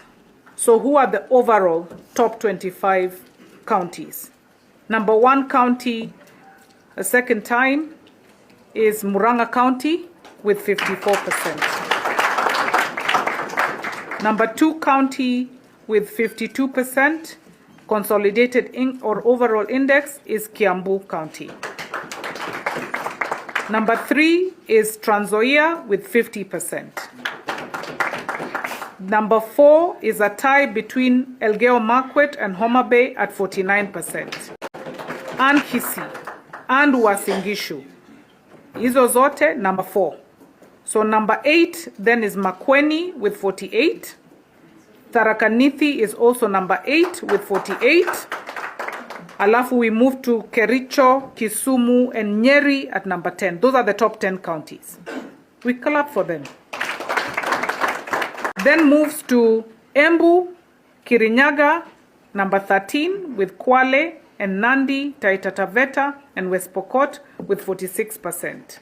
So who are the overall top 25 counties? Number 1 county, a second time, is Murang'a County with 54%. Number 2 county with 52%, consolidated or overall index, is Kiambu County. Number 3 is Trans Nzoia with 50%. Number 4 is a tie between Elgeyo Marakwet and Homa Bay at 49%. And Kisii and Uasin Gishu. Hizo zote number 4. So number 8 then is Makueni with 48. Tharaka Nithi is also number 8 with 48. Alafu we move to Kericho, Kisumu and Nyeri at number 10. Those are the top 10 counties. We clap for them. Then moves to Embu, Kirinyaga, number 13, with Kwale and Nandi, Taita Taveta, and West Pokot with 46%.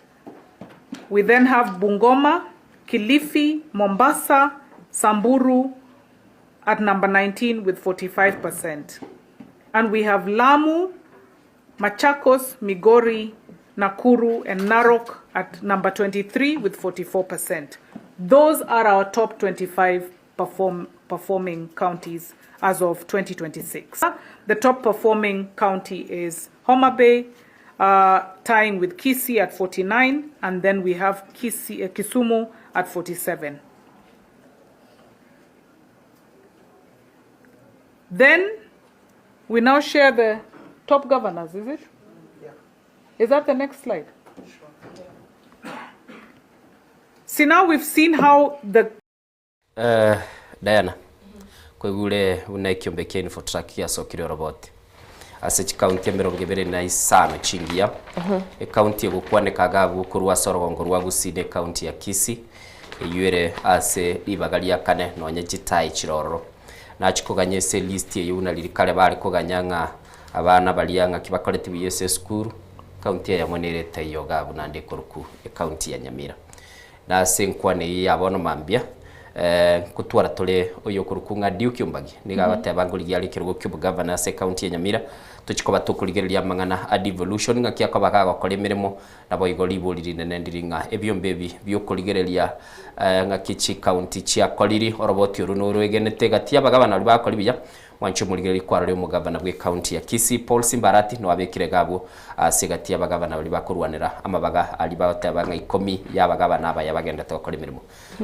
We then have Bungoma, Kilifi, Mombasa, Samburu at number 19 with 45%. And we have Lamu, Machakos, Migori, Nakuru, and Narok at number 23 with 44%. Those are our top 25 performing counties as of 2026. The top performing county is Homa Bay, tying with Kisii at 49, and then we have Kisumu at 47. Then we now share the top governors, is it? Yeah. Is that the next slide? See, now we've seen how the Diana kwegule unaikiombe keni for track ya sokiro robot ase county ya mirongo ibiri na isano chingia county ya gukwane kagabu kurwa sorogongo rwa gusine county ya Kisii yuere ase ibagali ya kane nonye jitai chiroro nachikoganye se list ye yuna lirikale bari koganyanga abana baliyanga kibakoleti biyese school county ya monereta iyo gabu nande koruku county ya Nyamira na senkwane ya bono mambia kutwara tole oyo kurukunga diukyumbagi niga batebanguli yali kirugo kyubu governor se county ya Nyamira tuchikoba tukuligereria mangana a devolution ngakia ko bakaga kolemeremo nabo igolibo lirinene ndiringa ebyombebi byokuligereria ngakichi county chia koliri oroboti runuru egenete gatia bagabana bakolibya wanchu muligereri kwarari umugabana bwe county ya Kisii Paul Simbarati no abekire gabo asigatia bagabana bali bakurwanira amabaga ali batabanga 10 yabagabana aba yabagenda tokora imirimo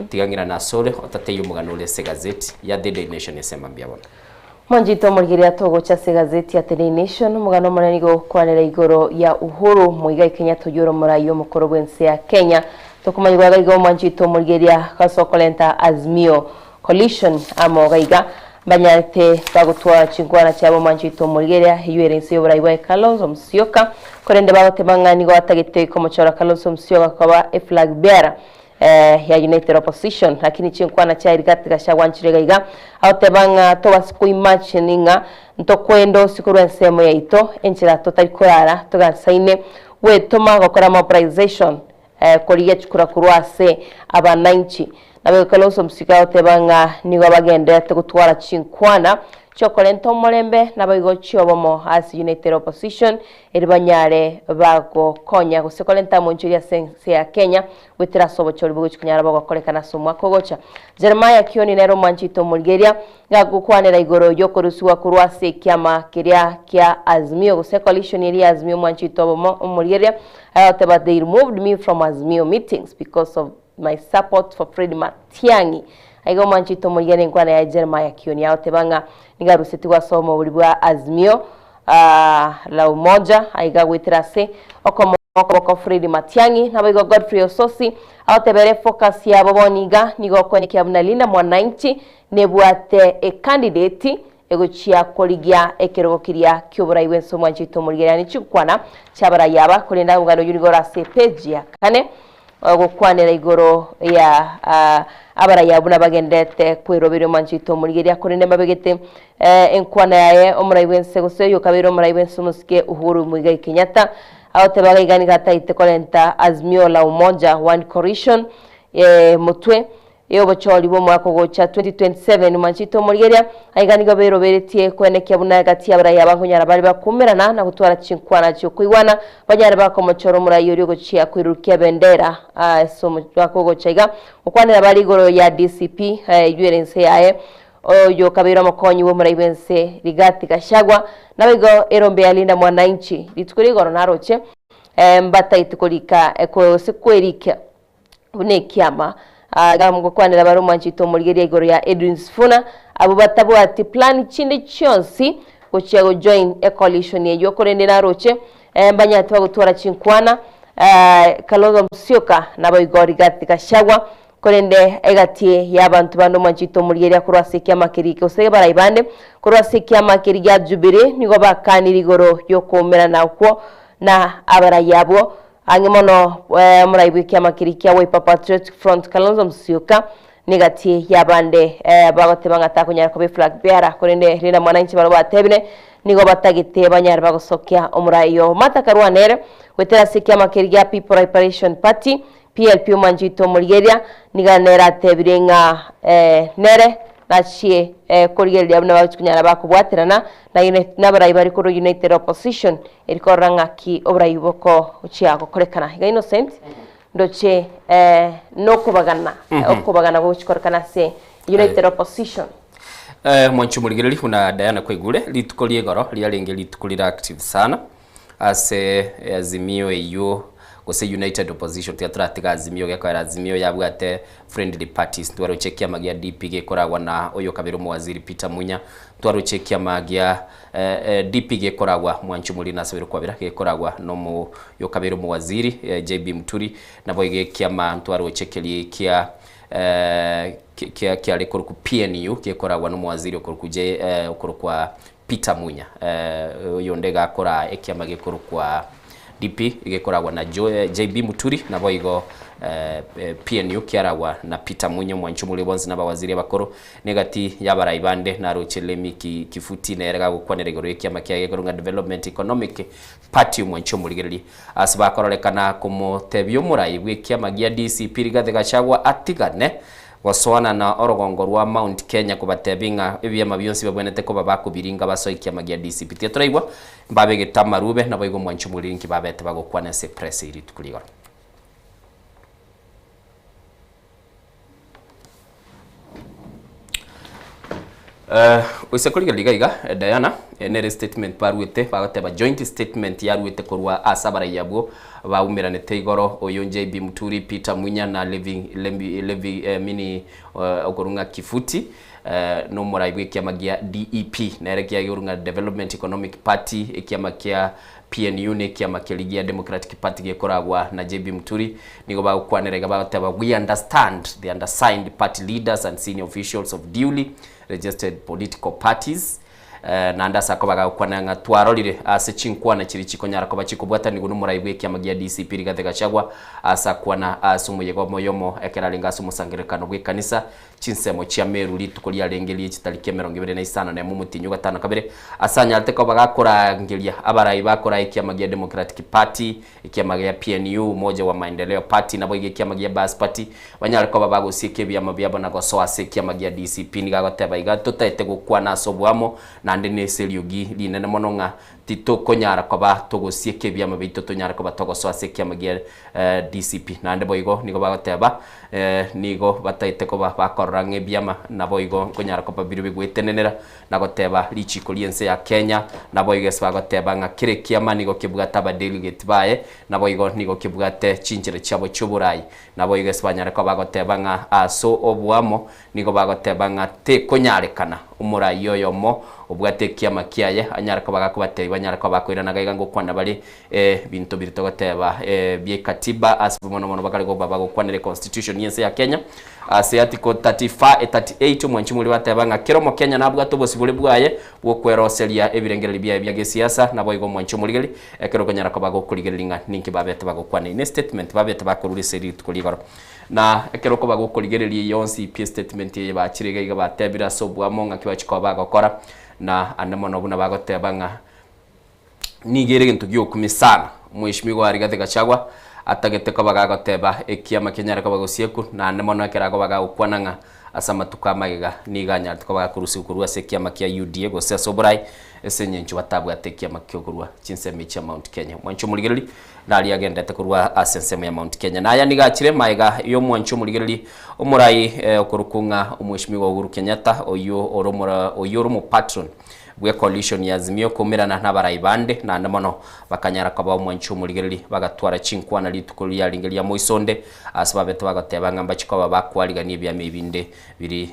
tigangira na sole otateye umuganule se gazeti ya The Daily Nation esema byabona Mwanjito murigiria togo cha se gazeti ya The Daily Nation mugano munani go kwanira igoro ya Uhuru muiga Kenya tujuro murayo mukoro bwense ya Kenya tokumanyirwa igo mwanjito murigiria kasokolenta Azimio coalition amogaiga banyate bagutwara chingwana cyabo manjito murigeria yuerense yoburayibwa Kalonzo Musyoka korende bagotemangani gwatagite ikomochora Kalonzo Musyoka kwa a flag bearer ya United Opposition lakini chinkwana cha Rigathi Gachagua nchirega aotebanga tobasiku imagininga ntokwendo sikuru ensemo yaito enchira totaikorara togasaine we toma gokora mobilization koriya chukura kurwase abananchi nabe Kalonzo Musyoka aotebanga nigo bagende tegutwara chinkwana chokolento molembe nabayigo chiobomo as United Opposition eribanyare bago konya gusekolenta monjuria sense ya Kenya witira sobo chori bugo chikunyara bago kolekana somwa kogocha Jeremiah Kioni nero manchito Mulgeria gagukwanira igoro yokorusuwa kurwase kiama kiria kia Azimio guse coalition iri Azimio manchito bomo Mulgeria but they removed me from Azimio meetings because of my support for Fred Matiang'i aigo manchito Mulgeria nkwana ya Jeremiah Kioni aotebanga nigaruseti wa somo bulibwa Azimio la umoja aiga witrase okomoko Fred Matiang'i nabigo Godfrey Ososi aotebere focus ya boboniga nigo kwenye Mnalinda Mwananchi nebwate a candidate egochia koligia ekerogokiria kyoburayiwe somo nchito Mulgeria ni chukwana chabara yaba kulinda ngano unigorase page ya kane gukwanira igoro ya abarayabu nabagendete kwirobero manchito Mulgeria kurinde mabegete enkwana yaye omurayiwense guseyo kabiro omurayiwense musike Uhuru Muigai Kenyatta aotebaga igani gataite kolenta Azimio la umoja one coalition mutwe yo bocholi bo mwako gocha 2027 manchito Mulgeria aigani gabero beretie kwenekya buna gati abarayaba kunyara bari bakumirana na gutwara chinkwana cyo kwigwana banyara bakomochoro murayori gochia kwirukia bendera so mwako gochaiga ukwanira bari goro ya DCP yuerense yae oyo kabiro makonyi wo murayibense Rigathi Gachagua nabigo erombe alinda Mwananchi litukuri goro naroche mbata itukolika eko sekwerika bunekiama gamugo kwanira baro manchito Mulgeria igoro ya Edwin Sifuna abo batabu ati plan chinde chonsi gochia join a coalition yeyo korende naroche mbanyati bagutwara chinkwana Kalonzo Musyoka nabo igoro Rigathi Gachagua korende egatie y'abantu bano manchito Mulgeria kurwasikia makirike usege barayibande kurwasikia makirige Jubilee nigo bakanira igoro yo komera nakwo na abarayabo angimono murayibwikia makirike wa Patriotic Front Kalonzo Musyoka negatie y'abande bagote bangata kunyara ko flag bearer korende Linda Mwananchi baro batebine nigo batagite banyara bagosokya omurayo matakarwanere wetera sikia makirige People Liberation Party PLP manchito Mulgeria niganera tebirenga nere nachie Kolgeria buna bachunyara bakubwatirana na nabarayibari ko United Opposition erikoranga ki obrayiboko uchiago kolekana ga Innocent ndoche nokubagana okubagana go chikorkana se United Opposition mwanchu Mulgeria lihuna Diana Kwegule litukolie goro lialenge litukolira active sana ase Azimio iyo gose United Opposition tiatratiga Azimio gekora Azimio yabwate friendly parties twarochekia magia DP gekoragwa na oyo kabiro mwaziri Peter Munya twarochekia magia DP gekoragwa mwanchu Mulina sabiro kwabira gekoragwa no mu yo kabiro mwaziri JB Muturi nabo gekiama twarochekelie kia kia lekoro ku PNU gekoragwa no mwaziri okoro je okoro kwa Peter Munya yondega akora ekiama gekoro kwa DP igekoragwa na JB Muturi nabo igo PNU kiaragwa na Peter Munya mwanchumule bonzi naba waziri bakoro negati yabarayibande na Rochelemi kifuti nerega gukwanira igoro y'kiama kiagekoronga Development Economic Party mwanchumuligereri asibakorolekana kumutebyo murayibwe kiama gia DCP Rigathi Gachagua atigane wasoana na orogongo rwa Mount Kenya kubatebinga ebyama byonsi babwenete ko babakubiringa basoikia magia DCP tiraigwa mbabe getamarube nabo igo mwanchumulirinki babete bagokwana se press iri tukuligora usekoliga ligaiga Diana nere statement parwete bagoteba joint statement yarwete korwa asabara yabwo baumiranete igoro oyo JB Muturi Peter Munya na Levi mini okorunga kifuti no muraibwe kiama gia DEP na erekia yorunga Development Economic Party ekiama kia PNU ne kiama kiligia Democratic Party gekoragwa na JB Muturi nigo bagukwanirega bagoteba we understand the undersigned party leaders and senior officials of duly registered political parties na ndasa ko bagakwana twarorire ase chinkwana chiri chikonyara ko bachikubwata nigo numuraibwe kiama gia DCP Rigathi Gachagua asa kwana asumuyego moyomo ekeralinga asumusangirekano gwe kanisa chinsemo chia Meru litukolia lengeli chitariki 25 na mumutinyu gatano kabere asanya ateko bagakora ngelia abarai bakora ikiama gia Democratic Party ikiama gia PNU moja wa maendeleo party nabo ikiama gia Bas Party banyara ko babagusieke byama byabo na gosoa se ikiama gia DCP nigagoteba igato taite gukwana sobwamo na ndene seliogi linene mononga tito konyara ko ba togosieke byama bito tonyara ko batogosoa se ikiama gia DCP na ndebo igo nigo bagoteba nigo bataite ko bakorange byama nabo igo konyara ko babiru bigwetenenera nagoteba lichiko liense ya Kenya nabo igo bagoteba nga kire kiama nigo kibugata ba delegate bae nabo igo nigo kibugate chinjire cyabo cy'uburai nabo igo banyara ko bagoteba nga aso obwamo nigo bagoteba nga te konyarekana umurai yoyomo ubwate kiama kiaye anyara ko bagakubateye banyara ko bakwirana gaiga ngo kwana bali bintu birito goteba bye katiba asbumono mono bakari go baba go kwanere constitution yense ya Kenya ase article 38 mwanchi muri bateba nga kiromo Kenya nabwo atobosibule bwaye bwo kweroseria ebirengereri bya gesiasa nabo igo mwanchi muri ekero konyara ko bago kuligelinga ninki babete bago kwane ne statement babete bakururi seri tukuligoro na ekero ko bago kuligereria yonsi p statement ye bakirega iga batebira sobwamo nga kibachiko bagokora na andamono buna bagoteba nga nigere gintu gyo kumisana mwishimiwa Rigathi Gachagua atagete ko bagagoteba ekiama Kenya ko bagosieku na andamono ekerago bagakwananga asama tukamagiga niganya ko bagakurusi kurwa sekiama kia UDA go sia sobrai esenyenchu batabwa tekiama kyokurwa chinsemi cha Mount Kenya mwancho muligereri nali agenda tekurwa asensemo ya Mount Kenya na yani gachire maiga yo mwancho muligereri umurai okurukunga umwishimiwa Uhuru Kenyatta oyo mu patron bwe coalition ya Azimio kumirana n'abarai bande na ndamono bakanyara kwa ba mwancho muligereri bagatwara chinkwana litukulia lingelia moisonde asababete bagateba ngamba chiko bakwaliga nibya mibinde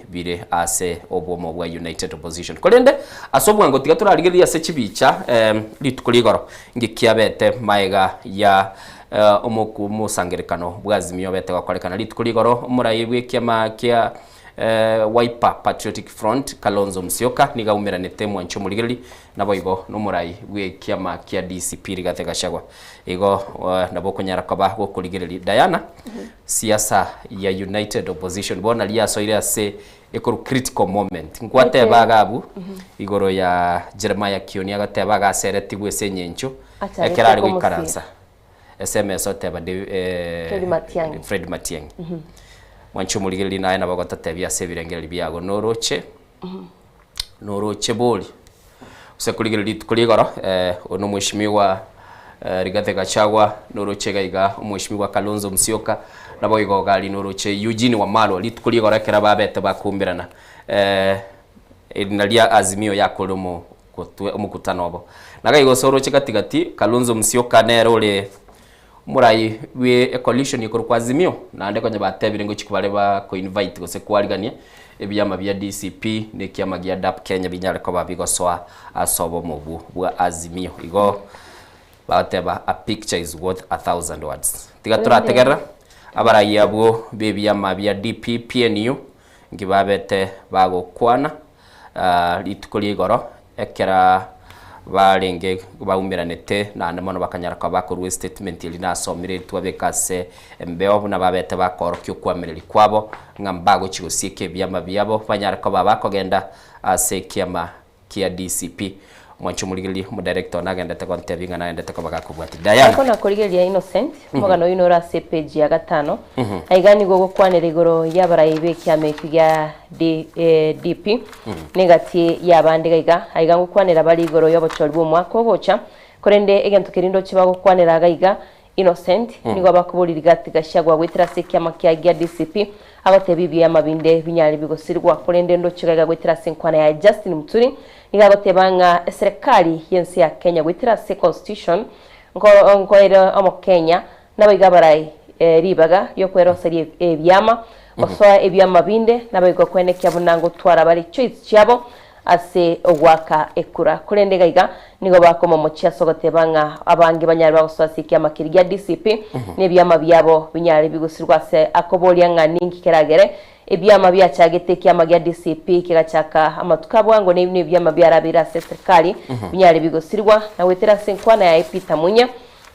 biri ase obomo bwa United Opposition kolende asobwa ngo tigatura ligelia se chibicha litukuligoro ngikiabete maiga ya omoku musangerekano bwa Azimio bete bakolekana litukuligoro umurai bwe kiama kia Wiper Patriotic Front Kalonzo Musyoka niga umiranete mwancho muligereri nabo igo numurai bwe kiama kia DCP Rigathi Gachagua igo nabo konyara kaba go kuligereri Diana siasa ya United Opposition bona liya soire ase ekoro critical moment ngwate bagabu igoro ya Jeremiah Kioni agate baga sereti gwe senyencho ekerari gwikaransa SMS oteba Fred Matiang'i mwancho muligereri naye nabagotatebya sebirengereri byago noroche boli usekuligereri tukuligoro ono mwishimiwa Rigathi Gachagua noroche gaiga mwishimiwa Kalonzo Musyoka nabo igo gali noroche Eugene Wamalwa litukuligoro ekera babete bakumbirana nalia Azimio yakolomo omukutano obo naga igo soroche katigati Kalonzo Musyoka nerole murai we coalition yikoro kwa Azimio na ndeko nya batebire ngo chikubale ba ko invite go se kwaligania ebyama bya DCP ne kiama gya DAP Kenya binyale ko babigosoa asobo mubu bwa Azimio igo bateba a picture is worth 1,000 words tigatura tegera abarai yabo bebyama bya DP PNU ngibabete bago kwana litukuligoro ekera barenge baumiranete na ndamono bakanyara kwa bakorwe statement ili nasomire twabekase mbeo na babete bakoro kyokwamiriri kwabo ngambago chigosieke byama byabo banyara kwa babakogenda ase kiama kia DCP mwancho muligereri mu director nagenda te kontebinga na ndete ko bakakubwati Diana kona kurigeria Innocent mogano inora se page ya 5 aigani gogo kwanere igoro yabarai be kiame kya DP negati yabande gaiga aiga gukwanera bali igoro yobochori bwo mwako bocha korende egento kirindo chibago kwanera gaiga Innocent nigo bakubulira Rigathi Gachagua gwitira se kiama kya DCP agotebibi amabinde binyali bigosirwa korende ndo chigaga gwitira se nkwana ya Justin Muturi igagotebanga serikali yensi ya Kenya gwitira se constitution ngo era omo Kenya nabayigabarai ribaga yo kweroseria ebyama osoa ebyama binde nabayigo kwenekya bunango twara bali choice cyabo ase ogwaka ekura kurende gaiga nigo bakoma mochia sogote banga abangi banyari bagoswasikia makirigia DCP nebyama byabo binyari bigusirwa se akobolia nganingi keragere ebyama byachagete kyama gya DCP kigachaka amatuka bwango nebyama byarabira se serikali binyari bigusirwa na wetera senkwana ya Peter Munya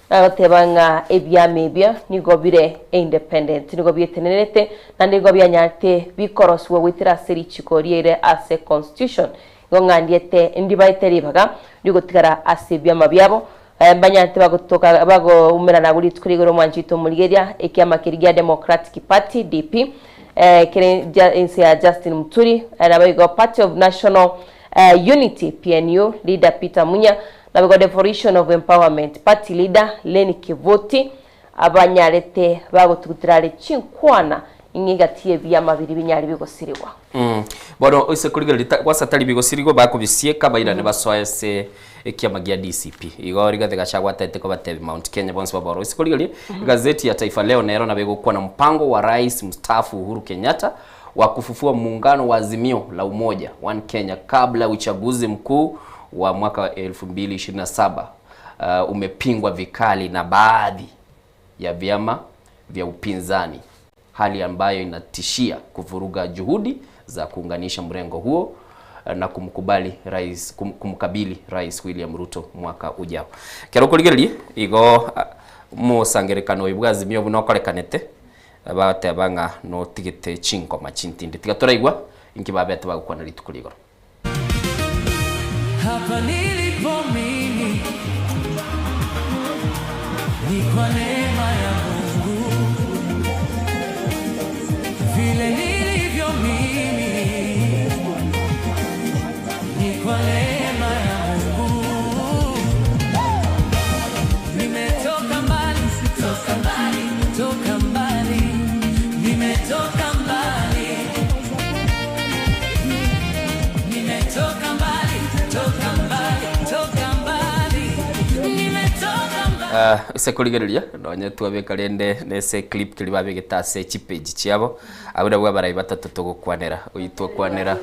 abatebanga ebyama ebya nigo bire independent nigo byetenenete na nigo byanyate bikoroswe wetera seri chikoriere ase constitution ngongandiete ndibaiteri ndigotigara ase byama byabo banyate bagotoka bago umera na guri tkurigoro mwanjito muligeria ekyama kirigya Democratic Party DP ya Justin Muturi na bago Party of National Unity PNU leader Peter Munya na bago Devolution of Empowerment Party leader Leni Kivoti abanyarete bagotukutirare chinkwana ingigatie byama biri binyari bigosiriwa bono ose kurigerita kwasatari bigosirigo bakubisieka bairane basoese ekiama gya DCP igori gathega chagwa tete ko batebe Mount Kenya bonse baboro ose kurigeri gazeti ya Taifa Leo nero na bego kuwa na mpango wa rais mstaafu Uhuru Kenyatta wa kufufua muungano wa Azimio la Umoja One Kenya kabla uchaguzi mkuu wa mwaka 2027 umepingwa vikali na baadhi ya vyama vya upinzani, hali ambayo inatishia kuvuruga juhudi za kuunganisha mrengo huo na kumkabili Rais William Ruto mwaka ujao. Kero kuligeli igo musangerekano ibwa Azimio bunokorekanete abatebanga no tigite chinko machintindi tigatorayigwa inkibabete bagukwana litukuligoro. Hapa nilipo mimi ni kwa neema ya Mungu, vile nilivyo mimi ni kwa neema ya Mungu. Nimetoka mbali, toka mbali, toka mbali, nimetoka mbali, nimetoka mbali, toka mbali, toka mbali, nimetoka mbali. Sekoligeria nonye twabeka rende nese clip kili babigitase chipage chiabo abura bwa barayi batatu tugukwanera uyitwa kwanera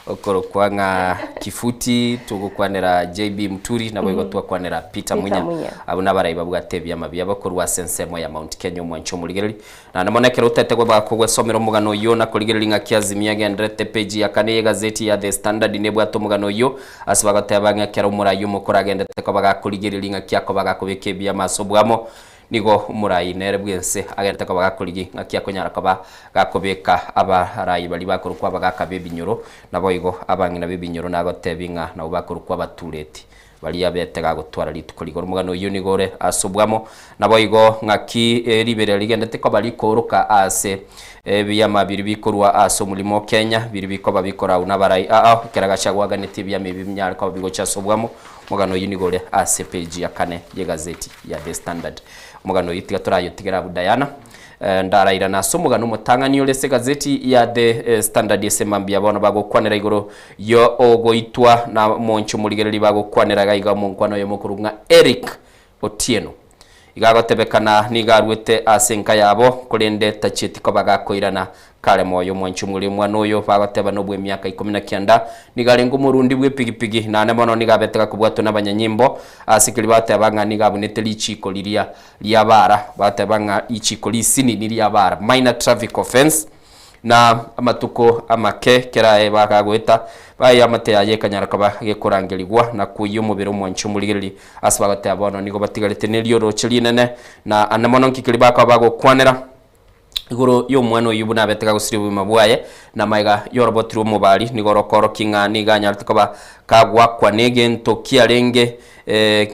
okoro kwanga Kifuti tugukwanera JB Muturi nabo igotwa kwanera Peter Munya abuna barayi babwa tebya mabya bakorwa sensemo ya Mount Kenya mwancho muligereri na namonekera utetegwa bakogwe somero mugano yo na kuligereri ngakiyazimia gendrete page ya kane gazeti ya The Standard nebwa to mugano yo asibagatabanga kera umurayo mukora gendete ko bagakuligereri ngakiyako bagakobekebya masobwamo nigo umurai nere bwense agerte ko bagakurigi ngakiyakonyara ko bagakobeka abarayi bali bakorukwa bagakabebinyoro nabo igo abangi na bebinyoro nagotebinga nabo bakorukwa batureti bali abetega gutwara litukuligoro mugano yunigore asobwamo nabo igo ngaki libere ligendete ko bali koruka ase byama biri bikorwa aso mulimo Kenya biri bikoba bikora unabarayi keragashagwaga neti byama bimyara ko bigo chasobwamo mugano yunigore ase page ya kane ye gazeti ya The Standard mugano yitiga turayo tigera budayana ndaraira na somugano mutangani olese gazeti ya The Standard yesemambia bona bagokwanera igoro yo ogoitwa na moncho muligereri bagokwanera gaiga munkwano yo mukurunga Eric Otieno igagotebekana nigarwete asenka yabo kurende tacheti ko bagakoirana kale moyo mwanchu muri mwana oyo bagoteba no bwe myaka 19 nigarengo murundi bwe pigipigi na nemono nigabeteka kubwato nabanyanyimbo asikiri batebanga nigabunete lichiko liria lyabara batebanga ichiko lisini niryabara minor traffic offense na amatuko amake kera bagagweta baye amate yaye kanyara kaba gekorangeligwa na kuyo mubiro mwanchu muligeri asbagate abono nigo batigarete nelyo rochilinene na anamono nkikiri bakabago kwanera igoro yo mwana yubuna betega gusiri bumabwaye na maiga yorobotiro mubali nigorokoro kinga niganya tukoba kagwa kwa nege ntokia renge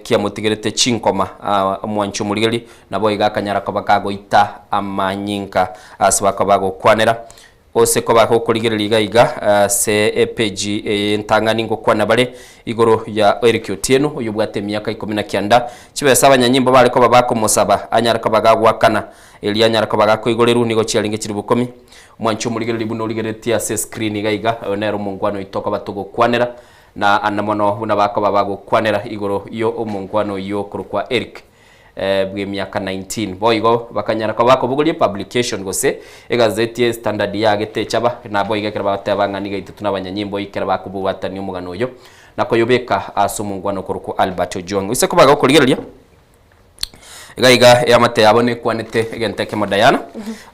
kia motigerete chinkoma mwanchu muligeri nabo igakanyara kaba kagoita amanyinka asbaka bago kwanera ose ko bako kuligerera iga se page ntangani ngo kwana bare igoro ya Eric Otieno uyu bwate myaka 19 kibesa abanyanyimbo bari ko babako musaba anyara ko bagagwakana eli anyara ko bagako igoreru nigo chialinge kiri bukomi mwancho muligerera buno ligeretia se screen iga onero mungwano itoko batugo kwanera na anamono buna bako babago kwanera igoro yo omungwano yo kurukwa Eric bwe miaka 19 boigo bakanyara ko bakobugulie publication gose egazeti standard yagete chaba na boiga kera batebanga niga itatu n'abanyanyimbo ikera bakubuwatani umugano uyo nakoyobeka asumungwano kuruko Albert Ojwang ise ko baga kurigereria igaiga ya mate yabone kwanete egenteke modayana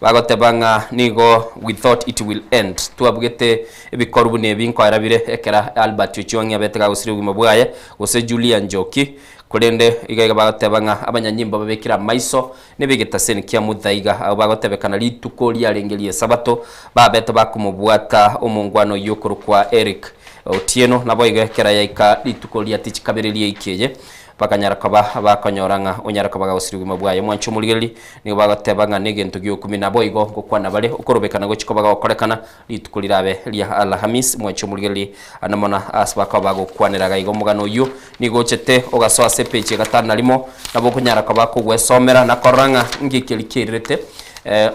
bagotebanga nigo we thought it will end tuabugete ebikorubu ne binko arabire ekera Albert Ojwang yabetega gusiri ugimo bwaye gose Julian Njoki kurende igaiga bagotebanga abanyanyimbo babekira maiso nebegeta seni kia muthaiga abo bagotebekana lituko liarengelie sabato babeta bakumubwata umungwano yukuru kwa Eric Otieno nabo igekera yaika lituko liatichikabirilie ikeye bakanyara kaba bakonyoranga onyara kaba gusiriguma bwaye mwancho muligeli ni bagatebanga negento gyo 10 boigo gukwana bale ukorobekana gochikoba gakorekana litukulirabe lia Alhamis mwancho muligeli anamona asbaka bagokwanira gaigo mugano uyu ni gochete ogaso asepeche gatana limo nabo kunyara kaba kugwesomera na koranga ngikelikirete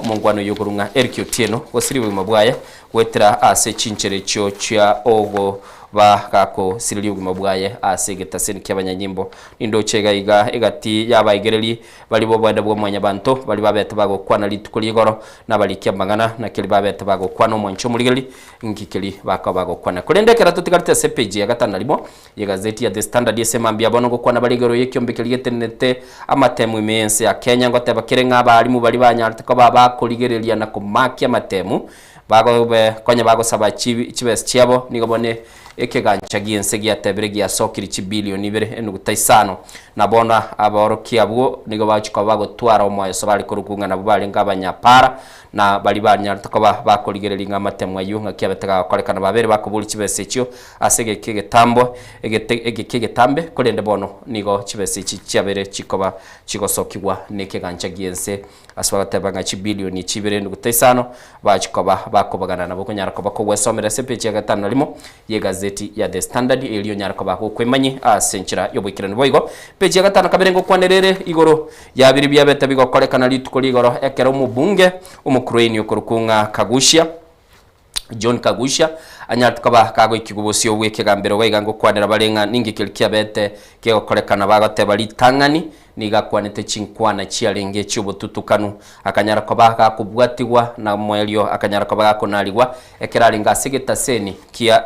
mungwano yugurunga Eric Otieno gusiriguma bwaye wetira ase chinchere cyo cha ogo bakako sirili uguma bwaye asegeta seni kyabanyanyimbo indo chega iga egati yabayigereri bali bo bwanda bwo mwanya banto bali babeta bagokwana litukuli goro nabali kyambangana na kili babeta bagokwana mwancho muligeli ngikeli bakabagokwana kulendekera tutikarite sepeji ya gatana limo ye gazeti ya The Standard yesemambia bono gokwana bali goro yekyombekel yetenete amatemu imense ya Kenya ngote bakirenga abalimu bali banyarta ko babakoligereria na kumakia matemu bago konya bago saba chibes chiabo nigobone ekegancha giense giatebere gia sokiri chibilioni ibere enugutaisano nabona aborokia bwo nigo bachiko bagotwara omwayo sobali kurukunga na bubali ngabanyapara na bali banyarta ko bakoligereria amatemwa yunga kyabetega korekana babere bakubuli chibese chyo asege kegetambo egekegetambe kolende bono nigo chibese chiabere chikoba chigosokigwa nekegancha giense aswagatebanga chibilioni chibere enugutaisano bachikoba bakobagana nabo kunyara ko bakogwesomera sepeche gatano limo ye gazeti ya The Standard iliyo nyara ko bakokwemanyi asenchira yobwikirano boigo peche gatano kaberengo kwanerere igoro yabiri byabeta bigokorekana litukoli igoro ekero mubunge umukraini yokurukunga Kagushia John Kagushia anyarta kaba kago ikigubosi obweke gambero baigango kwanera barenga ningikilkia bete kegokorekana bagoteba litangani nigakwanete chinkwana chiarenge chubututukanu akanyara kaba kubwatigwa na mwelio akanyara kaba konaligwa ekeralinga sigeta seni kia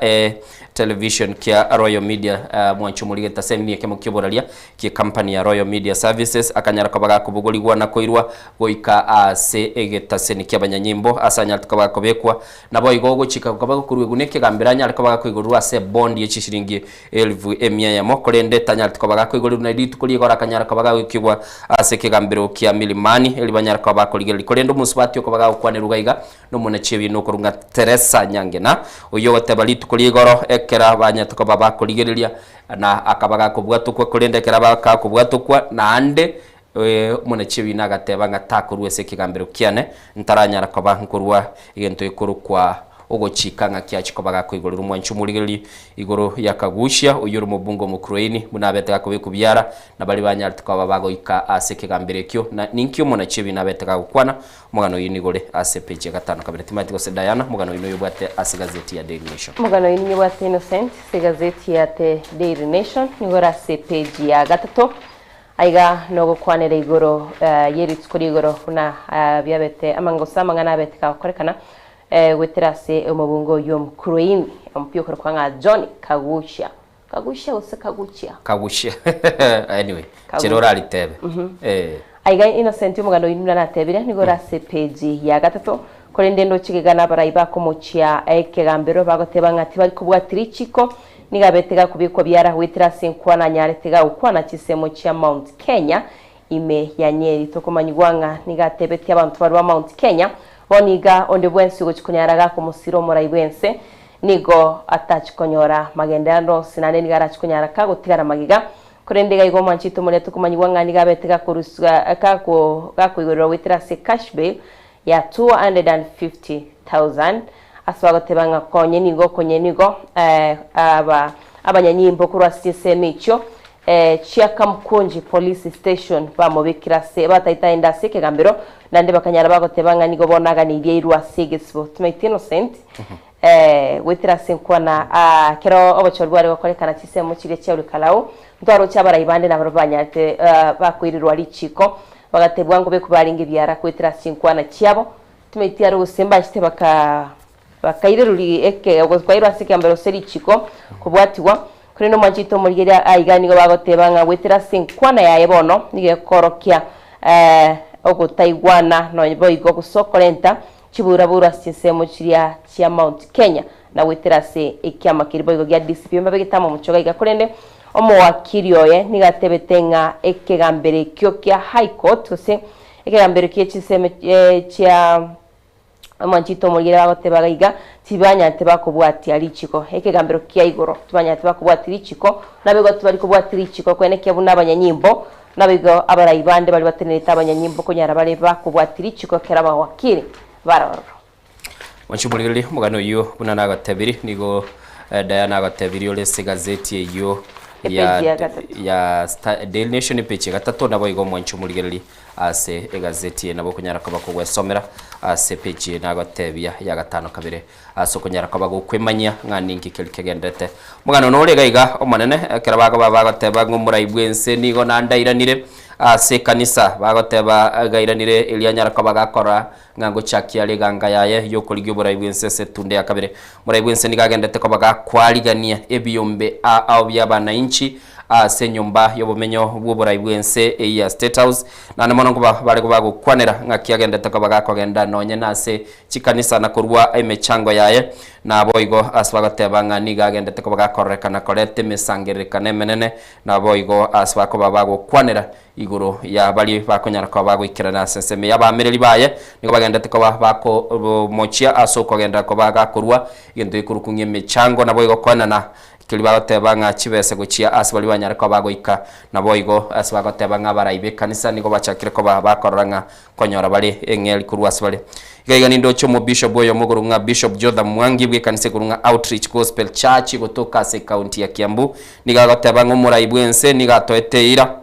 television kia Royal Media mwancho muligeta seni yake mukiboralia kia company ya Royal Media Services akanyara kaba kubugoligwa na koirwa goika ase egeta seni kia banyanyimbo asanyarta kaba kobekwa nabo igogo chika kaba kurwe guneke gambira nyara kaba koigurwa ase bond yechishiringi 1000 ya mokolende tanyarta kaba koigurwa na ditukuli gora akanyara kaba kibwa aseke gambiro kia milimani elibanyara kwa bakoligeli kolendo musubati ko baga kwane rugaiga no munachebi no kurunga Teresa Nyangena uyo watebali tukuligoro ekera banyata ko baba koligelia na akabaga kubwatukwa kolende kera baka kubwatukwa na ande munachebi nagateba ngatakurwe seke gambiro kiane ntaranyara ko bankurwa igento ikuru kwa ogochikanga kiachiko baga kwigorera umwanchu muligeli igoro yakagushia uyuru mubungo mukruini munabetega kubikubyara na bali banyarta kwa babago ika aseke gambere kyo na ninkyo mona chebi nabetega gukwana mugano yinigore asepeje gatano kabere timati go sedayana mugano yino yobwate asegazeti ya Daily Nation mugano yini yobwate Innocent segazeti ya The Daily Nation nigora asepeje ya gatato aiga nogo kwanera igoro yeritskuri igoro kuna byabete amangosa mangana betega korekana weterase umubungo yomkruini ampiyokora kwanga John Kagushia anyway chirora litebe aiga Innocent umugano yinura natebire nigora sepeji ya gatatu kore ndendo chigana baraiba komochia ekegambero bagoteba ngati bari kubwatiri chiko nigabetega kubiko byara weterase nkwana nyaretega ukwana chisemo cha Mount Kenya ime ya Nyeri tokomanyigwanga nigatebeti abantu bari ba Mount Kenya boniga onde bwensi gochikunyaraga ku musiro morai bwense nigo atachikonyora magendano sinane nigara chikunyara ka gutigara magiga kurendega igo manchito mure tukumanyigwanga nigabetega kurusga kako igoro witrase cash bail ya 250,000 aswagotebanga konye nigo abanyanyimbo kurwa sisemicho chiaka mkunji police station bamubikira se bataita indase kegambero nande bakanyara bagotebanga nigo bonaga ni irwa sigisbo tumaite Innocent gwitira sinkwana kero obochori bwari gokorekana chisemo chire chia urikalau ntwaro chabara ibande na barabanyate bakwirirwa lichiko bagatebwa ngo bekubaringe byara kwitira sinkwana chiabo tumeitia rusemba chite bakaireruri eke ogotwairwa sikambero seri chiko kubwatiwa kuri no manjito murigeria aigani go bagoteba nga gwitira sinkwana yaye bono nige korokia ogotaigwana no boigo gusokorenta chiburabura sisemo chiria chia Mount Kenya na gwitira se ikiama kiriboigo gya DCP mbabigitamo muchoga igakorende omowakiri oye nigatebetenga ekegambere kyo kya High Court ose ekegambere kye chiseme chia amanjito murigeria bagoteba gaiga tibanya tebakubwati alichiko ekegambero kya igoro tibanya tebakubwati lichiko nabego tubari kubwati lichiko kwene kyabuna abanyanyimbo nabego abarayibande bali bateneta abanyanyimbo konyara bale bakubwatiri chiko keraba wakiri baroro wanchumulili mugano yo bunana gatebiri nigo Diana gatebiri ole gazeti yo ya Daily Nation page gatatu nabo igo mwanchumulili ase egazeti nabo kunyara kaba kugwesomera ase page nagatebia ya gatano kabire aso kunyara kaba gukwemanya ngani nkikegendete mugano no legaiga omanene kerabaga bagateba ngumuraibwense nigo nandairanire ase kanisa bagoteba gairanire ilianyara kaba gakora ngango chakia leganga yaye yokuligyo buraibwense setunde yakabire muraibwense nigagendete kaba gakwaligania ebiyombe ao byabana inchi ase nyumba yobumenyo bw'uburaibwense ya State House na namono kuba bari kubagukwanira ngakiagendete kaba gakogenda nonye nase chikanisa nakurwa emechango yaye na boigo asbagateba ngani gagendete kaba gakorekana korete mesangerekane menene na boigo asbako babagukwanira iguru ya bali bakonyara kwa bagwikirana senseme yabamereri baye niko bagendete kwa bako mochia asoko genda kwa bagakurwa igendo ikurukunye mechango na boigo kwanana kilibagoteba nga chibese guchia asbali banyara kwa bagoika na boigo asbagoteba nga baraibe kanisa niko bachakire kwa bakoranga konyora bali engeli kurwa asbali igaiga nindo chomo bishop boyo muguru nga Bishop Jordan Mwangi bwe kanisa kurunga Outreach Gospel Church gotoka se county ya Kiambu nigagoteba ngo muraibwense nigatoeteira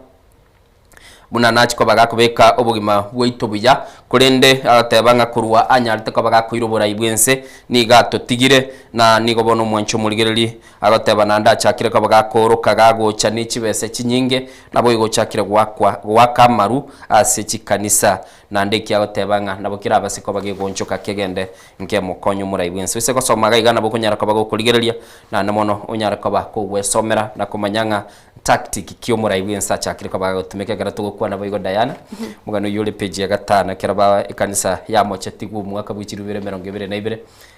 buna nachi ko bagakubeka obugima bwito buya kurende agatebanga kurwa anyarite ko bagakwira buraibwense ni gato tigire na nigo bono mwancho murigereri agateba nanda chakire ko bagakoroka gagocha ni chibese chinyinge nabo igo chakire gwakamaru ase chikanisa nande kya agatebanga nabo kira abasiko bagegonchoka kegende nke mukonyo muraibwense ise ko somaga igana bo kunyara ko bagokurigereria na namono unyara ko bakogwesomera na kumanyanga tactic kyo muraibwense chakire ko bagatumeke garatugo kwa na boigo Diana mugano yule page ya gatana keraba ikanisa ya mochetigu mwaka bw'ikirubire 2022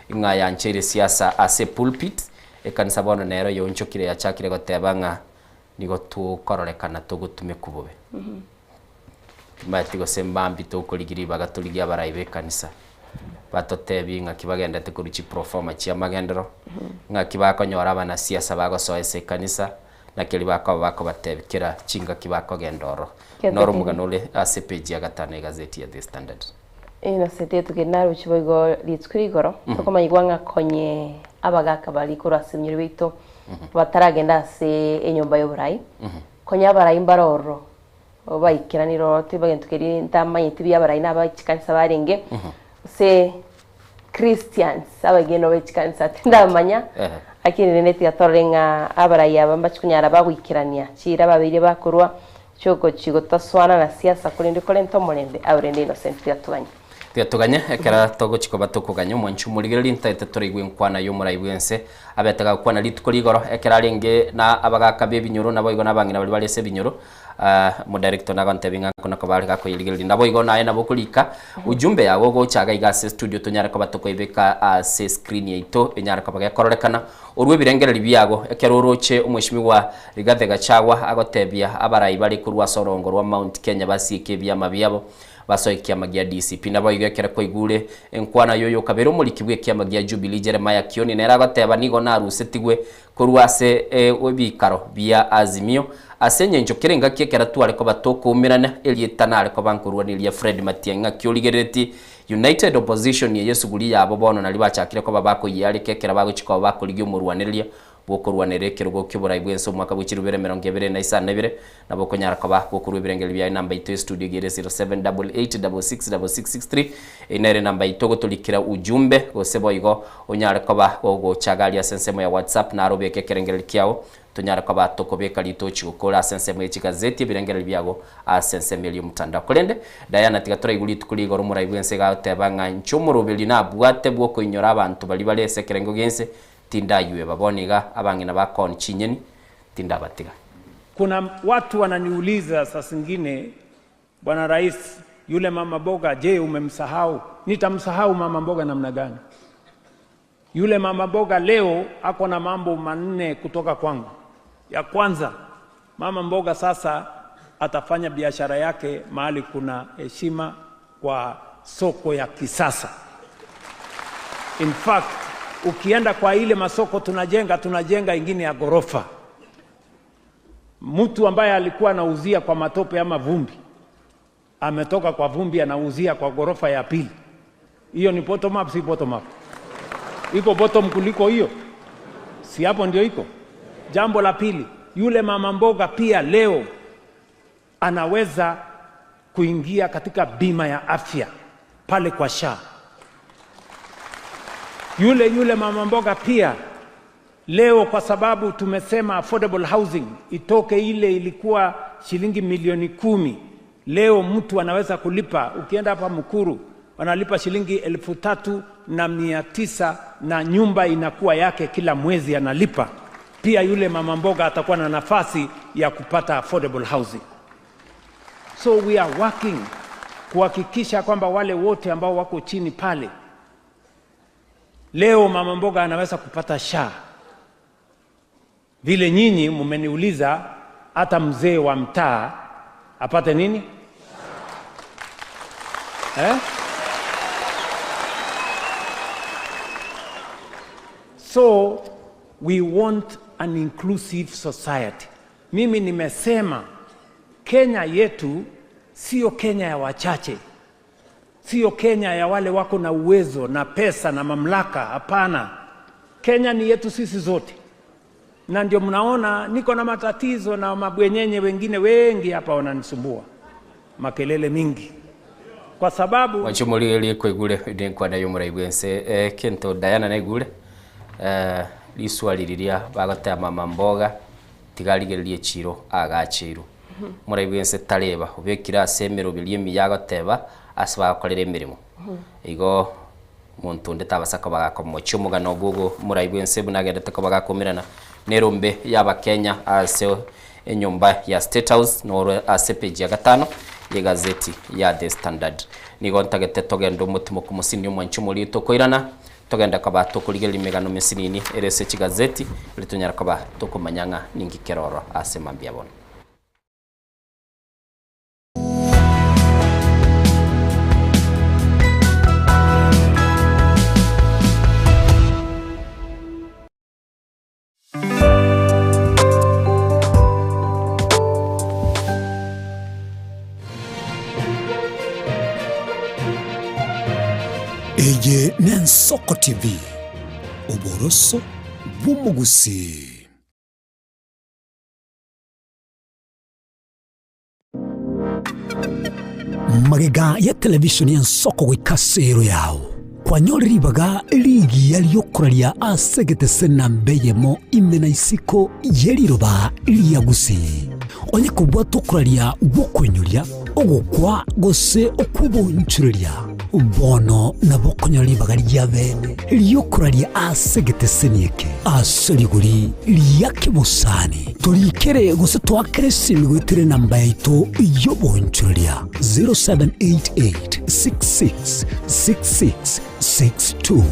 inga yanchere siasa ase pulpit ikanisa bono nero yonchokire ya chakire gotebanga nigo tukororekana tugutume kubobe matigo sembambi tukuligiri bagatuligi abaraibe kanisa batotebi nga kibagendete kuruchi performa chia magendero nga kibako nyora bana siasa bagosoese kanisa na kili bako batebikira chinga kibako gendoro noro muganole ase page ya gatano gazeti ya The Standard ino sete tukenaro chiboigo litkurigoro tokomanyigwa nga konye abagaka bali kurasimyiri bito bataragenda se enyomba y'oburai konya abarai mbaroro obayikiraniro tibagentukeri ntamanye tibi abarai n'abachikanisa barenge se Christians abageno bechikanisa tindamanya akini neneti atorenga abarai abambachikunyara bagwikirania chira babiri bakurwa choko chigo taswana na siasa kulindi kolento molende aurende Innocent tuyatuganye ekera togo chiko batukuganya mwanchu murigereri ntaite turigwe nkwana yo muraibwense abetaga kwana litukorigoro ekera renge na abagaka bebinyoro nabo igo nabangina bali balese binyoro mu director nagantebinga kona ko bali gako iligereri nabo igo naye nabo kulika ujumbe yago go chaga igase studio tunyara ko batukoibeka se screen yito enyara ko bagakororekana urwe birengereri byago ekera uroche umwishimi wa Rigathi Gachagua agotebia abarai bali kurwa sorongo rwa Mount Kenya basike byama byabo basoikia magia DCP nabo igekera ko igure enkwana yoyo kabero mulikibwe kya magia Jubilee Jeremiah Kioni nera bateba nigo na rusetigwe kurwase obikaro bia Azimio asenye njo kirenga kekera twale ko batokumirana elietana ariko bankurwanilia Fred Matiang'a kyoligereti United Opposition ye Yesu guli yabo bono nali bachakire ko babako yali kekera bago chiko bako ligyo murwanilia bwokorwanira ekirugo kiburai bwense omwaka bw'ekiru 2022 nabo konyara koba bwokorwa ebirengeri bya namba ito studio gere 0788666663 inere namba ito gotulikira ujumbe gose boigo onyare koba gochagalia sensemo ya WhatsApp na arobeke kerengeri kiao tunyara koba tokobeka litochi gukora sensemo y'ekigazeti ebirengeri byago asensemo eli mutanda kolende Diana tigatora iguli tukuligo rumura ibwense gatebanga nchumurubili na bwate bwoko inyora abantu bali balese kerengo gense tinda yuwe baboniga abangina bakon chinyeni tinda batiga. Kuna watu wananiuliza saa zingine, Bwana Rais, yule mama mboga, je, umemsahau? Nitamsahau mama mboga namna gani? Yule mama mboga leo ako na mambo manne kutoka kwangu. Ya kwanza, mama mboga sasa atafanya biashara yake mahali kuna heshima kwa soko ya kisasa. In fact, ukienda kwa ile masoko tunajenga ingine ya gorofa. Mtu ambaye alikuwa anauzia kwa matope ama vumbi, ametoka kwa vumbi anauzia kwa gorofa ya pili. Hiyo ni bottom up, si bottom up? Iko bottom kuliko hiyo? Si hapo ndio iko? Jambo la pili, yule mama mboga pia leo anaweza kuingia katika bima ya afya pale kwa SHA. Yule mama mboga pia leo, kwa sababu tumesema affordable housing itoke, ile ilikuwa shilingi milioni 10, leo mtu anaweza kulipa, ukienda hapa Mukuru wanalipa shilingi 3,900 na nyumba inakuwa yake kila mwezi analipa. Pia yule mama mboga atakuwa na nafasi ya kupata affordable housing. So we are working kuhakikisha kwamba wale wote ambao wako chini pale, leo mama mboga anaweza kupata SHA. Vile nyinyi mmeniuliza hata mzee wa mtaa apate nini? So we want an inclusive society. Mimi nimesema Kenya yetu sio Kenya ya wachache, sio Kenya ya wale wako na uwezo na pesa na mamlaka. Hapana, Kenya ni yetu sisi zote. Na ndio mnaona niko na matatizo na mabwenyenye wengine wengi hapa wananisumbua, makelele mingi, kwa sababu wachumuli eli kwegule ndinkwa nayo muraibwense kento Diana negule liswaliriria bagata mama mboga tigarigererie chiro agachiro muraibwense tareba ubekira semero biliemi yagoteba asaba korere mirimo igo muntu ndetabasaka bagakomochumuga no gugo muraibwense bunagerete ko bagakomirana nerombe yaba Kenya ase enyumba ya State House no ase page ya 5 ya gazeti ya The Standard. Nigo ntagete togenda umutimo ku musini umwanchumuri tokoirana togenda kaba tokurigera imegano mesinini erese kigazeti litunyara kaba tokumanyanga ningi keroro ase mambia bona. Eye Nensoko TV Oboroso Bumugusi. Magega ya televishoni ya Nsoko gwikasero yao kwa nyori baga ligi yaliyokuralia asegete sena mbeyemo imena isiko yeliroba iliyagusi onye kubwa tukuralia wokwenyulia ogukwa gose okubonchuria bono nabokonyori bagarya bene liyokuralia asegete senieke aseriguri liyakibusani turikere gose twakere simigwitire namba yaito yobonchuria 0788666662.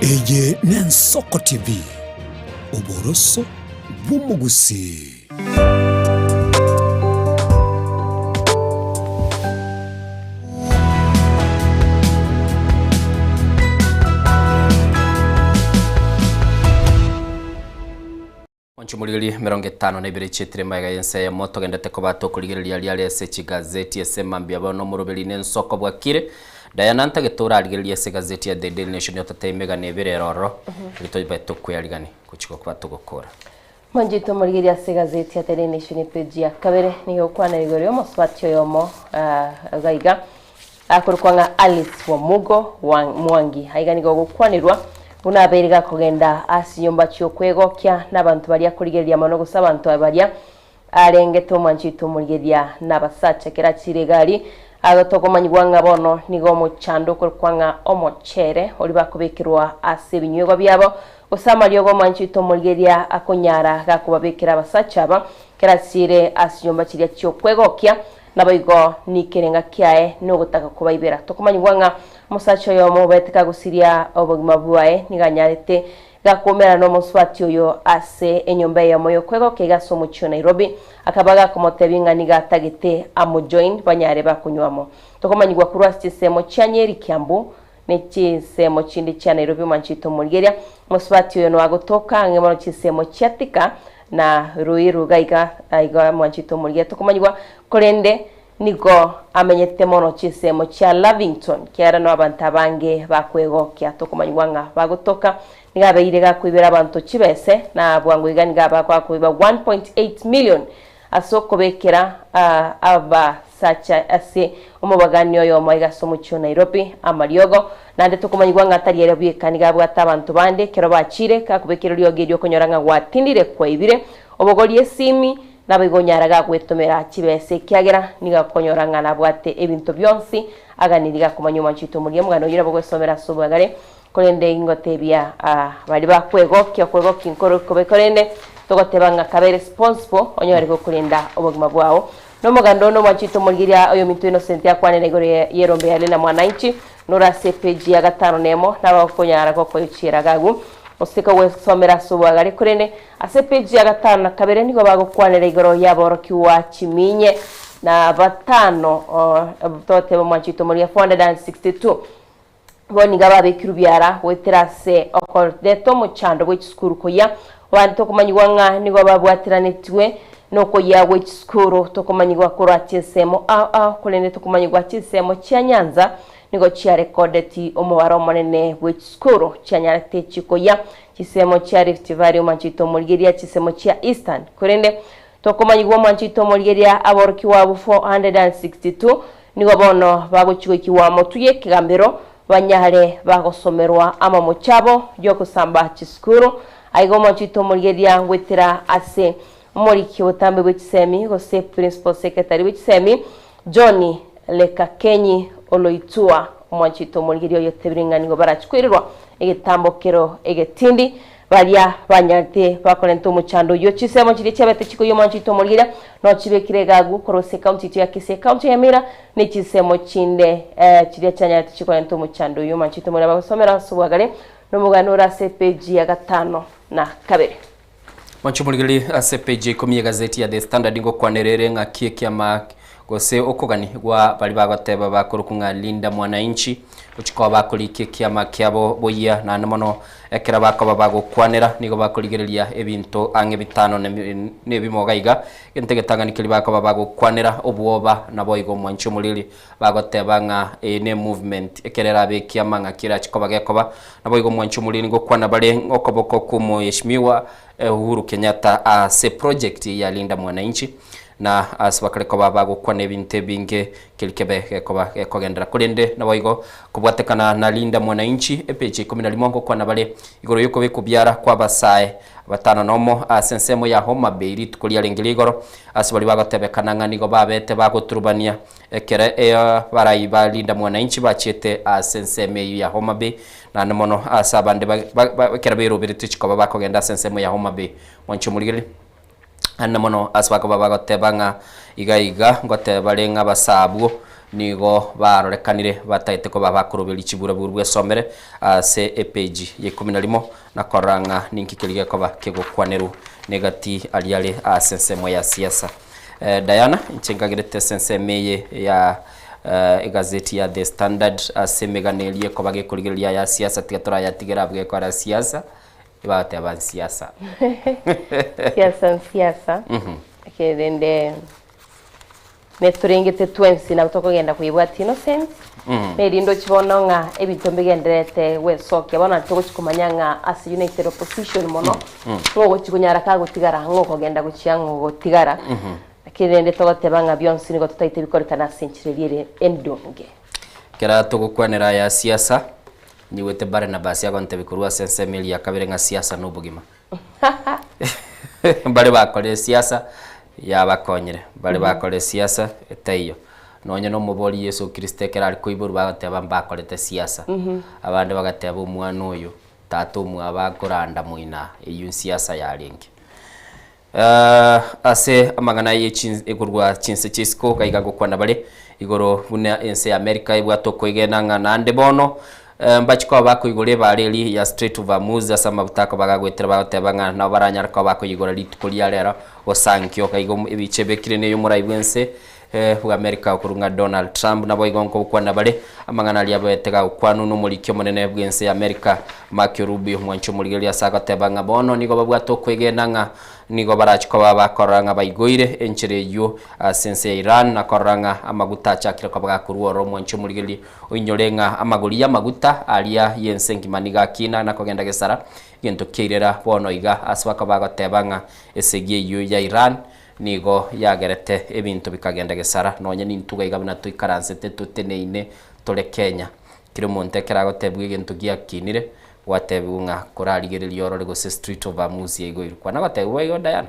Eye Nensoko TV. Uboroso bw'umugusi. Chumulili 52 chitire maiga yense ya moto gendete ko bato kuligiriria liale ese chigazeti ese mambia bono murubeli Nensoko bwakire Diana ntagetura aligiriria ese gazeti ya The Daily Nation yotatemega nebere roro rito bato kuyarigani kuchiko kwa tugokora Manjito murigiria ese gazeti ya The Daily Nation page ya kabere niyo kwana rigorio moswatyo yomo gaiga akurukwanga Alice Wamugo Mwangi haigani go gukwanirwa unaberiga kugenda asiyomba cyo kwegokya nabantu bari akurigeria mono gusa abantu abaria arengeto manchito murigeria nabasacha kirakire gari agatokomanyigwanga bono nigo muchando kwanga omochere oli bakubekirwa asebinywego byabo usama lyogo manchito murigeria akonyara gakubabekira abasacha aba kirakire asiyomba kiria cyo kwegokya naboigo nikerenga kyae no gutaka kubaibera tokomanyigwanga musacho yo mubetika gusiria obugima bwae niganyarete gakomera no muswati oyo ase enyomba ya moyo kwego kegaso mucho Nairobi akabaga komotebinga nigatagite amojoin banyare bakunywamo tokomanyigwa kurwa stisemo cyanyeri Kiambu nechisemo chindi cha Nairobi manchito Mulgeria muswati oyo no agotoka ngemono chisemo chatika na Ruiru gaiga aiga manchito Mulgeria tokomanyigwa korende nigo amenyete mono chisemo cha Lavington kiara no abantabange bakwegokya tokomanyigwanga bagotoka nigabeire gakwibera abantu chibese na bwangu igani gaba kwa kuiba 1.8 million asoko bekera aba sacha ase umubaganyo yo maiga somucho Nairobi amariogo nande tokomanyigwanga atariere bwekani gabwa atabantu bande kero bachire kakubekera lyogerio konyoranga gwatindire kwaibire obogori esimi nabigonyaraga gwetomera chibese kyagera nigakonyoranga nabwate ebintu byonsi aganiriga kumanyuma nchito muri mugano yira bogosomera subagare kolende ingotebia bali bakwegokya inkoro kobekorende togotebanga kabere responsible onyore ko kulinda obogima bwao no mugando no machito mugiria oyo mintu innocent yakwane gore yerombe yale na mwananchi nora page ya 5 nemo nabakonyara ko koyicira gagu osika wesomera subagare kurene ase page ya 5 kabere nigo bagokwanira igoro yaboroki wa Chiminye na batano tote machito muri 462 boni gababe kirubyara weterase okordeto muchando w'ikskuru koya wanto kumanyigwanga nigo babwatiranetwe noko ya w'ikskuru tokomanyigwa kora chisemo kulende tokomanyigwa chisemo cha Nyanza nigo chia recordeti omubaro monene w'ikskuru cha Nyarate chikoya chisemo cha Rift Valley manchito Mulgeria chisemo cha Eastern kurende tokomanyigwa manchito Mulgeria aboroki wabo 462 nigo bono bagochiko kiwamo tuye kigambero banyare bagosomerwa ama muchabo yo kusamba chiskuru aigo manchito Mulgeria ngwetira ase muri kibutambe bw'ikisemi gose principal secretary bw'ikisemi Johnny Lekakenyi Oloitua manchito Mulgeria yotebiringa nigo barachikwirirwa egetambokero egetindi baria banyarte bakorento muchando yo chisemo chiri chabete chiko yo manchito Mulgeria no chibekire gagu korose county ya Kisii county ya Mira ni chisemo chinde chiri chanyarte chikorento muchando yo manchito Mulgeria basomera subagare no muganura page ya 5 na kabere mancho Mulgeria page komiye gazeti ya The Standard ngo kwanerere ngakie kyama gose okogani gwa bali bagoteba bakurukunga Linda Mwananchi uchiko bakulike kyama kyabo boya na namono ekera bakaba bagokwanera nigo bakuligereria ebinto ange bitano ne bimogaiga entegetanga nikili bakaba bagokwanera obwoba naboigo mancho Mulgeria bagoteba nga ne movement ekerera be kyama ngakira chikoba gekoba naboigo mancho Mulgeria ngo kwana bale okoboko kumo yeshimiwa Uhuru Kenyatta se project ya Linda Mwananchi na asbakareko babago kwa nebinte binge kilikebe ko gendera kulende naboigo kubwatekana na Linda Mwananchi epeche 11 kwa nabale igoro yuko bekubyara kwa basae batano nomo asensemo ya Homa Bay ritukulia lengiligoro asibali bagotebekana ngani babete bagoturubania ekere barayiba Linda Mwananchi bachete asenseme ya Homa Bay na namono asabande bakera bero biritichiko bakogenda asensemo ya Homa Bay Mancho Mulgeria anamono aswaka babagotebanga igaiga ngotebalenga basabu nigo barorekanire bataite ko babakurubiri chibura burwe somere ase page ye 11 na koranga ninkikirige ko bakegukwaneru negati aliale asensemo ya siasa. Diana nchengagirete sensemeye ya gazeti ya The Standard asemeganelie ko bagekurigiria ya siasa tigatora ya tigera bwe ko ara siasa ibate aban siasa siasa kedende meturingite twensi na tokogenda kuibwati innocent merindo chibono nga ebintu mbigenderete wesoke bona tugochikumanya nga as united opposition mono ngo chikunyara ka gutigara ngo kogenda guchiango gutigara kirende togoteba nga byonsi nigo tutaite bikorikana sinchirire endonge kera tugukwanira ya siasa niwete bare na basi yagonte bikurwa sense mili ya kabere nga siasa n'ubugima bare bakore siasa yabakonyere bare bakore siasa etayo nonye no mubori Yesu Kristo kera ari kuiburu bagateba mbakorete siasa abandi bagateba umwana uyu tatu mu abakoranda muina iyo siasa yaringe ase amagana egurwa chinse chisiko kaiga gukwana bare igoro buna ense America ibwato kwigena nga nande bono mbachiko bakuigore bareli ya Strait of Hormuz asama butaka bagagwetera bagatebanga na baranyarka bakuyigora litukulia rero osankyo kaigo ibichebe kirene yo muraibwense America kurunga Donald Trump nabo igonko kwana bare amangana liabo etega kwanu no mulikyo munene bwense America Marco Rubio mwancho muligelia saka tebanga bono nigo babwato kwegena nga nigo barachiko bakoranga baigoire enchire yo sense Iran na koranga amaguta chakira kwa bagakuruo ro mwancho muligeli oinyolenga amaguli ya maguta alia yensengi maniga kina na kogenda gesara gento kirera bono iga aswaka bagatebanga esegie yo ya Iran nigo yagerete ebintu bikagenda gesara nonye nintuga igabina tuikaransete tuteneine tole Kenya kiro monte kerago tebwe gento gia kinire watebunga koraligerelia yoro lego Strait of Hormuz yego irukwa nagatebwe yo Diana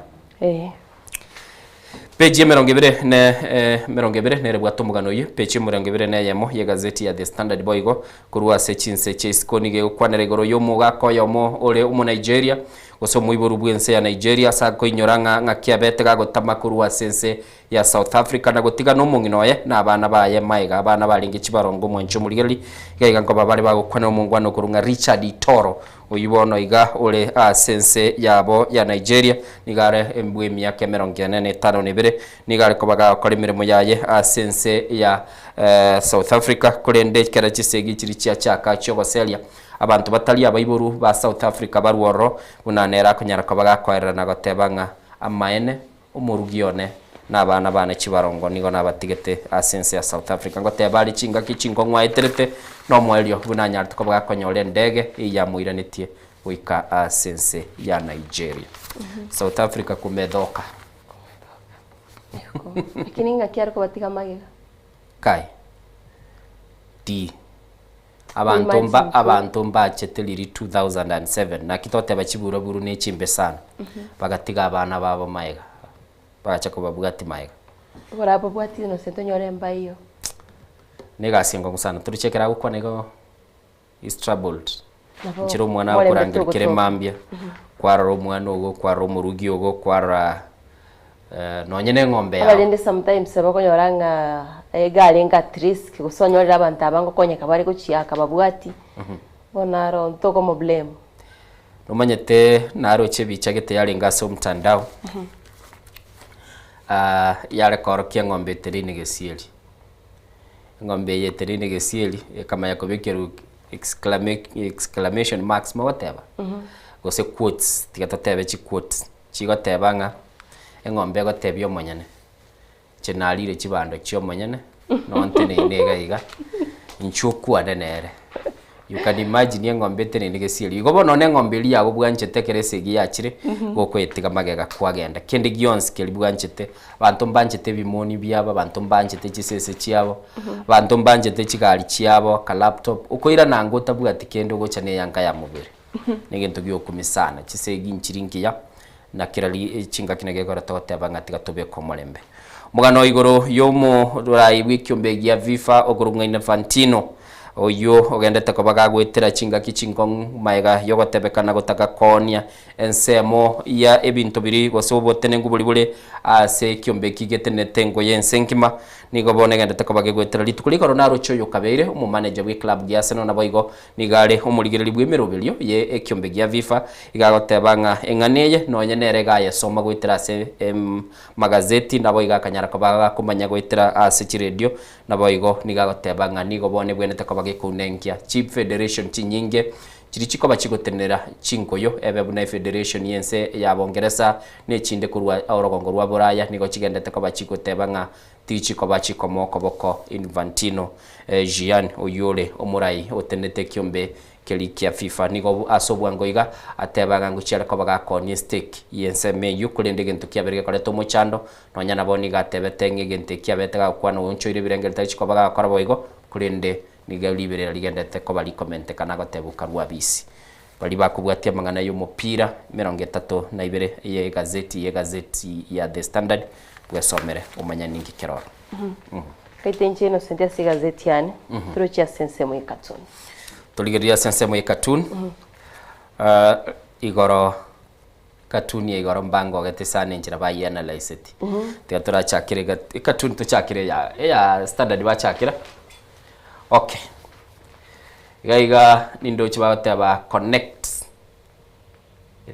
page merongebere ne merongebere ne rebwa tomugano ye page merongebere ne yemo ye gazeti ya The Standard boygo kurwa se chinse chisiko nige ukwanere goro yo mugako yomo ole umu Nigeria goso muiburu bwense ya Nigeria sako inyoranga ngakiabete gagotama kurwa sense ya South Africa na gotiga no munginoye na abana baye maiga abana balingi chibarongo mwencho muligeli gaiga ngo babali bagokwana mungwano kurunga Richard Toro uyibono iga ole sense yabo ya Nigeria nigare embwe myaka 45 nebere nigare ko bagakora imirimo yaye sense ya South Africa kurende kera chisegi kiri cyaka cyo baselia abantu batali abayiburu ba South Africa baruoro bunanera kunyara ko bagakwarira na gotebanga amaene umurugione n'abana bana kibarongo nigo nabatigete asense ya South Africa ngo tebali chinga kichingo ngwaiterete no mwelio bunanya tuko bagakonyole ndege iya muiranĩtie wika asense ya Nigeria South Africa kumedhoka kininga kiaro ko batiga magega kai di abantu mbacheteliri 2007 na kitote bachibura buru ne chimbe sana bagatiga abana babo maiga bacha ko babugati maiga borabo bwati no sento nyoremba iyo nega singo musana turichekera gukwa nego is troubled nchiro mwana akurangira kire mambia kwara umwana ugo kwara umurugi ugo kwara nonyene ngombe ya abalinde sometimes bakonyoranga egale nga trisk gusonyorera abantu abango konyeka bari guciyaka babwati bonaro ntoko mo blame nomanyete naro chebicha gete yale ngaso mtandao yale korokia ngombe terine gesieli ngombe ye terine gesieli kama yako bekeru exclamation marks ma whatever gose quotes tigatotebe chi quotes chigotebanga engombe gotebio monyane chenalire chibando chio monyane nonte nega iga inchuku adenere you can imagine engombe tenene gesieli gobo none ngombe li yago bwanchete keresegi yachire gokwetiga magega kwagenda kende gions keli bwanchete bantu mbanchete bimoni byaba bantu mbanchete chisese chiabo bantu mbanchete chigali chiabo ka laptop ukoira nangota bwati kende gochane yanka ya mubiri negento gyo kumisana chisegi nchiringiya na kirali chinga kinege gora tote bangati gatobe komolembe mugano igoro yomo rai wikyombe ya FIFA ogurunga Infantino oyo ogendete kobaga gwetera chinga kichingong maiga yogotebekana gotaka konia ensemo ya ebinto biri gosobotene ngubuli ase kiombe kigetenete ngo yensenkima nigo bone gendete kobaga gwetera litukuliko ronaro choyo kabeire umu manager we club ya Arsenal naboigo nigare umurigiriri bwemeroberio ye ekiombe gya FIFA igagotebanga enganeye nonye nerega yasoma gwetera ase magazeti naboiga kanyara kobaga kumanya gwetera ase radio naboigo nigagotebanga nigo bone bwenete kobaga kunenkia Chief Federation chinyinge chiri chikoba chigotenera chinkoyo ebebuna federation yense ya Bongereza ne chinde kurwa orogongo rwa Buraya nigo chigendete koba chigotebanga tichikoba chikomoko boko Infantino Gian oyole omurai otenete kiombe kelikia FIFA nigo asobwangoiga atebanga nguchira kobaga konie stake yense meyu kulende gento kiaberege koleto mochando nonyana boni gatebetenge gente kiabetega kwana woncho ire birengel tachikobaga koroboigo kulende niga libere ligendete ko bali comment kana gotebuka rwa bisi bali bakubwatia mangana y'umupira 32 ye gazeti ya The Standard bwesomere umanya ningi kiroro kaitenje no sentia si gazeti yani turochia sensemo ikatun tuligeria sensemo ikatun igoro katuni ya igoro mbango gete sana njira bayi analyze it teatura chakire ikatun to chakire ya Standard ba chakira. Okay. Gaiga nindo chibaote ba Connect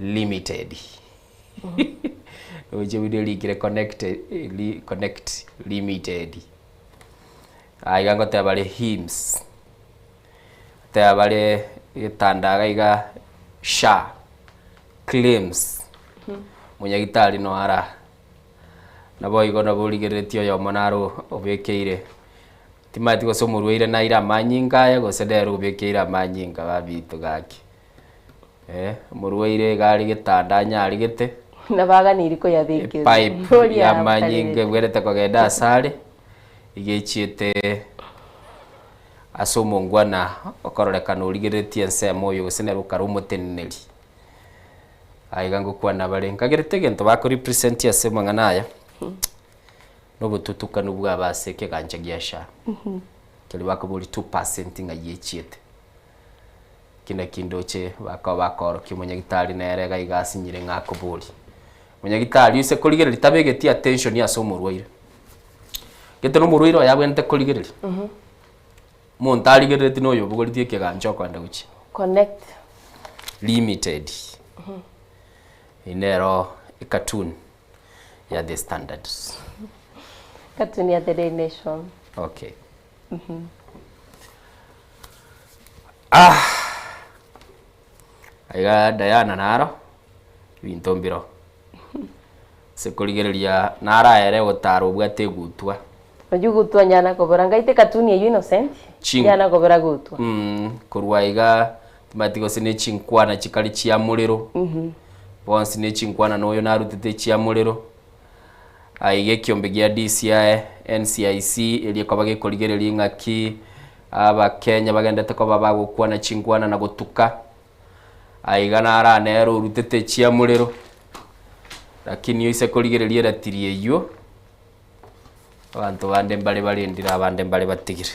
Limited. Oje video ligire Connect Limited. Aiga ngote bale hymns. Te bale itanda gaiga sha claims. Munya gitari no ara. Nabo igona buligire tio yo monaro obekeire. Timati ko somurweire na ira manyinga ya go sedero bekeira manyinga babito gaki murweire gari gitanda nyari gite nabaga niriko yabike pipe ya manyinga gwerete ko genda sare igechiete asomongwana okorolekana uligeretie nsemo yo seneruka rumoteneri aigango kwana barenga gerete gento bako represent ya semanganaya no tutuka no bwa baseke ganje gyasha kali bakobuli 2% nga yechiete kina kindoche bakoro kimunya gitari nerega igasinyire ngakobuli munya gitari use kuligere litabegeti attention ya somurwaire gete no murwaire yabwente kuligere montali gereti no yo bugolitie keganjo kwanda uchi Connect Limited inero ikatun ya The Standards. Cartoon ya The Daily Nation. Okay. Aiga Diana naro bintombiro sekoligereria nara ere gotaro bwate gutwa Ojugutwa nyana kobora ngaite cartoon ya Innocent nyana kobora gutwa kurwaiga matiko sine chinkwana chikali chia muliro bonsi ne chinkwana noyo narutete chia muliro aige kiombe gya DCI NCIC ili kwa bage koligereria ngaki aba Kenya bagendete ko baba gukwana chinkwana na gutuka aiga nara nero rutete chia muliro lakini yise koligereria ratirie yo abantu bande mbale ndira bande mbale batigire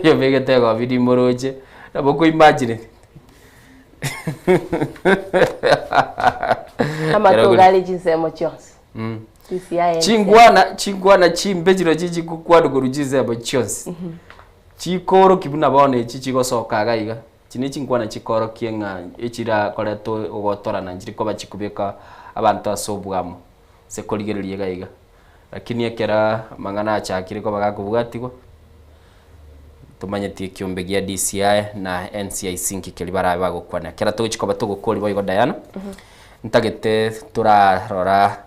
yo begete go bidi moroje naboko imagine amatogali jinsemo cyose chingwana chimbejiro chichi kukwado gurujize abo cyose chikoro kibuna bone chichi gosokaga iga chine chingwana chikoro kienga echira koleto ogotora na njiri ko bachikubeka abantu asobwamo se koligereria gaiga lakini ekera mangana achakire ko bagakubugatigwa tumanyetie kiombe gya DCI na NCIC nkikeli baraba gukwana kera tugichikoba tugukori boigo Diana ntagete turarora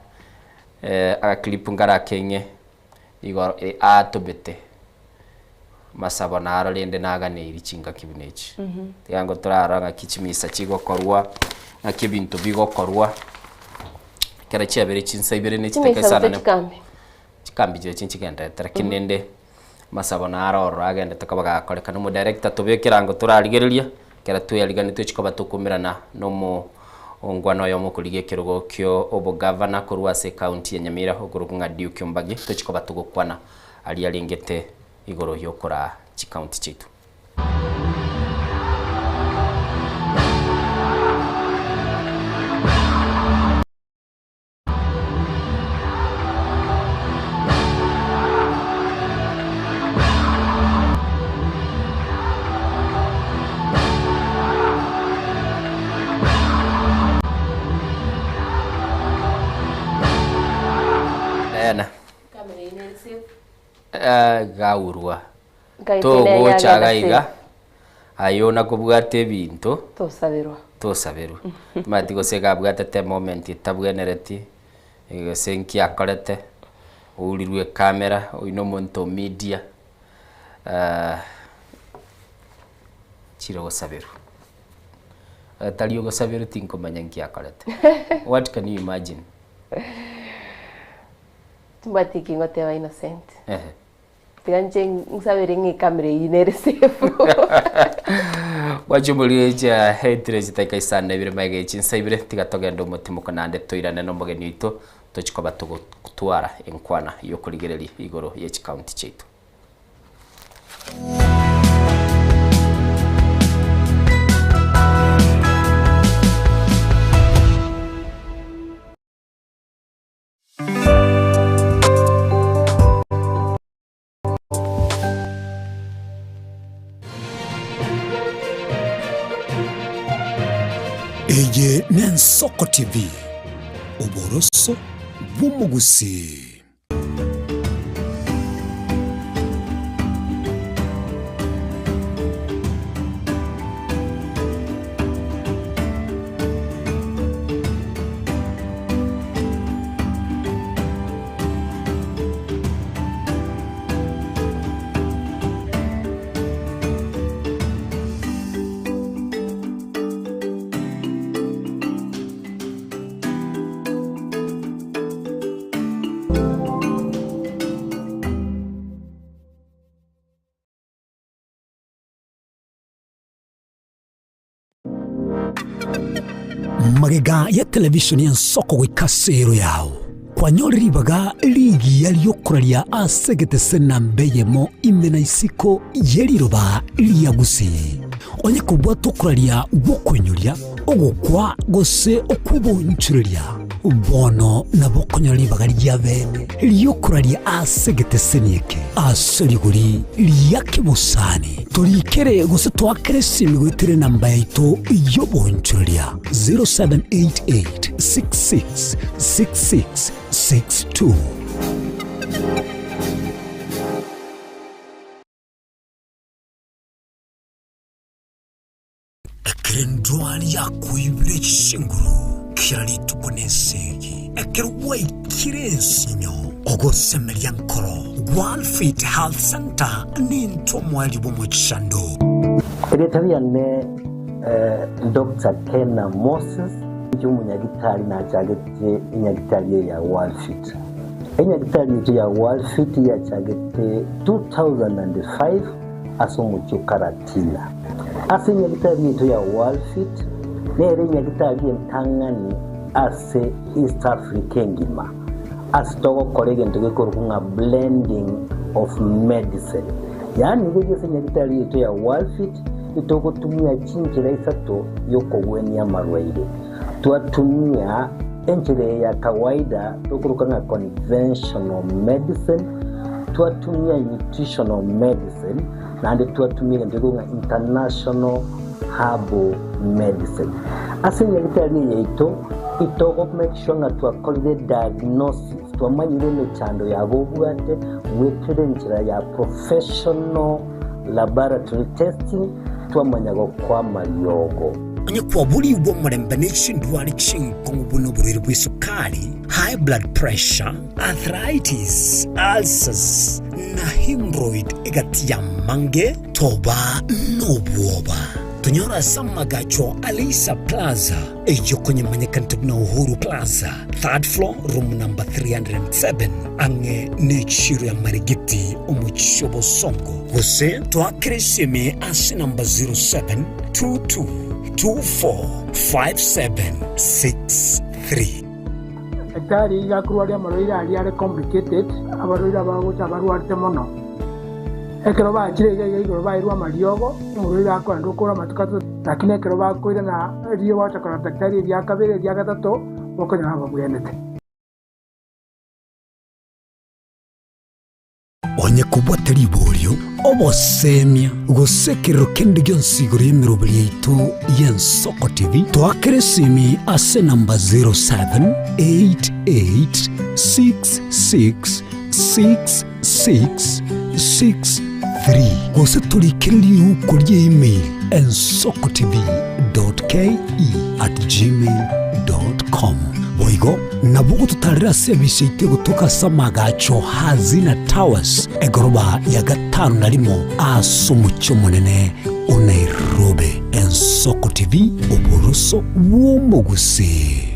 aga clip ngara kenye igoro atobete masabona arolende nagane irichinga kibunechi yango turaranga kichimisa chigokorwa na kibintu bigokorwa kera chabere chinsabere ne chitekesana chikambi je chinchigenda tarakinende masabona aroro agenda takabaga koleka no director tubekirango turarigereria kera tuyarigane tuchikoba tukumirana no mu ongwano yo mukulige kirugo kyo obo governor kurwase county ya Nyamira okurukunga Duke Mbagi tuchikoba tugukwana ali alingete igoro yokora chikaunti chitu. Gaurwa togo chagaiga ayona kubwate bintu tosaberwa mati gosega bwate te moment itabwenereti senki akorete urirwe kamera oino monto media chiro gosaberwa taliyo gosaberwa tinko manyanki akorete. What can you imagine? Tumbati ngote wa innocent. Tiganche nsabere ngi kamera inere sefu. Wajumuli ja hatred zitaika isana ibire maige chinsa ibire tigatogendo mutimuko nande toirane no mogeni ito tochikoba tugutwara enkwana yo kurigereri igoro ye county chitu. Eye Nensoko TV, Oboroso Bumugusi. Magega ya televishoni ya Nsoko gwikasero yao kwanyoribaga ligi yaliyokuralia asegete senambeyemo imena isiko yeliroba liyagusi onye kubwa tokuralia bokwenyoria ogokwa gose okubonchuria bono na bokonyoribaga lyabene liyokuralia asegete senieke aseriguri liyakibusani tolikere gose twakere simigwitire namba yaito yobonchuria 0788 66 66 62. Ekerendwani ya kuibire chinguru kirali tubonesegi ekerwai kiresinyo ogosemeria nkoro One Fit Health Center ninto mwali bomuchando Egetabia ne Dr. Kena Moses umunyagitari na chagete inyagitari ya World Fit. Inyagitari ya World Fit ya chagete 2005 asomucho karatina. Ase inyagitari ya World Fit nere inyagitari entangani ase East Africa ngima. Asitogo kolege ntugekorukunga blending of medicine. Yani ngege inyagitari ya World Fit itoko tumia chinjira isato yoko weni ya marwaide. Tuatumia enjire ya kawaida tukurukana conventional medicine, tuatumia nutritional medicine, na ande tuatumia ndirunga international herbal medicine. Asinya kitali yeito itoko make sure nga tuakolide diagnosis tuamanyire no chando ya bobwate wekere njira ya professional laboratory testing tuamanyago kwa mariogo. Kwa buli ubo mrembanishin duwali chinkongu buno buriri bwisukari, high blood pressure, arthritis, ulcers, na hemorrhoid igati ya mange, toba nobuoba. Tunyora samagacho Alisa Plaza, ejo kwenye manyakantuk na Uhuru Plaza, 3rd floor, room number 307, ange nechiru ya marigiti umuchobo songo. Wase, tuakirisime asi number 0722 245763. Ekari ya kuruaria maroira ali are complicated abaroira bagocha baruarte mono ekero bakire igoro bairwa mariogo umuriro yakora ndokora matukato lakini ekero bakoira na rio wachakora daktari ya kabere ya gatatu bokonya haba muyenete onye kubwatira iborio obosemia gusekero kende gyonsigoro y'emirobiri yaitu y'Ensoko TV twakeresimi ase namba 0788666663 gose tulikiriri uko email ensokotv.ke@gmail.com boigo nabugo tutarira service ite gutuka samagacho hazina towers egoroba ya gatanu narimo asumucyo munene Nairobi. Ensoko TV uburuso w'umuguse.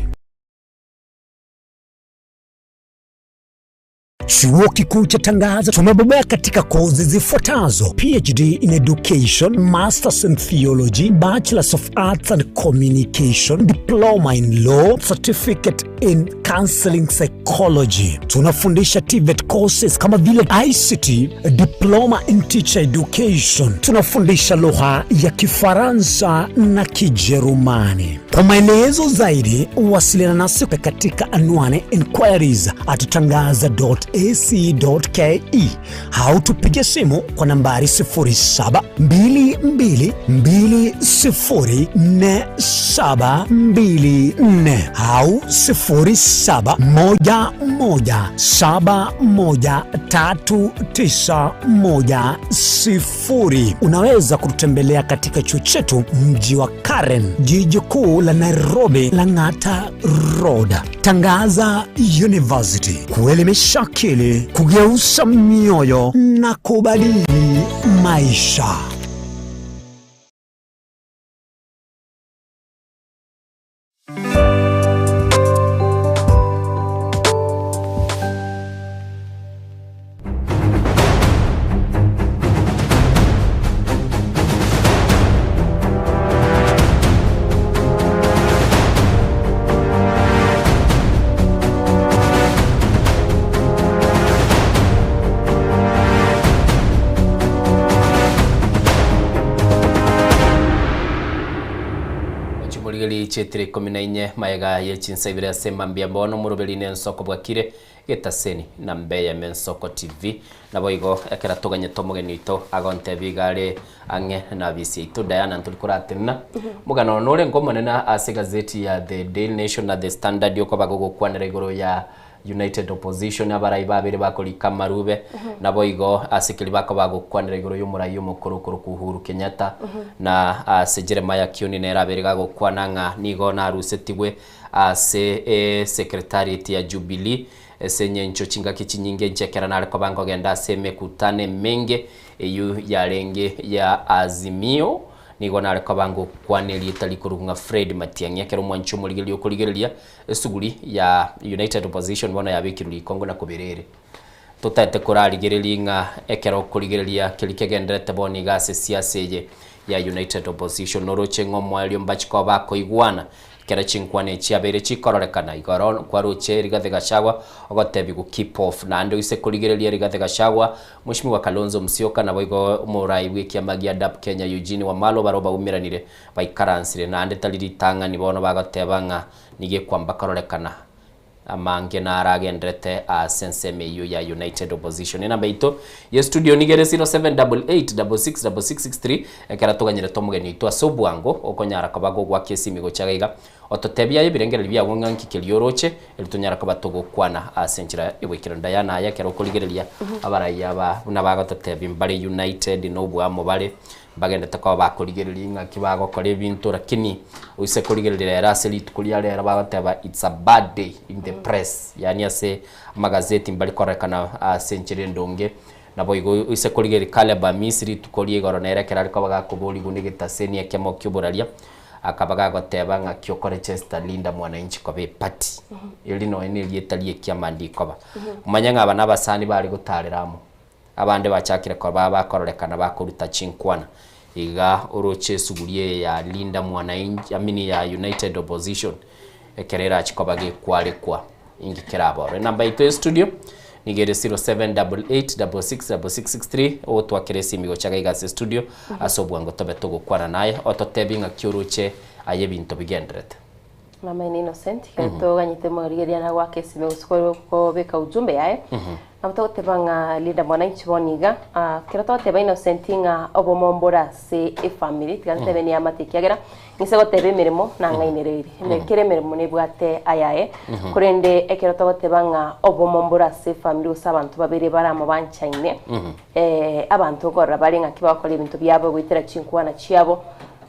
Chuo Kikuu cha Tangaza tumebobea katika kozi zifuatazo: PhD in Education, Masters in Theology, Bachelors of Arts and Communication, Diploma in Law, Certificate in Counseling Psychology. Tunafundisha TVET courses kama vile ICT, Diploma in Teacher Education. Tunafundisha lugha ya Kifaransa na Kijerumani. Kwa maelezo zaidi, wasiliana nasi katika anwani inquiries@tangaza.ac.ke au tupige simu kwa nambari 0722204724 au 0711713910. Unaweza kututembelea katika chuo chetu mji wa Karen, jiji kuu la Nairobi, Lang'ata Road. Tangaza University, kuelimisha akili, kugeuza mioyo na kubadili maisha. Chetire 14 maega yechinsa ibira sema mbia bono murubeli Ensoko bwakire getaseni na mbeya Ensoko TV na boigo ekera tuganye tomugeni ito agonte bigare ange na bisi ito Diana ntulikuratena mugano nore ngomone na ase gazeti ya The Daily Nation na The Standard yoko bagogo kwanera igoro ya United Opposition abarai babere bakoli Kamarube na boigo asikili bako bagukwanira igoro y'umurayi umukuru ku Uhuru Kenyatta na Jeremiah Kioni nera berega gukwananga nigo na rusetiwe secretariat ya Jubilee senye ncho chinga kichinyinge nchekera na ko bango genda seme kutane menge eyu yarenge ya Azimio nigo na ko bango kwaneli talikurunga Fred Matiang'i akero mwancho muligeli okoligerelia esuguri ya United Opposition bona yabikiruli Kongo na kuberere tutete kuraligerelia nga ekero okoligerelia kilikegenderete boni gase siaseje ya United Opposition noroche ngomwalio mbachiko bako igwana kera chinkwane chiabere chikororekana igoro kwaruche Rigathi Gachagua ogotebi ku keep off na ndo ise kurigerelia Rigathi Gachagua mushimi wa Kalonzo Musyoka na boigo murai wiki amagia DAP Kenya Eugene Wamalo baroba umiranire baikaransire na ande taliritanga ni bono bagotebanga nige kwamba kororekana amange na aragendrete sensemeyo ya United Opposition ina baito ye studio nigere 0788666663 ekara tuganyire tomugeni itwa Sobwango okonyara kabago gwa kesi migo chagaiga ototebia yebirengera libya wonganki kelioroche elitunyara kabatogo kwana asenjira ibwikiranda yana yakero kuligerelia abaraya ba unabaga totebi mbali United no bwamo bale bagenda takwa bakoligerelia nga kibago kole bintu lakini uise kuligerelia raseli tukulia lera bagateba it's a bad day in the press yani ase magazeti mbali korekana asenjire ndonge nabo igo uise kuligerelia kale ba Misri tukolie goronera kerari ko bagakoboli gunigeta seni yakemo kyoburalia akabaga goteba nga kyokore Chester Linda mwananchi kwa be party elino eneli etalie kyamandiko ba umanyanga abana basani bali gutareramo abande bachakire kwa baba kororekana bakuruta chinkwana iga uroche sugulie ya Linda mwananchi amini ya United Opposition ekerera chikobage kwale kwa ingikirabo namba ito studio nigere 0788666663 otwakire simigo chaga igase studio asobwango tobe tugukwana naye ototebinga kyuruche aye bintu bigendrete Mama Innocent kato ganyite morigeria na gwake sime usukoro ko beka ujumbe yae Namto tebanga Linda Mwananchi boniga kirato teba Innocent nga obomombora se family tigante beni amatikiagera nisego tebe mirimo na ngainereri mekere mirimo ne bwate ayae kurende ekirato tebanga obomombora se family usabantu babere baramo banchaine abantu gorra bali nga kibakora ibintu byabo gwitera chinkwana chiabo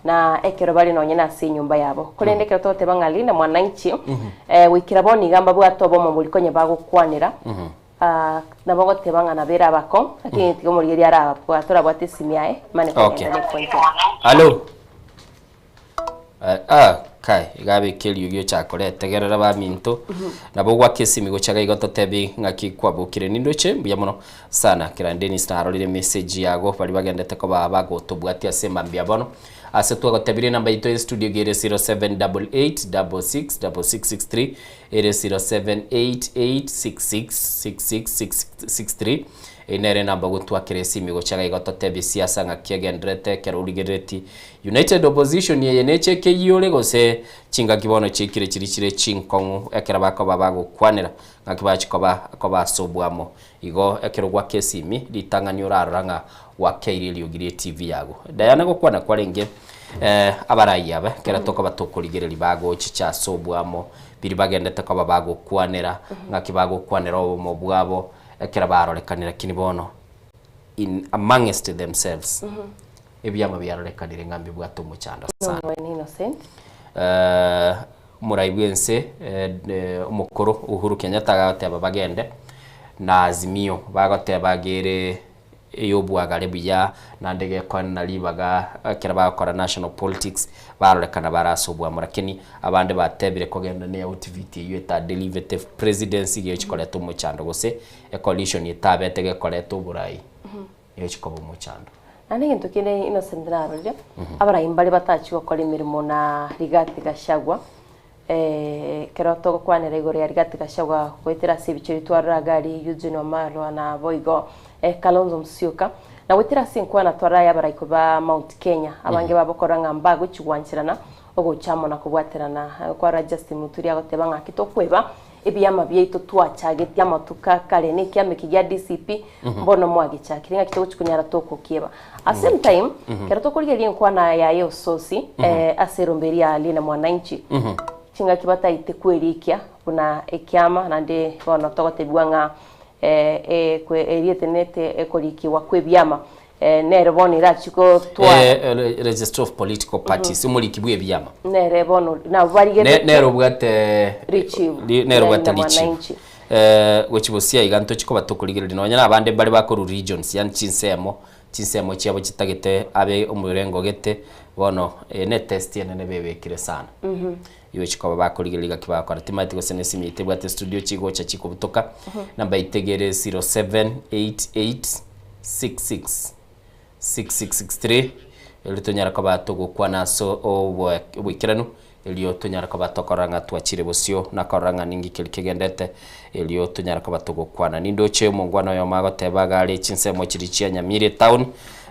na ekero bali no nyina si nyumba yabo kurende kero tote bangalinda Mwananchi wikira boni gamba bwatobo mu bulikonye bagukwanira na bogote bangana bera bako ati tigo muri yari aba bwatora bwate simiae mane point allo kai gabe kelio gyo chakore tegerera ba minto nabo gwakesimi go chaga igoto tebi ngaki kwabukire nindoche mbuya muno sana kirandeni starolire message yago bali bagendete ko baba gotobwati asema mbya bono ase twagotabire namba ito studio gere 0788666663 ere 0788666663 enere namba gutwakire simi go chaga igoto tebi siasa ngakiagendrete kerurigereti United Opposition ye necheke yole gose chinga kibono chikire chirichire chinkongu ekera bako babago kwanira ngakibachi koba sobwamo igo ekero gwa kesimi litangani uraranga wa Kairili ogire TV yago Diana go kwana kwarenge abarayi aba kera toko batokurigereri bago chicha sobwamo biri bagendete ko babago kwanira ngakibago kwanira obo bwabo ekera barolekanira kinibono in amongst themselves ebyama byarolekanire ngambi bwato muchanda sana muraibwense umukuru Uhuru Kenyatta agateba bagende na Azimio bagoteba gere eyobwagare buya nandege kwana libaga kera bakora national politics barolekana barasobwa murakeni abande batebire kogenda ne activity yeta delivetive presidency gechikoleto muchando gose a coalition yitabetege koleto burayi yechikobo muchando Nani gintu kine Innocent narolya abarayi mbali batachi gukora imirimo na Rigathi Gachagua kero to kwanera igore ya Rigathi Gachagua kwetera sibichiri twaragari Eugene Wamalwa na Boigo Kalonzo Musyoka na wetera sinkwana twaraya abarayi kuba Mount Kenya abange babokoranga mbago chigwanchirana ogo chamo na kubwaterana kwa Justin Muturi agotebanga kitokweba ebiyama byeito twachagetia matuka kale ne kyame kijya DCP mbono mwagi chakiringa kitoko chikunyara toko kieba at same time kero to kurigeria nkwana ya yo sosi aseromberia Linda Mwananchi chinga kibata ite kwerikia kuna ekyama nande bono togotebwanga kwe erietenete ekoliki wa kwebyama nere boni rachiko twa register of political parties umurikibwe byama nere bono na barigere nero bwate richi nero bwate richi wechibusia iganto chiko batokuligirira no nyana abande bali bakuru regions yan chinsemo cyabo kitagete abe umurengo gete bono ne test yenene bebekire sana iwe chiko bakuligirira kibakora timati go senesi mite bwate studio chigo cha chiko butoka namba itegere 0788666663 elitonyara kabato gukwa naso obwikiranu elio tonyara kabato koranga twachire bosio na koranga ningi kilikigendete elio tonyara kabato gukwana nindoche mungwana yo magotebaga ali chinsemo chirichia Nyamire town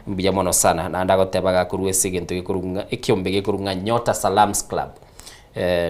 mbiya mono sana na ndagotebaga kuruwese gento gikurunga ikiombe gikurunga Nyota Salams Club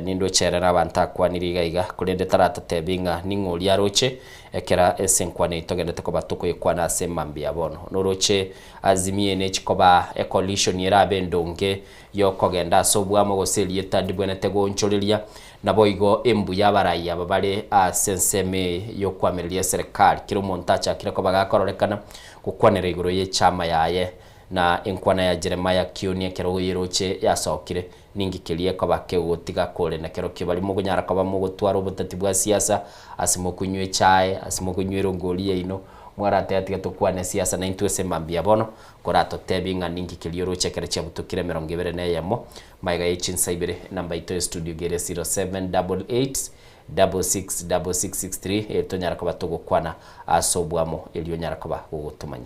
nindo chere na banta kwa nirigaiga kurende tarata tebinga ningoli aroche ekera esenkwane itogendete ko batuko yekwana semambia bono noroche Azimie ne chikoba e coalition yerabe ndonge yokogenda sobwamo goseli yetandibwene tego ncholilia naboigo embu yabarayi ababale senseme yokwamirilia serikali kiro montacha kirako bagakorolekana kukwanera iguro ye chama yaye na enkwana ya Jeremiah Kioni kero yiroche yasokire ningi kilie ko bakegotiga kole na kero kibali mugunyara ko bamugutwara ubutati bwa siasa asimo kunywe chae asimo kunywero ngoli ino mwarate atiga tukwane siasa na intwese mambia bono korato tebinga ningi kilio roche kere cha butukire 20 yamo maiga yichinsaibere namba ito studio gere 0788666663 etonyara ko batugukwana asobwamo elio nyara ko bagutumanya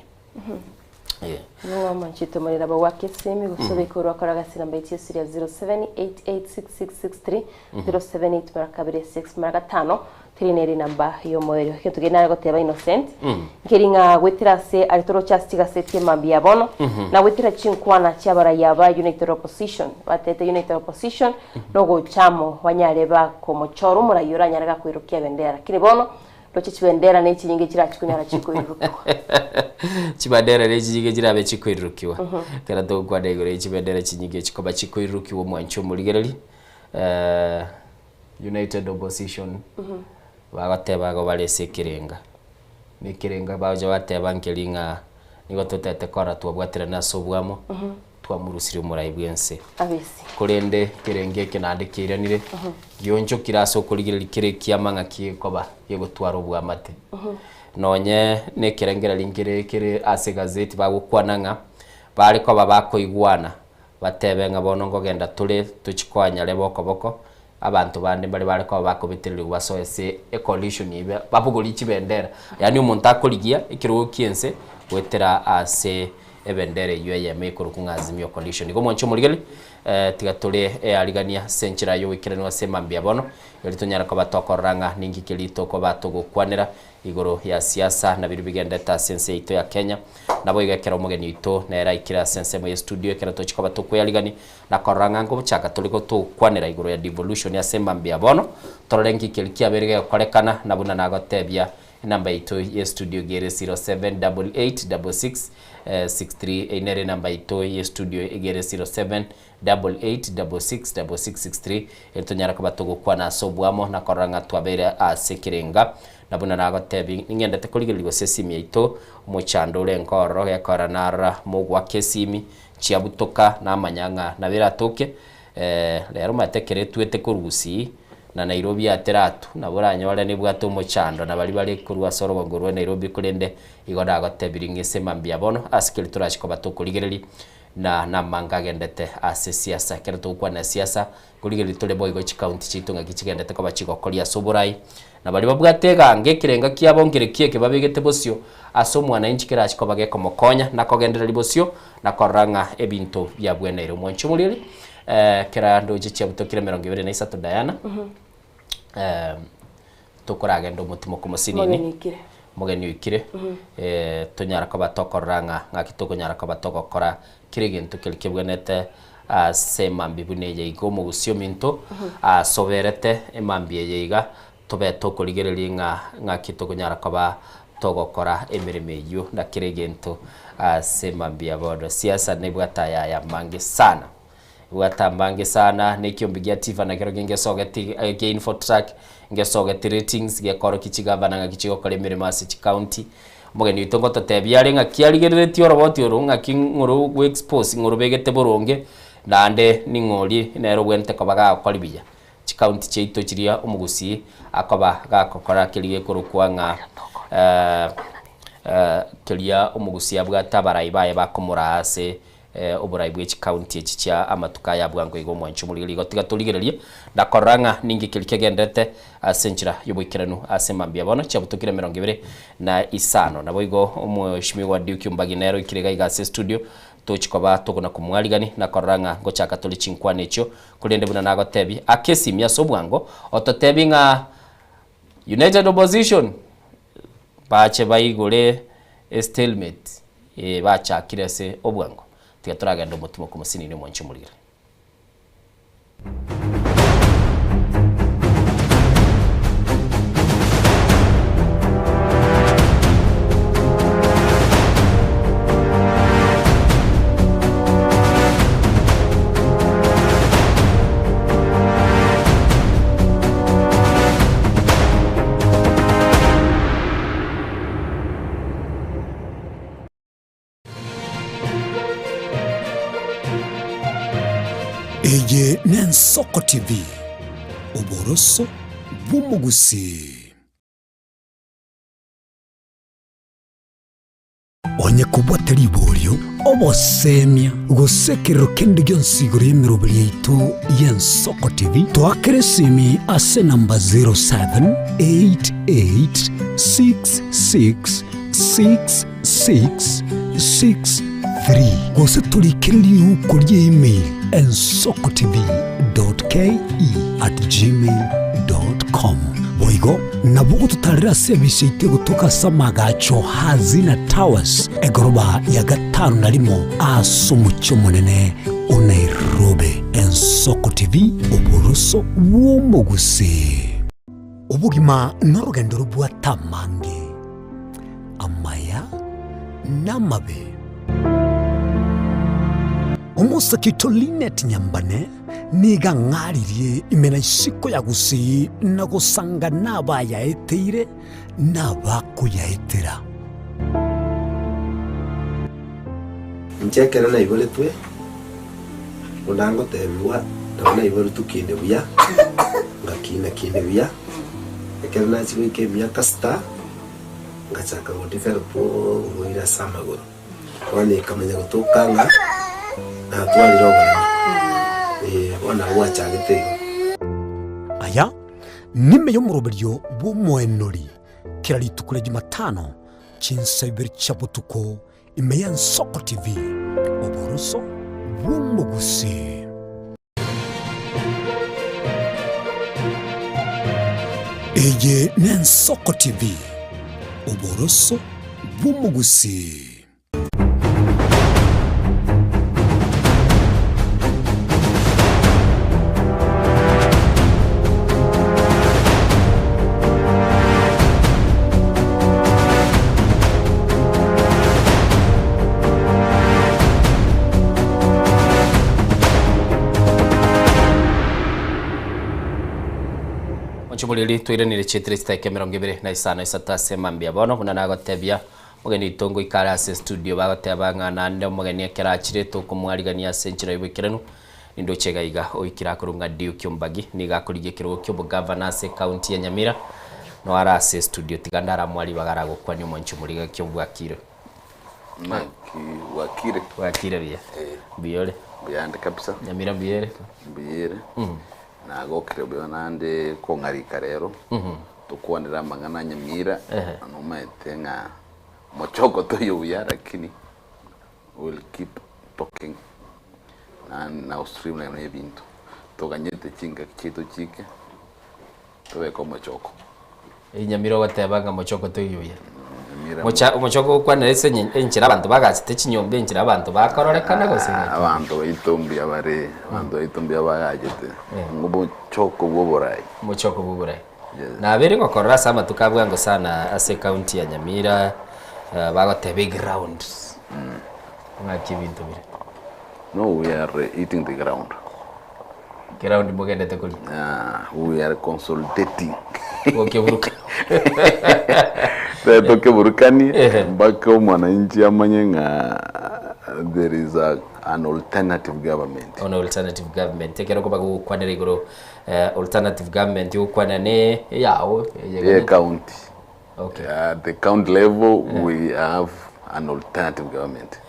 Nwa manchito marira ba wake semi gusobe ko rwakora gasina mbetse siria 07886663 078 marakabire 6 marakatano trineri namba yo moyo ke tugena goteba Innocent nkiringa gwetira se aritoro chastiga seti mambia bono na gwetira chinkwana cyabara yaba United Opposition batete United Opposition nogo chamo wanyareba ko mochoro murayura nyaraga kwirukia bendera kiri bono Roche chibendera ne chinyinge chirachukunyara chikoirukiwa. Chibendera ne chinyinge chirabe chikoirukiwa. Kera to kwa degore chibendera chinyinge chikoba chikoirukiwa mwancho muligereri. United Opposition. Bagateba go balese kirenga. Ni kirenga baje bateba nkelinga nigo totete kora twabwatira nasobwamo. Twamurusire murayibwense. Abisi. Kurende kirenge kinandikiranire. Yonjo kiraso kuligirira kire kiamanga kikoba yego twarobwa amate. Nonye ne kirengera lingire kire ase gazeti bagukwananga bari ko babakoigwana batebenga bono ngogenda tuli tuchikwanya leboko boko abantu bande bari ko bakobitirira basoese e coalition ibe babuguri chibendera yani umuntu akoligia ikirugo kiense wetera ase ebendere yoye mekuru kungazimyo coalition igo mwancho muligeli tigatule aligania senchira yo wikirano asemambia bono yali tunyara ko batokoranga ningi kilito ko batogukwanira igoro ya siasa na biru bigendeta sense ito ya Kenya nabo igakera umugeni ito na era ikira sense mu studio kera to chiko batoko yaligani na koranga ngo buchaka tuliko to kwanira igoro ya devolution ya semambia bono tororengi kilikia berege kolekana nabuna nagotebia namba ito ya studio gere 07886663 enere namba ito ya studio igere 0788666663 eltonyara ko batogo kwana sobwamo na koranga twabere asekirenga nabuna nagotebi ningendete kuligirwa sesimi ito muchando lenkoro yakora nara mugwa kesimi chiabutoka na manyanga na biratoke lero matekere twete kurusi na Nairobi ateratu na buranyore ni bwato muchando na bari kurwa soro ngorwe Nairobi kulende igoda gotebiri semambia bono askili turashiko batokuligereri na manga gendete ase siasa kerto kwa na siasa kuligeri tole boy go county chitunga kichigendete ko bachiko kolia soburai na bali babwatega ngekirenga kiabongere kieke babegete bosio aso mwana inchi kirashiko bageko mokonya na kogendera libosio na koranga ebinto bya bwenero mwancho muliri kera ndoje chiabutokire 23 Diana tukuragenda umutimo kumusinini mugeni wikire tunyara ko batokoranga ngakitoko nyara ko batokokora kiregentu kelkebwenete semambi buneje igo mu busio minto soberete emambi yeiga tobeto kuligereri ngakitoko nyara ko batogokora emirime yu na kiregentu semambi abodo siasa nebwata ya mange sana watambange sana nekiyombigia tifa na kero genge sogeti again for track nge sogeti ratings ge koro kichigava na kichigo kole Mirimasi county mugeni itongo totebia nga kialigereti oroboti orunga kinguru we expose nguru begete boronge nande ningoli nero gwente kobaga kolibia county cheito chiria umugusi akoba gakokora kilige kurukwanga kilia umugusi abwata barayibaye bakomurase oburai bwe county echicha amatuka ya bwango igo mwancho muri gotiga tuligererie ndakoranga ningi kilikegendete asenchira yobwikiranu asemambia bono chabutokire 20 na isano nabo igo umushimi wa Duke Mbaginero ikirega igase studio tochikoba tokona kumwaligani na koranga ngochaka tuli chinkwane echo kulende buna nago tebi akesi mia sobwango ototebi nga United Opposition bache baigole stalemate bacha kirese obwango tigaturagenda umutimo kumusinini mwancho mulire Eye Nensoko TV Oboroso bw'umugusi onye kubwatari iboryo obosemia gusekero kende gyonsigoro y'emirobiri yaitu y'Ensoko TV twakere simi ase namba 0788666666 3 gose tulikiririo kuri email ensokotv.ke@gmail.com boigo nabugo tutarira service ite gutuka samagacho hazina towers egoroba ya gatanu narimo asumucyo munene Nairobi. Ensoko TV uburuso bw'umuguse ubugima n'urugendo rubwa tamange amaya n'amabe umusakito Linet Nyambane niga ngaririye imena isiko yagusi nagusanga nabayaeteire nabakuyaetera Nchekera na ibole twe unango tebiwa ndabona ibole tukinde buya ngakina kinde buya ekera na chiko ke myaka sta ngachaka ngo develop ngoira samagoro wani kamenya gutokanga na twali roga wana wacha gitego aya nime yo muroberyo bw'umwenori kiraritukure Jumatano chinsabiri chabutuko imeya Ensoko TV uburuso bw'umuguse eye n'Ensoko TV uburuso bw'umuguse Chumulili tuiranire chitire stake 25 isatase mambia bono kuna nagotebia mugeni itongo ikara ase studio bagoteba ngana nde mugeni akirachire tukumwarigania senchira ibikiranu indo chegaiga oikira kurunga dio kyombagi niga kurigekero kyobo governance county ya Nyamira no ara ase studio tigandara mwali bagara gokwani monchumuliga kyombwakire wakire bia biole biande kabisa Nyamira biere nagokire bionande kongarika rero tukuonera mangana Nyamira anomaete nga mochoko toyo lakini we'll keep talking and now streamline ebintu toganyete chinga kitu chike tobe ko mochoko Nyamira watebanga mochoko toyo mochoko kwana ese enchira abantu bagasite chinyombe enchira abantu bakororekana gose abantu bayitumbya bare abantu bayitumbya bagajete ngubo choko boborai mochoko boborai na bere ngokorora sama tukabwango sana ase county ya Nyamira bagote big ground ngaki bintu bire no we are eating the ground mugende tekuli we are consolidating okay buruka Toke burukani mpaka mwananchi amanye nga there is an alternative government. An alternative government. Tekero kuba kwanere igoro alternative government yukwanane yawo county. Okay. At the county level we have an alternative government.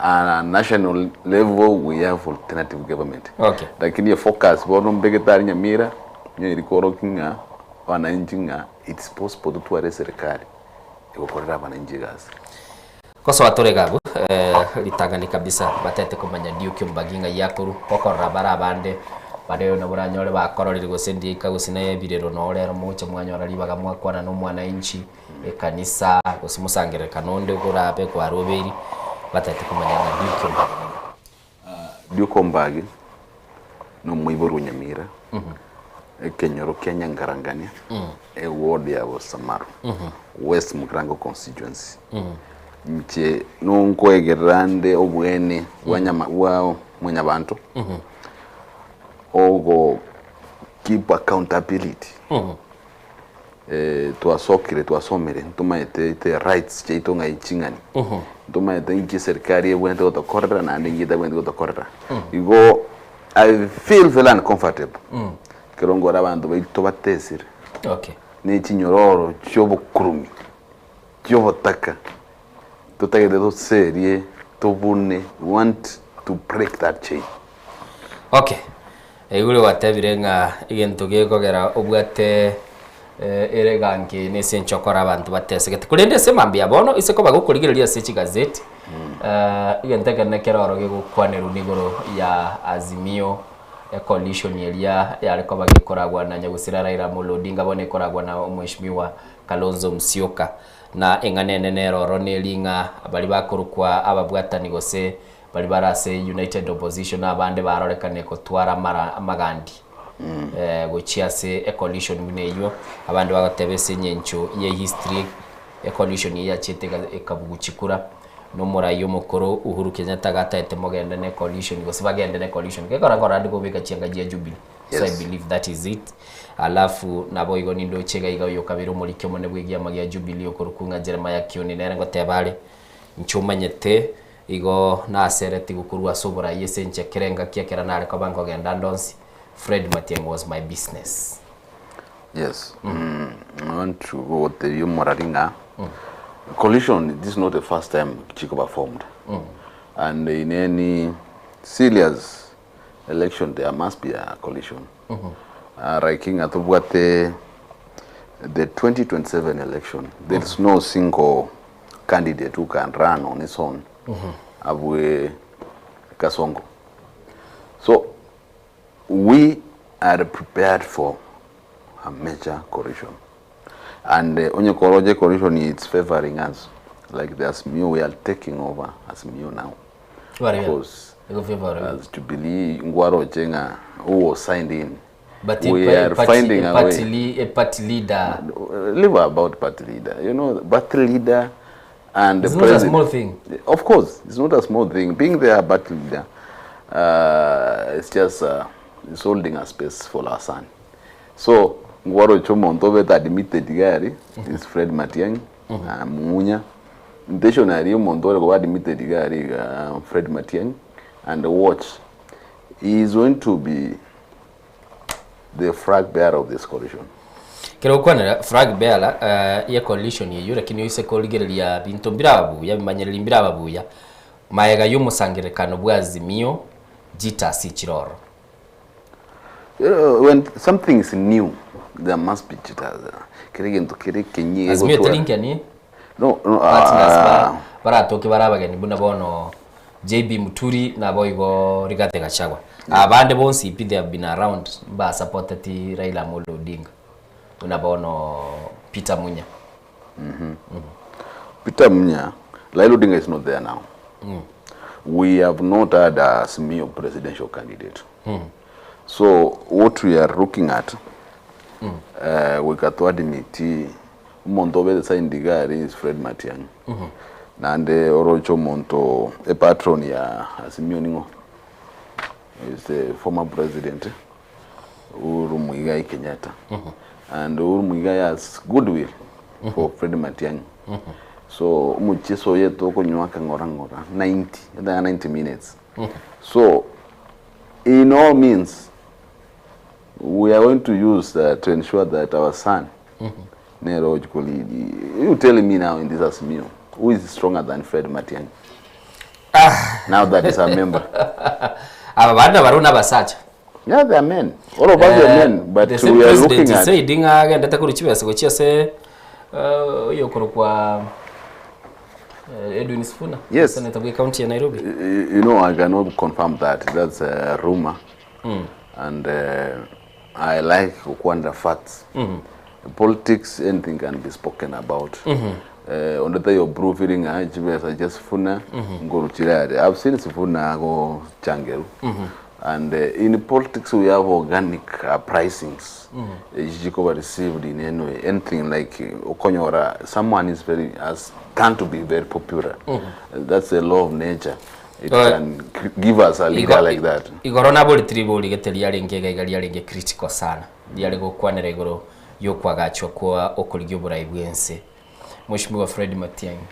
At national level we have alternative government. Okay. Lakini focus bono mbeketari Nyamira nyo irikoro kinga wananchi nga it's possible to tuare serikali ikokorera wananchi gazi koso watore gabu litangani kabisa batete kumanya dio kyombaginga yakuru kokorra barabande bareyo na buranyore bakororire gosendi ikagusina birero no rero muche mwanyora libaga mwakwana no mwananchi ekanisa gosimusangire kanonde kurabe kwa roberi batete kumanya dio kombagi no muiburu Nyamira Kenyoro Kenya Ngarangania ward ya Samaru West Mugrango constituency mche nunko egerande obwene wanyama wao mwenya bantu ogo keep accountability tuasomere tumaete rights cheitonga ichingani tumaete inki serikali ebwente gotokorera na ndingita bwente gotokorera igo I feel very uncomfortable kirongora abantu bayito batesire okay ni kinyororo cyobukurumi cyobotaka tutagede do serie tobune want to break that chain okay igure watebirenga igento gekogera obwate ere gange nese nchokora abantu batesegete kulende se mambia bono ise ko bagukurigireria se chigazeti igenteka na keroro gigukwaneru nigoro ya Azimio coalition elia yariko bagikoragwa na Nyagusira Raila Amolo Odinga bone koragwa na Mheshimiwa Kalonzo Musyoka na enganene neroro nelinga bali bakorukwa ababwatani gose bali barase United Opposition abande barorekane ko twara magandi gochia se coalition mneyo abandi bagatebese nyencho ye history coalition ya chetega ekabuguchikura no murayo mukoro Uhuru Kenyatta gataete mogenda ne coalition gose bagenda ne coalition kekora ngora ndiko beka chenga jia Jubilee. So I believe that is it. Alafu nabo igo nindo chega iga yo kabiro muri kemo ne bwigia magia Jubilee okurukunga Jeremiah Kioni nere ngotebale nchuma nyete igo na sereti gukurwa sobora yese nche kerenga kiakera nare ko banko genda ndonsi. Fred Matiang'i was my business. Yes. I want to go with the Moraringa. Coalition, this is not the first time Chikoba formed. And in any serious election, there must be a coalition. Ranking at what the 2027 election, there is no single candidate who can run on his own. Abwe Kasongo. So, we are prepared for a major coalition. And onye koroje coalition is favoring us. Like the Azimio, we are taking over Azimio now. Because as Jubilee, Ngwaro Jenga, who was signed in, but we are finding a way. A party leader. Live about party leader. You know, party leader and it's the president. It's not a small thing. Of course, it's not a small thing. Being there, party leader, it's just it's holding a space for our son. So, Ngwaro Chomonto that admitted Gary is Fred Matiang'i, Munya. Intentionally, Montoro go admitted Gary Fred Matiang'i, and watch. He is going to be the flag bearer of this coalition. Kero kwana flag bearer ya coalition yeyo lakini yise koligereria bintu birababu ya bimanyerera imbirababu ya maega y'umusangirekano bwa Azimio jita si kiroro. When something is new, there must be jitters. Azimio telinkia ni? No, baratoke barabageni buna bono JB Muturi na boigo Rigathi Gachagua. Abande bonsi they have been around ba supported Raila Amolo Odinga. Una bono Peter Munya. Peter Munya, Raila Odinga is not there now. We have not had a Azimio presidential candidate. So what we are looking at, we got to admit Montobe the sign digari is Fred Matiang'i. Nande Orocho Monto, a patron ya Azimio Ningo, is the former president Uhuru Muigai Kenyatta. And Uhuru Muigai has goodwill for Fred Matiang'i. So mucheso yeto ko nywaka ngorangora 90 minutes. So in all means we are going to use to ensure that our son you telling me now in this Azimio who is stronger than Fred Matiang'i? Now that is a member. Abanda baruna basacha. Yeah, they are men. All of us are men, but we are looking at. Say dinga agenda takuri chibese go chiase yokoro kwa Edwin Sifuna. Yes. Senator of County Nairobi. You know, I cannot confirm that. That's a rumor. And I like Kwanda facts. Politics, anything can be spoken about. On the day of proofing, I just Funa, go to I've seen Sifuna go Changeru. And in politics, we have organic pricings. Jikoba received in any way, anything like Okonyora, someone is has tend to be very popular. That's a law of nature. It can give us a leader like that. Igorona boli tribal ligetelia lenge critical sana. Diale go kwanere igoro yo kwagachwa kwa okoligyo buraibwense. Mheshimiwa Fred Matiang'i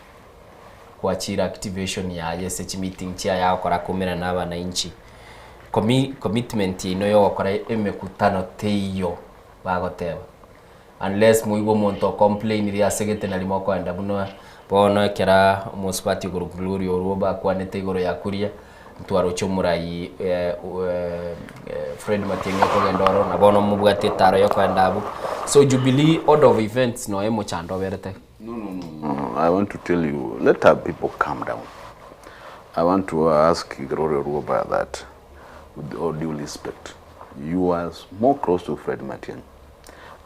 kuachira activation ya YSH meeting chia yao kora kumena na wananchi. Commitment ino yo wakora emekutano teyo bagoteba. Unless muigo monto complain ria segete na limo kwa ndabuno bono kera muspati group glory oruba kwa nete igoro ya kuria ntwaro chomurai Fred Matiang'i ko gendoro na bono mubwate taro yo kwa ndabu So Jubilee order of events no emo chando werete. No. I want to tell you, let our people calm down. I want to ask Gloria Ruoba that, with all due respect, you are more close to Fred Matiang'i.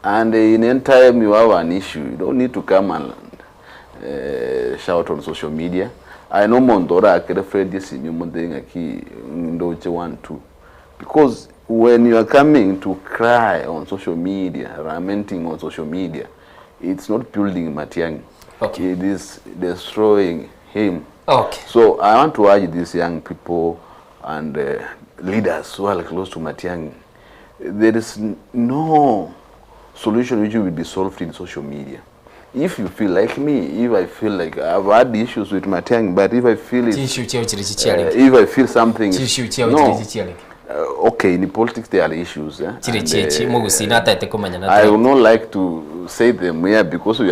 And in any time you have an issue, you don't need to come and shout on social media. I know Mondora Fred Ndoche 1-2. Because when you are coming to cry on social media, lamenting on social media, it's not building Matiang'i. Okay. It is destroying him. Okay. So I want to urge these young people and leaders who are close to Matiang'i. There is no solution which will be solved in social media. If you feel like me, if I feel like I've had issues with Matiang'i, but if I feel it, if I feel something, okay, in politics there are issues. I would not like to say them here because we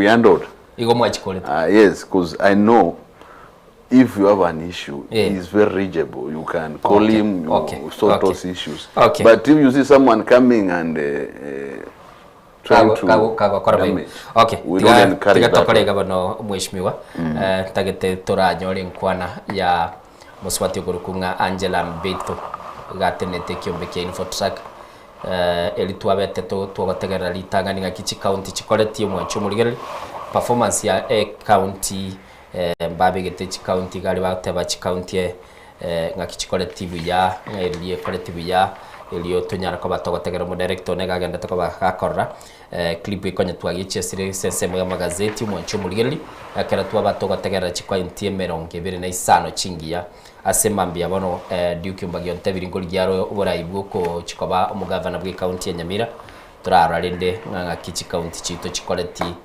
handled. Yes, because I know if you have an issue, it's very reachable. You can call him, sort those issues. Okay. But if you see someone coming and trying to damage, we don't encourage that. Tiga bano mheshimiwa tagete turanyore nkwana ya muswati gurukunga Angela Mbito gatenete kiombe kia Infotrack eli twabete twogotegera litanga ninga kichi county chikoretie mwancho murigere performance ya county mbabigete chi county gali bateba chi county ngaki collective ya ngeliye collective ya eliyo tunyara ko batogotegera mu director ne gagenda to bakorra clip ikonye twagiche sire sense mu magazeti mwancho murigeri akera twa batogotegera chi county 25 chingiya asemambia bono Duke Mbagio ntebiri ngoli gyaro uburayibu ko chikoba umugavana bwe county ya Nyamira turararinde nganga kichi county chito chikoleti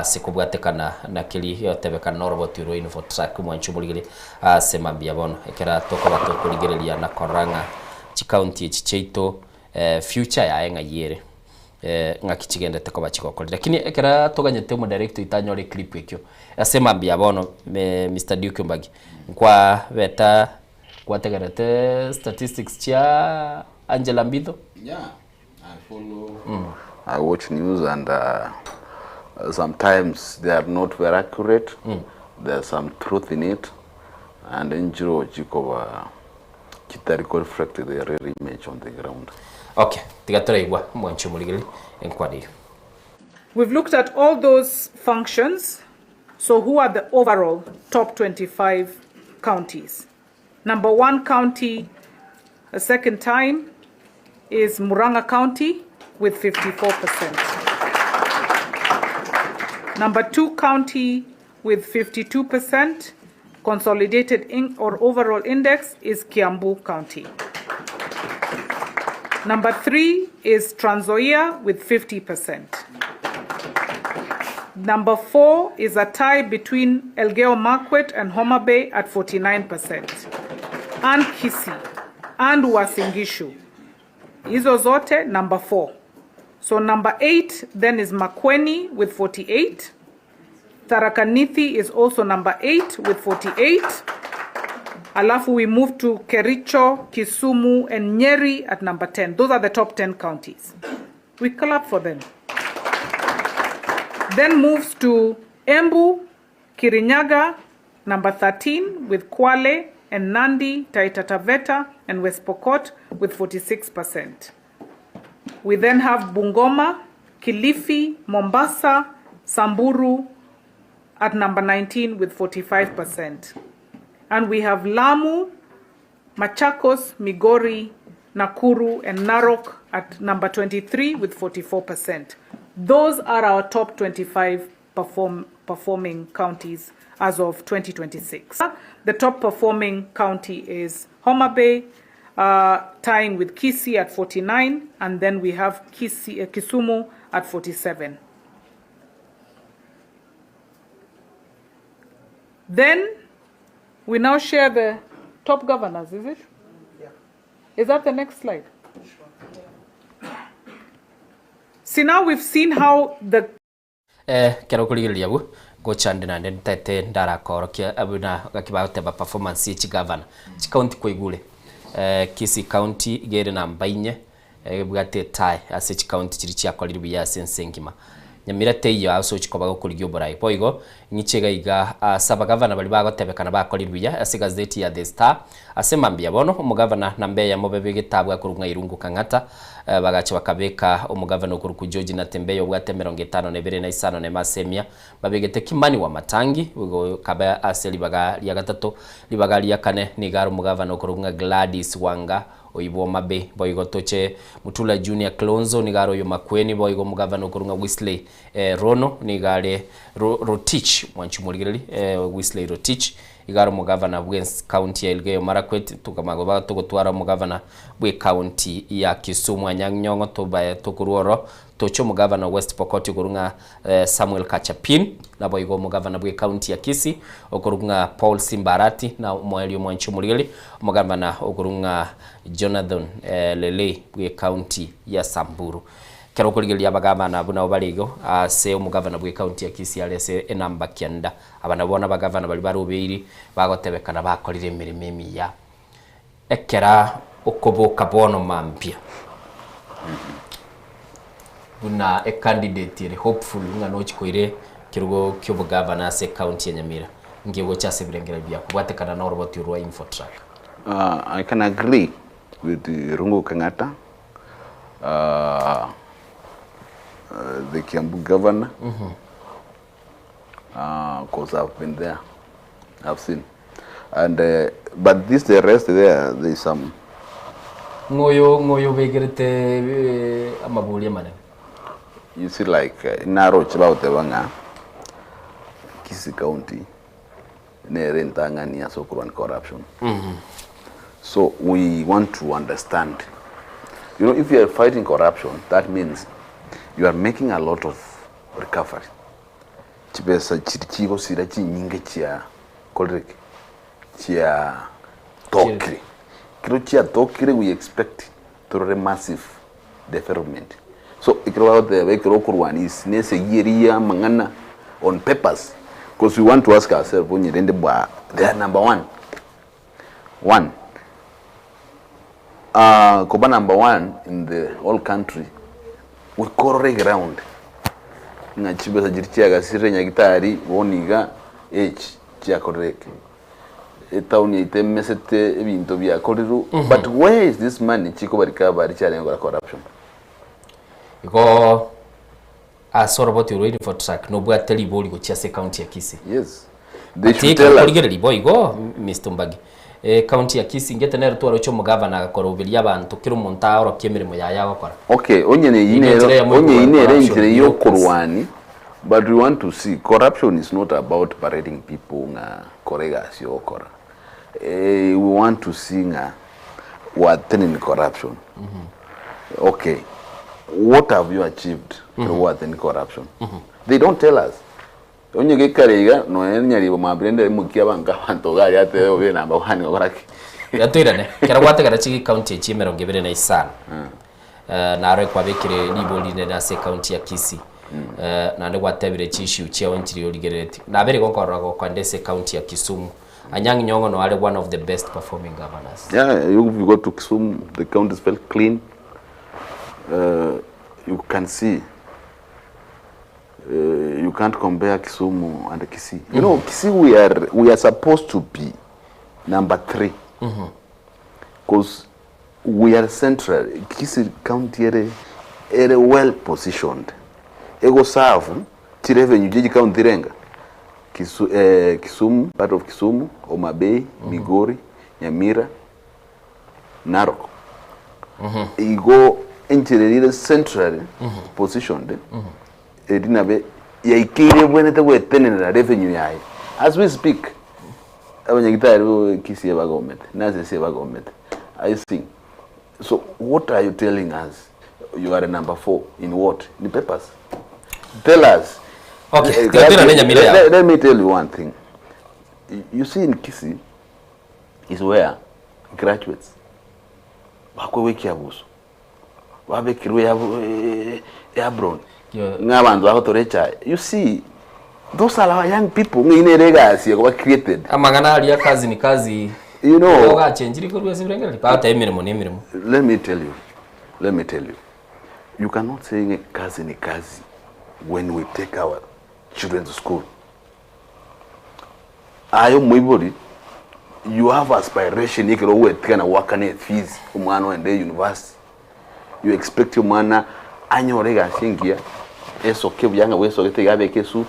sikubwatekana na kili yotebekana noroboti ro Infotrack mwancho murigeri asemambia bono ekera toko batokurigerelia na koranga chi county chicheito future ya enga yere ngakichigendete ko bachikokorera lakini ekera toganyete mu director itanyore clip ekyo asemambia bono Mr Duke Mbagi kwa beta kwategerete statistics cha Angela Mbito. Yeah, I follow. I watch news and sometimes they are not very accurate. There's some truth in it, and Njiro Chikova Kitariko reflected the real image on the ground. Okay, tigatoreba mwancho muligeli enkwadi. We've looked at all those functions. So who are the overall top 25 counties? Number 1 county, a second time, is Murang'a County with 54%. Number 2 county with 52%, consolidated or overall index, is Kiambu County. Number 3 is Trans Nzoia with 50%. Number 4 is a tie between Elgeyo Marakwet and Homa Bay at 49%. And Kisii and Uasin Gishu. Hizo zote number 4. So number 8 then is Makueni with 48. Tharaka Nithi is also number 8 with 48. Alafu we move to Kericho, Kisumu and Nyeri at number 10. Those are the top 10 counties. We clap for them. Then moves to Embu, Kirinyaga, number 13 with Kwale and Nandi, Taita Taveta and West Pokot with 46%. We then have Bungoma, Kilifi, Mombasa, Samburu at number 19 with 45%. And we have Lamu, Machakos, Migori, Nakuru and Narok at number 23 with 44%. Those are our top 25 performing counties as of 2026. The top performing county is Homa Bay, tying with Kisii at 49, and then we have Kisumu at 47. Then we now share the top governors, is it? Yeah. Is that the next slide? See, now we've seen how the kero kuligiria bu go chandina ndete ndara korokia abuna gakibaute ba performance chi governor chi county ko igule Kisii county gere namba 4 bwate tai ase county chiri chia koliri buya sensengima Nyamira teyo aso chikoba kurigyo borai poigo ngichega iga saba governor bali bagotebekana bakoliri buya ase gazeti ya The Star ase mambia bono umugavana nambe ya mobebe gitabwa kurunga irungu kangata bagacha bakabeka umugavana okuruku George Natembeyo bwate 52 ne masemia babegete Kimani wa Matangi ugo kaba ase libaga ya gatatu libaga ya kane ni garo umugavana okurunga Gladys Wanga oibo mabe boigo toche Mutula Junior Klonzo ni garo yo Makweni boigo umugavana okurunga Wesley Rono ni gare Rotich mwanchumuligirali Wesley Rotich igaro mugavana bwens county ya Elgeyo Marakwet tukamagoba tugotwara mugavana bwe county ya Kisumu Anyang-Nyong'o toba tokuruoro tocho mugavana West Pokot kurunga Samuel Kachapin na boigo mugavana bwe county ya Kisii okurunga Paul Simbarati na Mwelio Mwanchumuligirali mugavana okurunga Jonathan Lele bwe county ya Samburu kero kuligelia bagavana buna obaligo ase umugavana bwe county ya Kisii alese enamba kyanda abana bona bagavana bali barubiri bagotebekana bakolire emirimo ya ekera okoboka bono mampia buna a candidate ere hopeful ngano chikoire kirugo kyobugavana ase county ya Nyamira ngiye cyase birengera bya kubatekana na roboti ruwa infotrack. I can agree with Rungu Kangata, the Kiambu governor, because I've been there, I've seen, and but this the rest there is some. Ngoyo begerete amabuli mane. You see, like Naro Chibaute Wanga, Kisii County, Nerentangania Sokuru corruption. So we want to understand. You know, if you are fighting corruption, that means you are making a lot of recovery. Chibesa chichigo sirachi nyinge chia kolrek chia tokri. Kilo chia tokri we expect to a massive development. So ikiro the ikiro kurwani is nese yeria mangana on papers, because we want to ask ourselves when you they are number one. Koba number one in the whole country. We correct ground. Na chibesa jirchia gasire nyagitari woniga chia correct. Etauni ite mesete ebinto bya koriru. But where is this money chiko barika baricha lengo corruption? Iko asoroboti ready for track no bwa tell iboli go chiase county ya Kisii. Yes. They should tell us. Mr. Mbagi. County ya Kisii ngete nero twaro cyo mugavana akorobelia abantu kiro montaro kyemirimo yayago kora. Okay, onye inere intire yo kurwani, but we want to see corruption is not about parading people nga korega sio kora. We want to see nga what in corruption. Okay. What have you achieved what in corruption? They don't tell us. Onye gekarega no nyari bo mabrende mukia banga bantu gari ate obe number 1 ngoraki. Yatirane kera wategara chiki county chimero ngebere na isana. Na ro kwa bekire liboli na se county ya Kisii. Na ndo watebire chishu chia onchiri oligereti. Na bere gonkora go kwa ndese county ya Kisumu. Anyang-Nyong'o no are one of the best performing governors. Yeah, you go to Kisumu, the county is very clean. You can see you can't compare Kisumu and Kisii. You know, Kisii we are supposed to be number 3. Because we are central. Kisii County are well positioned. Ego serve revenue jiji county renga. Kisumu, part of Kisumu, Homa Bay, Migori, Nyamira, Narok. Ego interior central positioned. Edinabe yaikire bwenete wetenera revenue yae. As we speak, abanyagitari Kisii aba government, naze se aba government. I think. So what are you telling us? You are a number 4 in what? In the papers. Tell us. Okay. Let me tell you one thing. You see in Kisii is where graduates bakwe wiki abuso. Wabe kirwe abroad. You see, those are our young people. Created. Kazi. You know. Let me Let me tell you. let me tell you, you cannot say kazi ni kazi when we take our children to school. Ayo mwibori, you have aspiration ikiro uwe tika na wakane fees umwana wende university. You expect umwana anyorega shingia eso kebyanga weso gete gabe kesu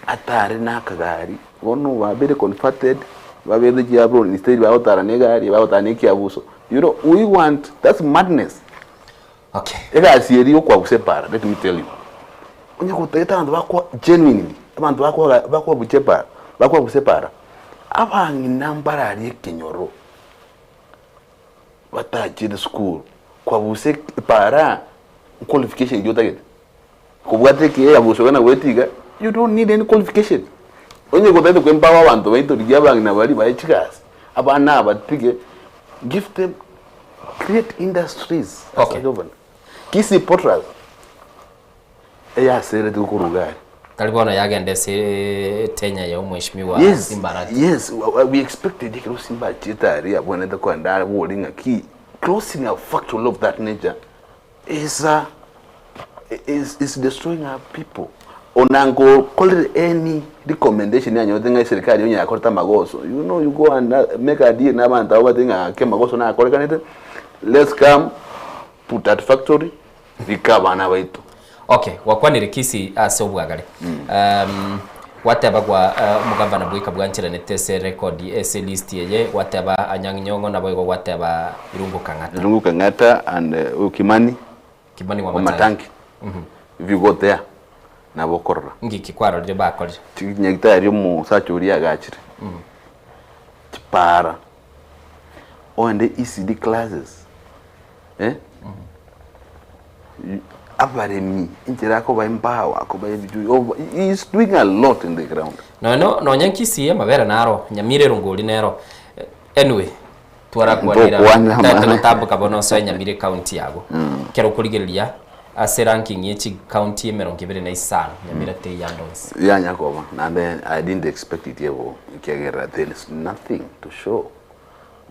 atare nakagari wono babere converted babere jabro instead ba otara negari ba otara nekiabuso. You know, we want, that's madness. Okay. Ega sieri yo kwa kusepara, let me tell you. Onye kuteta andu bako genuinely, abantu bako buchepara, bako kusepara. Abangi nambara ari Kenyoro. Bataje school kwa buse para qualification yota get. Kubwate ke yabuso kana wetiga, you don't need any qualification. Onye kuteta kwempa abantu baito diyabangi na bali bayichikas. Abana abatike, give them, create industries. Okay. Kisi Potras. Eya sere tukurugari. Talibona yagende se tenya ya umheshimiwa Simbarati. Yes, we expected it Simba chitari abone to kwanda holding a key. Closing a factory of that nature is destroying our people. Onango call it any recommendation yanyo thenga serikali yonya yakorta magoso. You know, you go and make a deal na bantu abatinga ke magoso na akoreka nete. Let's come put that factory recover na baitu. Okay, wakwanire kisi ase obwagare. Wateba kwa mugavana bwika bwanchira netese record ese list yeye wateba Anyang' Nyong'o na boygo wateba Irungu Kang'ata. Irungu Kang'ata and Kimani wa Matangi. If you go there na bokorra. Ngiki kwaro ryo bakore. Nyagitari mu sachuri agachire. Chipara. On the ECD classes. Abaremi injira ko ba imbawa ko ba bidu. He is doing a lot in the ground. No nyankisi mabera naro nyamire rungoli nero. Anyway, twara kwanira tata tabu kabono so nyamire county yago. Kero kurigeria as ranking yechi county emerongibere na isano nyamire te yandons. Ya nyakoma and then I didn't expect it yebo ikegera. There is nothing to show.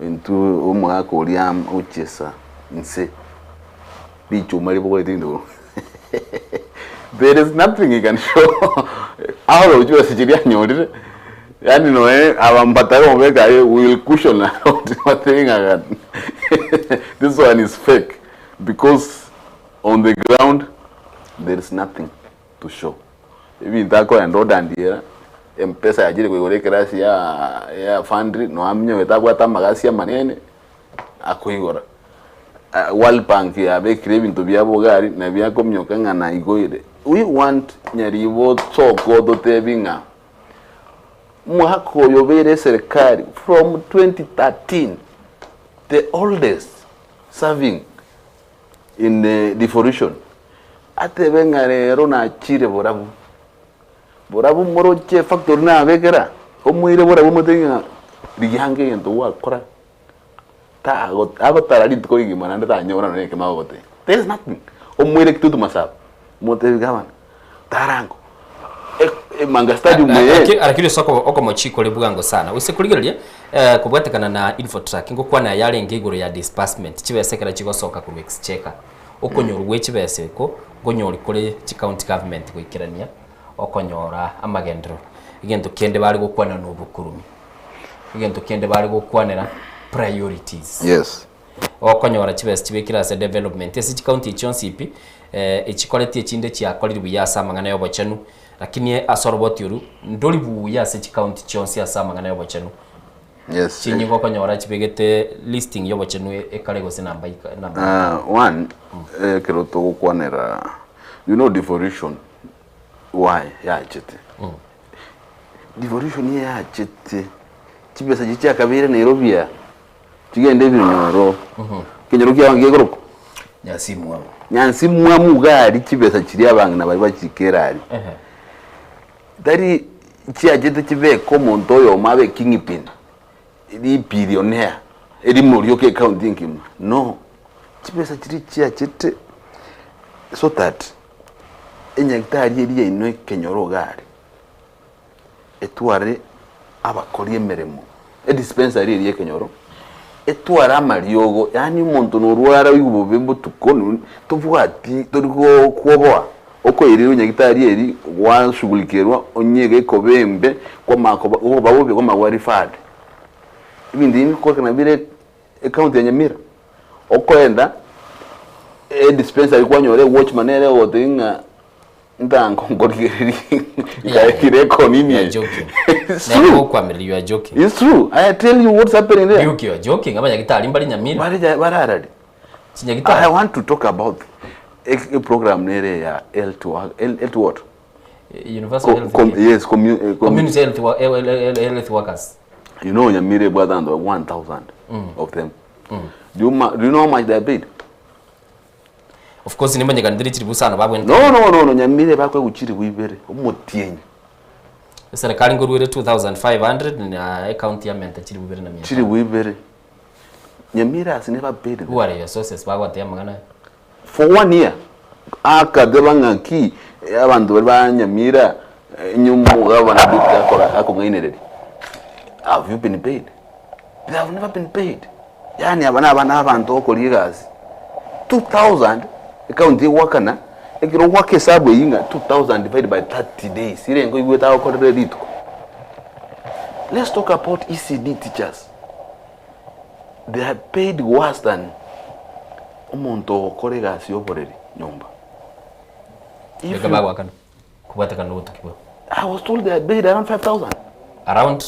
Into umwako liam uchesa nse bichu malibo itindo. There is nothing you can show. Ahora ujua sijiria nyori. Yani no abambataro omega will cushion what thing again. This one is fake because on the ground there is nothing to show. Even tako and road and here mpesa ajire kwegorekera ya fundri no amnyo etagwa tamagasia manene akoigora. World Bank ya be craving to be abogari na bya komnyoka ngana igoire. We want nyaribo tsoko dotebinga mwako yobere serikali from 2013, the oldest serving in devolution. Atebenga rero na chire borabu moroche factory na begera omuire borabu motenga rihange ento wakora ta agotarari ko igimana nda nyora no ke magote. There is nothing. Omuire kitutu masab mote gawan tarango manga stadium me arakiri soko okomochiko lebugango sana usekurigeria kubwatekana na infotrack ngokwa na yale ngiguru ya disbursement chibesekera chigosoka ku exchequer okonyorwe chibeseko gonyori kuri chi county government gwikirania okonyora amagendero igento kende bari gukwana no bukurumi igento kende bari gukwanera priorities. Yes. Okonyora chibese chibekira se development esi county chonsipi echikoleti echinde chiakoliri buyasa mangana yo bochenu lakini asorobotiuru ndoli buyasa county chonsi asa mangana yo bochenu. Yes. Chinyingo konyora chibegete listing yo bochenu ekalego se namba one keroto gukwanera you know devolution why ya chete devolution ya chete chibesa chicha kabire Nairobi ya chigende binyoro kinyoro kya wange goroko nyansimwa mugari chibesa chiri abanga na bari bachikerari dari chiajete chibe komonto yo mabe kingpin iri billionaire iri muri ke counting kim no chibesa chiri chiajete so that enyaktari iri ino kenyoro gari etware abakori emeremo dispensary iri kenyoro etwara mariogo yani umuntu nurwara wibubembo tukonu tubwati turiko kuoboa oko iri unyagitari eri washugulikerwa onyege kobembe kwa makoba uko babobe kwa magwari fad ibindi ko kana bire account ya Nyamira oko enda dispensary kwa nyore watchman ere odinga ndango ngorigeri kire konini ya joking na kwa meri you are joking. It's true. I tell you what's happening there. You are joking. Abanyagitari mbali Nyamira bararari I want to talk about a program nere ya L2 what? Universal Health. Yes, community health workers. You know Nyamira more than 1,000 of them. Do you know how much they paid? Of course nimba nyagandiri chiri busana babwe. No Nyamira bakwe guchiri wibere umutienyi. Serikali ngurwire 2,500 na account ya menta chiri wibere na mia. Chiri wibere. Nyamira has never paid. Who are your sources bagwa te magana? For 1 year. Aka debanga ki abantu ba Nyamira nyumu gabana bita ako ngainere. Have you been paid? They have never been paid. Yani abana abantu okoligazi 2,000 account wakana ekiro wake sabu yinga 2,000 divided by 30 days irengo igweta ko redito. Let's talk about ECD teachers. They are paid worse than umuntu okolegazi oboreri nyumba. I was told they are paid around 5,000. Around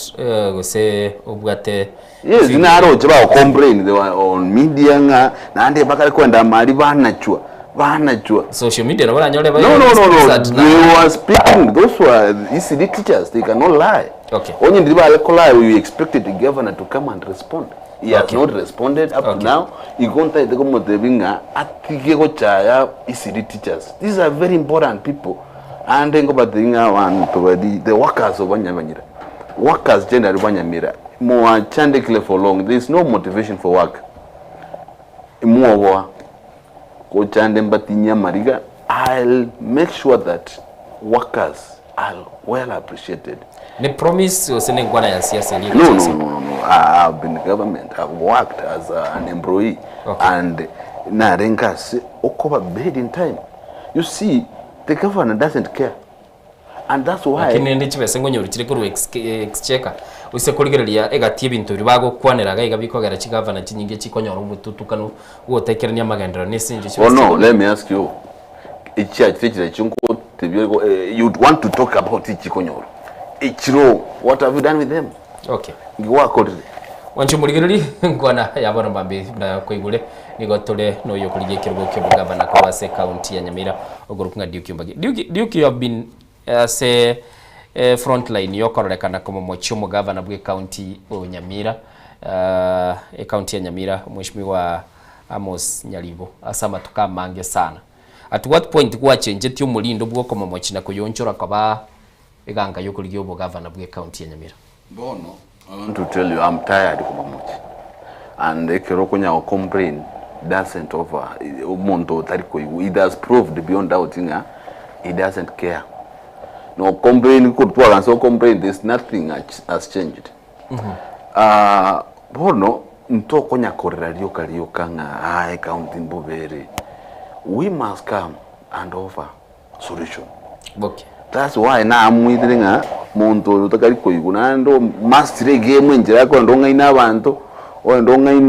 say obwate. Yes, dinaro jeba complain they were on media na ande bakale kwenda mali banachua. Social media no nyole ba. No. They were speaking. Those were ECD teachers. They cannot lie. Okay. Only the lie we expected the governor to come and respond. He has not responded up to now. He contact the government binga atigego chaya ECD teachers. These are very important people. And then go back the workers of Nyamira. Workers generally Nyamira. More chandekle for long. There is no motivation for work. More I'll make sure that workers are well appreciated. The promise was in Guana and CSL. No. I've been in the government. I've worked as an employee. And Narenkas Okoba paid in time. You see, the governor doesn't care. And that's why exchequer use kurigereria egatie bintu bibago kwaneraga igabikogera chigavana chinyinge chikonyora umututukano wotekerania magendera nesinje. Oh no, let me ask you. You'd want to talk about Ichikonyoro. Ichiro, what have you done with them? Okay. Wanchu muligereri ngwana yabona mbambi na kwigule nigotole no yokulige kirugo kibugavana kwa se county ya Nyamira ogurukunga Duke Mbagi. Duke you have been say frontline yokorolekana kama mochumo governor bwe county o Nyamira county ya Nyamira mheshimiwa Amos Nyalibo asama tukamange sana. At what point kwa change tyo mulindo bwo koma mochina kuyonchora kaba eganga yokulige obo governor bwe county ya Nyamira? Bono, I want to tell you I'm tired of Momochi. And Ekerokonya complain doesn't offer Monto Tariko. It has proved beyond doubting he doesn't care. No complain could pour and so complain there's nothing has changed. Bono Ntokonya Korradio Kariokanga counting Boveri. We must come and offer solution. Okay. That's why now I'm withering Monto Takariko Gunando master game when Jacko and Donga in Avanto or Donga in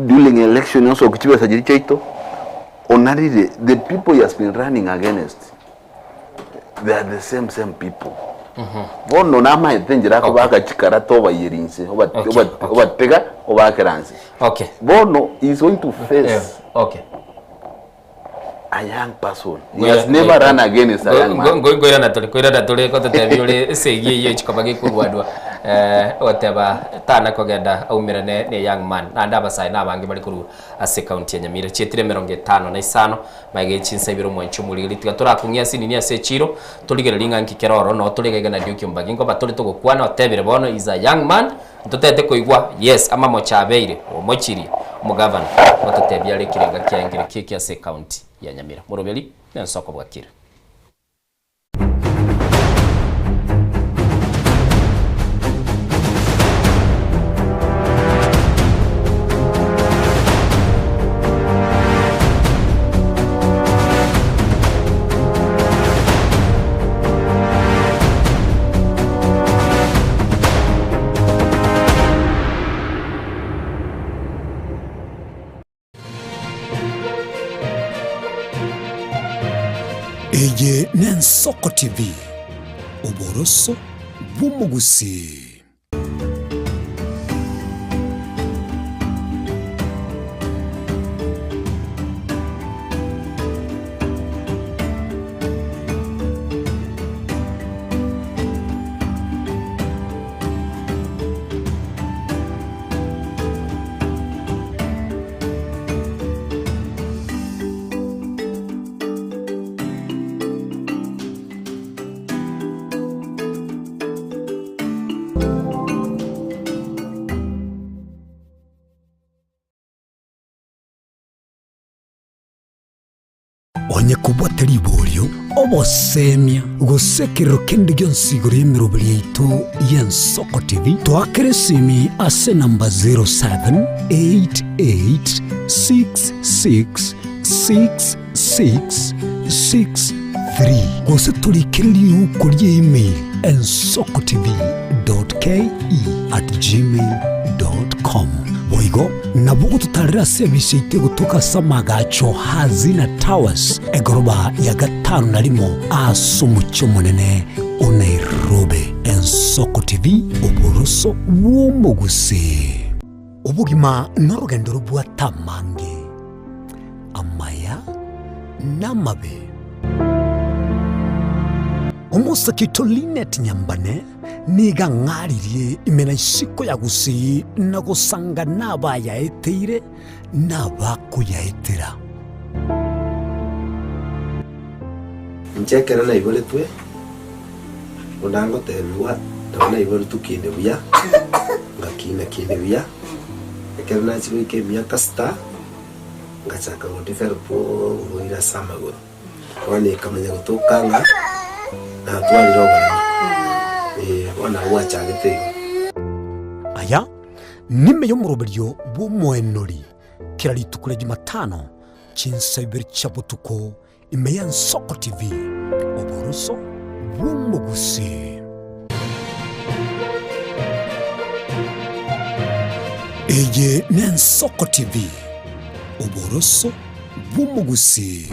during election also Kichiba Sajito. Only the people he has been running against, they are the same people. Bono nama etenjera ko baka chikarato ba yirinse oba tega oba keranse. Okay. Bono is going to face a young person. He has never run against a young man. Go na tole ko to tebiole segi ye chikobage kurwadwa whatever tana kogenda aumira ne young man na ndaba sai na bangi bali kuru ase county ya Nyamira chetire 55 maige chinsa ibiro mwancho muri tigatora kunya sinini ase chiro tuligere linga nkikeroro no tuligega na Duke Mbagi ngo batole to gukwana otebire bono is a young man tutete koigwa yes ama mochabeire omochiri umugavana watotebya lekirega kyangire kiki ase county ya Nyamira murobeli nensoko bwakira. Eye Nensoko TV Oboroso Bumugusi. Onye kubwatira iboryo obosemia gusekero kende gyonsigoro y'emirobiri yaitu y'Ensoko TV twakeresimi ase namba 0788666663 gose tulikiririe kuri email ensokotv.ke@gmail.com boigo nabugo tutarira service ite gutuka samagacho hazina towers egoroba ya gatanu narimo asumucyo munene Nairobi. Ensoko TV oboroso w'umuguse ubugima n'urugendo rubwatamange amaya n'amabe umusakito Linet Nyambane niga ngaririe imena isiko ya gusi na gusanga naba yaeteire nabakuyaetera Nchekera na ibole twe unango tebiwa ndabona ibole tukinde buya ngakina kinde buya ekera na chiwe ke miaka sta ngachaka ndifero po ira samagoro wani kamenya gutokanga na twali roba wana wacha gitego aya nime yo muroberyo bumwenori kiraritukure Jumatano chinsabiri chabutuko imeya Ensoko TV oboroso bumugusi eye Ensoko TV oboroso bumugusi.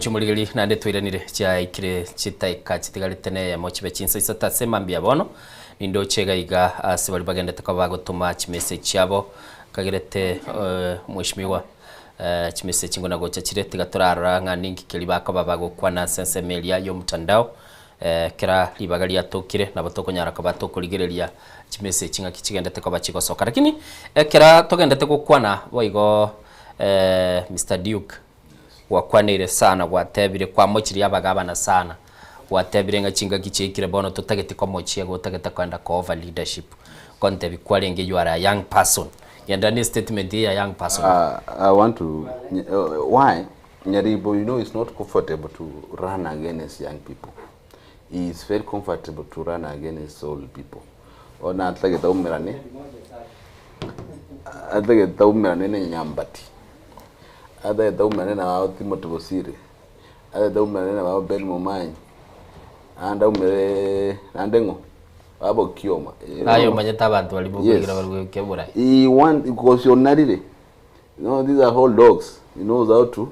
Chumurigiri nande twiranire cha ikire chitaika chitigaritene ya mochibe chinsa isata semambia bono nindo chega iga asibali bagende takabagotuma chimese cyabo kagerete mwishimiwa chimese chingona gocha chirete gatorara nka ningi kelibaka babagokwa na sensemelia yo mutandao kera libagali atokire nabotokonyara kabatokuligerelia chimese chinga kichigende takabachikosoka lakini kera togende takokwana boigo Mr. Duke wakwanire sana watebire kwa mochiri yabagabana sana watebire nga chinga kichekire bono tutagete kwa mochia go tutagete kwenda cover leadership konte bikwalenge you are a young person yandani statement ya young person. I want to why Nyaribo, you know, it's not comfortable to run against young people. It's very comfortable to run against old people. Ona atageta umerane ne nyambati ada umane na wao Timothy Bosire ada umane na wao Ben Momanyi anda umere nandengo abo kioma ayo manyeta abantu bali bugira bali kebura he want because you're narire, you know, these are whole dogs, he knows how to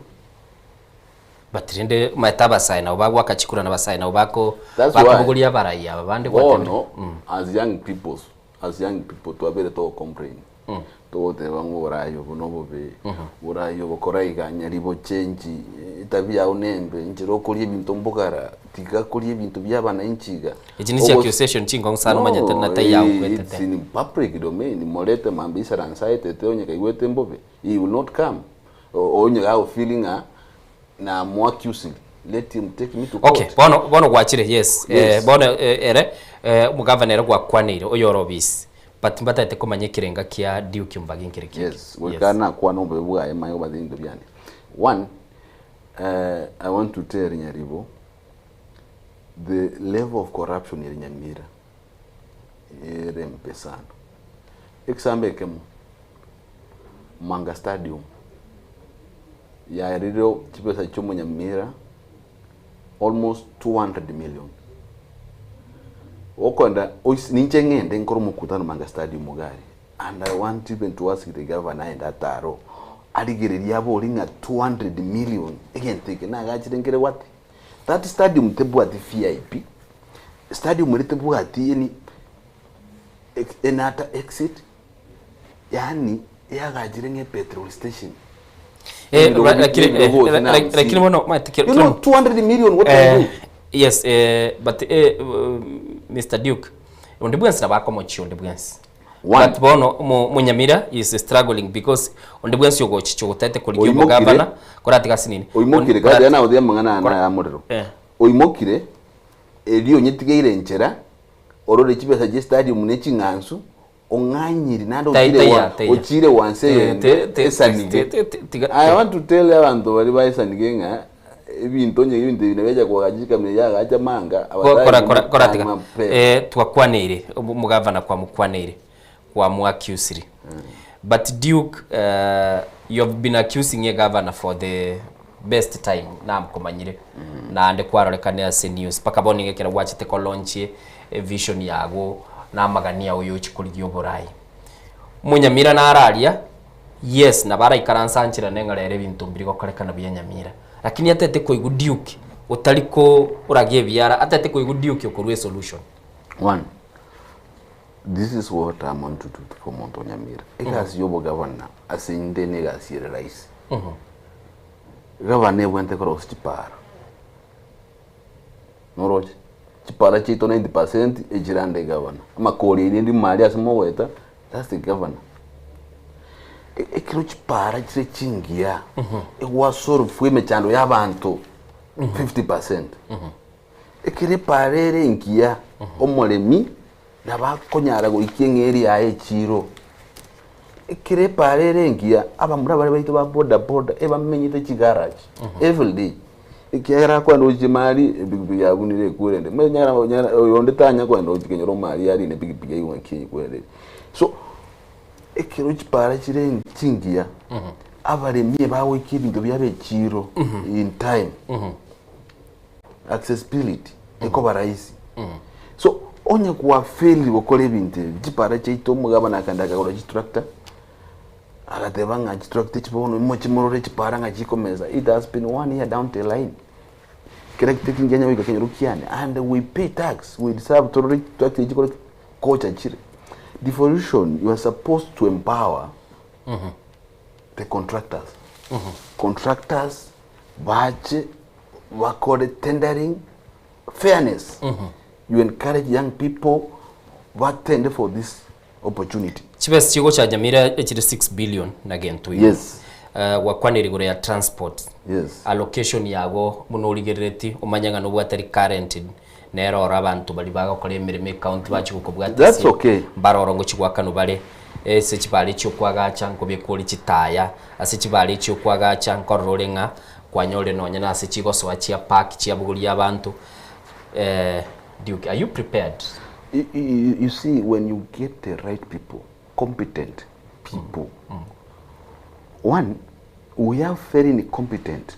batrinde mataba saina ubagwa kachikura na basaina ubako bakubugulia baraya abandi kwa no, as young people to abere to complain to te bango orayo bonobo be orayo bokoraiga Nyaribo change tabia unembe njiro kuri ibintu mbogara tiga kuri ibintu byabana inchiga iki ni accusation chingo nsano manyete na tayawo kwetete it's in public domain molete mambisa ransaite te onye kaigwete mbobe he will not come onye how feeling na mo accusing let him take me to court. Okay, bono gwachire yes. Bono mugavanera gwa kwanire oyorobisi but mbatete komanye kirenga kia Duke Mbagi nkiriki. Yes, we kana kwa no bebuga emayo bazindu byane. One, I want to tell Nyaribo the level of corruption in Nyamira erempe sana. Example kemu Manga Stadium ya riro chipesa chomo Nyamira almost 200 million. Okonda ninche ngende nkoro mukutano Manga Stadium mugari, and I want even to ask the governor and ataro aligere yabo olinga 200 million again take na gachirengere what that stadium tebu at VIP stadium tebu at any enata exit yani ya gachirenge petrol station. Lakini wana matikiro. You know 200 million what are you? Yes, but Mr. Duke, ondebwensi nabako mochi ondebwensi. But bono Munyamira is struggling because ondebwensi yogo chicho tete kuligyo mugavana koratika sinini. Oimokire kandi yana odya mangana na amorero. Oimokire eliyo nyetigire nchera orore chibesa je stadium nechi ngansu onganyiri nando ochire wanse esanige. I want to tell abantu bari bayisanige nga ebintu ibintu binebeja kwagajika mya gacha manga koratika twakwanire mugavana kwa mukwanire kwa muaccusiri. But Duke, you have been accusing a governor for the best time na mkomanyire na ande kwarolekane as news paka boninge kera wachite ko launch vision yago na magania uyo chikuligyo borai Munyamira na araria yes na bara ikaransanchira nengarere bintu mbiriko korekana byanyamira lakini atete ko iguduke utaliko uragie biara atete ko iguduke okorwe solution. One, this is what I want to do for Mount Nyamira. Egas yobo governor asinde nega sire rais. Governor wente cross chipara. Noroje. Chipara chito 90% ejirande governor. Amakori ndi mali asimo weta. That's the governor. Ekiro chipara chire chingia. Ewasoro fwe mechando y'abantu 50%. Ekire parere nkia omolemi nabakonyara go ikengeri ya echiro. Ekire parere nkia abamura bari baito ba boda ebamenyite chigarage every day. Ikera kwa ndo jimari big yagunire kurende menyara yonde tanya kwa ndo jikenyoro mari yari ne big yiwanki kurende. So ekiro chipara chire chingia abaremye bawe kibintu byabe chiro in time. Accessibility eko baraisi. So onye kuwa faili wakole binte chipara chaito mugabana akandaka kwa tractor agatebanga tractor chipono mochi morore chipara nga chikomeza. It has been 1 year down the line. Correct taking Kenya we Kenya rukiane and we pay tax. We deserve to tractor chiko coach chire. Devolution, you are supposed to empower the contractors. Contractors bache wakore tendering fairness. You encourage young people what tender for this opportunity. Chibes chigo cha Nyamira echire 6 billion again to you. Yes. Wakwaniri gore ya transport. Yes. Allocation yago munoligereti omanyanga no bwatari current nero abantu bali baga kole emirime county bachi kukobwata. That's okay. Barorongo chigwakano bale ese chibali cyo kwaga chanko bekoli chitaya ase chibali cyo kwaga chanko rolenga kwanyole nonya na ase chigo so achia park chia buguli abantu. Duke, are you prepared? You see, when you get the right people, competent people, one, we have very incompetent.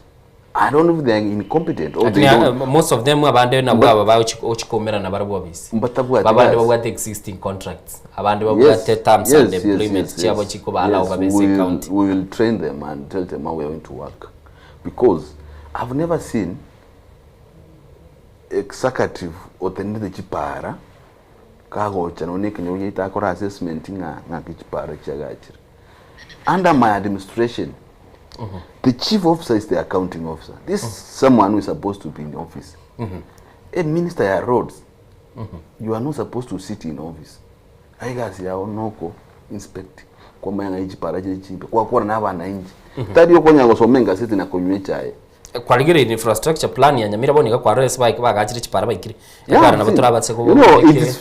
I don't know if they are incompetent or they don't. Most of them abande na bwa baba uchikomera na barabo bisi. Babande bwa the existing contracts. Abande bwa the terms and employment chiabo chiko bala obabese county. We will train them and tell them how we are going to work. Because I've never seen executive otende chipara kago chanone kenyo yita akora assessment nga chipara chagachira. Under my administration, the chief officer is the accounting officer. This is someone who is supposed to be in office. A minister of roads, you are not supposed to sit in office. I guess you are noko inspect. Kwa mayanga ichipara chimbe kwa kuwa na abana inji. Tadi okonya gosomenga siti na konywechae. Kwa ligere infrastructure plan ya Nyamira bonika kwa res bike bagachire chipara baikire. Ekara na batura batse ko. You know, it is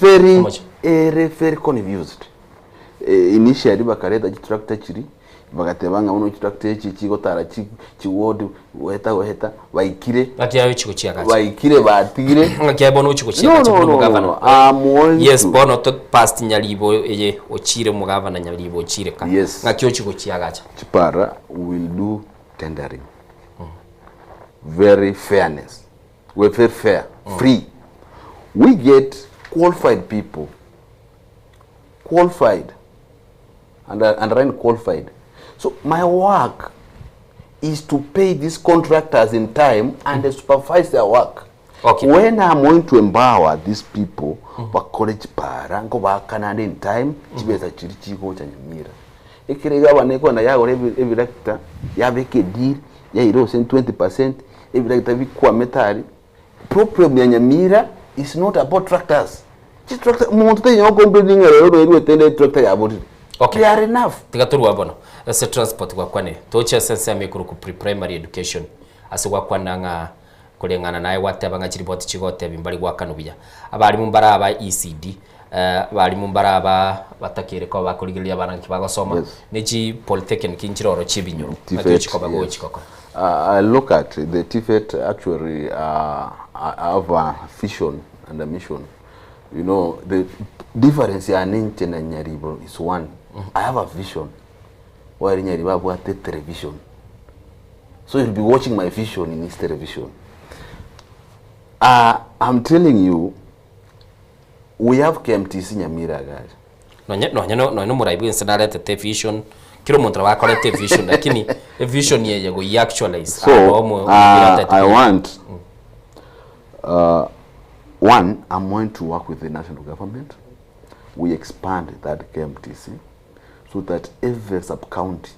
very confused. Initially bakareta tractor chiri bagatebanga uno tractor chi gotara chi wodi weta baikire ati yayo chiko chiagacha baikire batigire ngakia bono chiko chiagacha no gavana yes bono to past nyalibo eye ochire mu gavana nyalibo ochire ka ngakio chiko chiagacha chipara will do tendering very fairness we're very fair free we get qualified people qualified and qualified. So my work is to pay these contractors in time and supervise their work. Okay. When I'm going to empower these people, college para ngo bakanande in time, chibeza chiri chigo cha Nyamira. Ekirega baneko na yago every rector yabeke deal ya iro 20%, every rector bikwa metari. Problem ya Nyamira is not about tractors. Just tractor muntu te yo complaining ero tende tractor ya body. Okay. They are enough. Tigaturwa bono. Ese transport kwa kwane. Toche sense amikuru ku pre-primary education. Asugwa kwananga kulengana naye wateba chiripoti chigote bimbali gwa kanubya. Abali mumbara aba ECD. Abali mumbara aba batakire ko bakurigilia bana kibagosoma. Neji polytechnic inchiroro chibinyuru. I look at the TVET actually have a vision and a mission. You know, the difference ya Ninche na Nyaribo is one. I have a vision. While in Nyaribo I have television. So you'll be watching my vision in this television. I'm telling you, we have KMTC Nyamira, guys. No muraibu insenale te vision. Kiro montra wa kore te vision lakini vision ye go actualize. So I want one, I'm going to work with the national government. We expand that KMTC so that every sub-county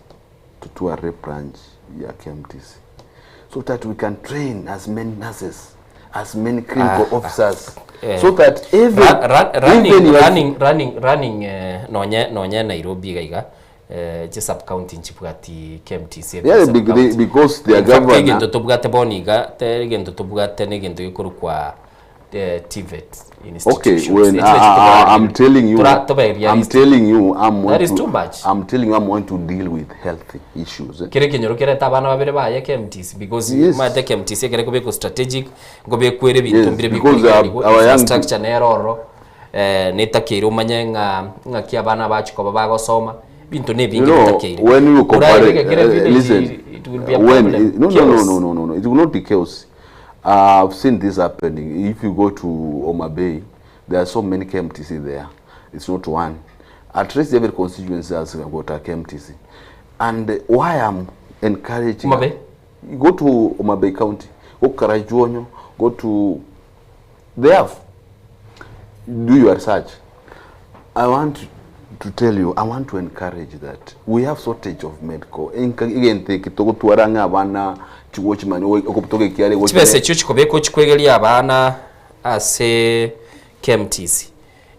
to a branch KMTC, so that we can train as many nurses, as many clinical officers, so that running nonye Nairobi gaiga sub-county nchipugati KMTC. Yeah, because they are governor. Gento tobugate boniga, gento tobugate negento yikuru kwa TVET institutions. Okay, when I'm telling you, I'm going to deal with health issues. Kere kenyoro kere tabana babere ba ya KMTC because my KMTC kere ko strategic ngo be kwere bintu mbire bikuri structure neroro netakero manyenga ngaki abana bacu ko bagosoma bintu nebingi netakero. When you compare listen, it will be a problem. No, it will not be chaos. I've seen this happening. If you go to Homa Bay, there are so many KMTC there. It's not one. At least every constituency has got a KMTC. And why I'm encouraging... Homa Bay? Go to Homa Bay County. Go Karajuonyo. Go to... They have. Do your research. I want to tell you, I want to encourage that. We have shortage of medical. Again, take it to Tuaranga, Havana, Chiwochman, Okotoke Kiare. Chibese chuchikobe kuchikwegeli abana ase KMTC.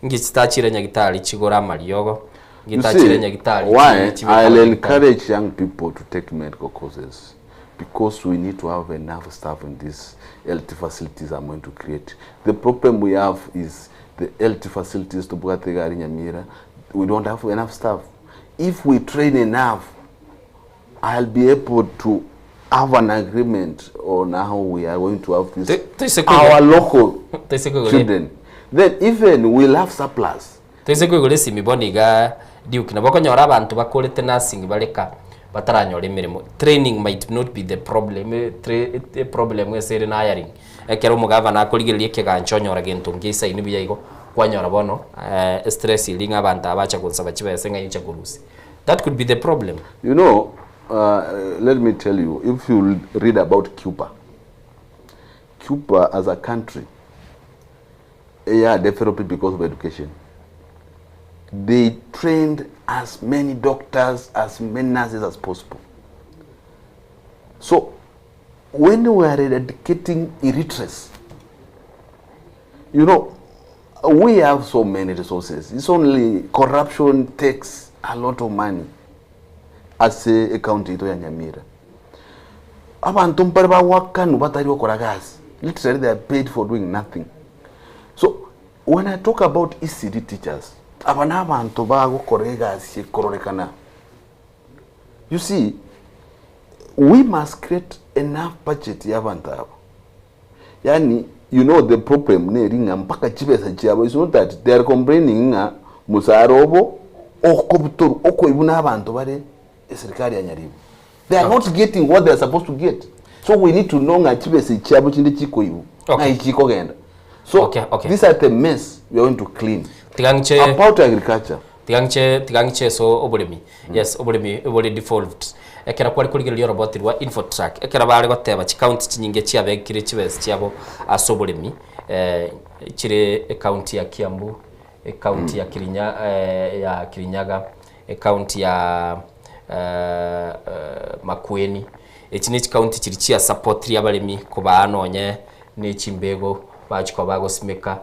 Ngitachire nyagitali chigora maliogo. Ngitachire nyagitali. Why? I'll encourage young people to take medical courses because we need to have enough staff in these health facilities I'm going to create. The problem we have is the health facilities to Bugategari Nyamira. We don't have enough staff. If we train enough, I'll be able to have an agreement on how we are going to have this our local children. Then even we'll have surplus. Tesekugulesi miboniga diukina bakonyora abantu bakolete nursing baleka bataranyora emirimo. Training might not be the problem. The problem is in hiring. Ekero mugavana akoligelie keganchonyora gento ngisa inibiya igo kwanyora bono stress ilinga abantu abacha kunsaba chibese ngayincha kulusi. That could be the problem. You know, let me tell you, if you read about Cuba as a country, they are developed because of education. They trained as many doctors, as many nurses as possible. So, when we are eradicating illiteracy, you know, we have so many resources. It's only corruption takes a lot of money. As a county to Nyamira. Abantu mpareba wakanu batari wakora gas. Literally they are paid for doing nothing. So when I talk about ECD teachers, abana abantu bago koregas ye kororekana. You see, we must create enough budget y'abantu abo. Yani, you know the problem ne ringa mpaka chibesa chabo. It's not that they are complaining nga musarobo oko butoro oko ibuna abantu bare serikali ya Nyaribo. They are not getting what they are supposed to get. So we need to know nga chibesa chabo chinde chiko ibu. Na ichiko genda. So these are the mess we are going to clean. About agriculture. Tigangiche so oburimi. Yes, oburimi oburi default. Ekera kwari kurigerio robot rwa Infotrack. Ekera bari goteba chi county chinyinge chia bekire chibes chiabo asoburimi. Chire county ya Kiambu, county ya Kirinyaga, county ya Makueni. Echine county chiri chia support ya barimi kuba anonye ne chimbego bachiko bagosimeka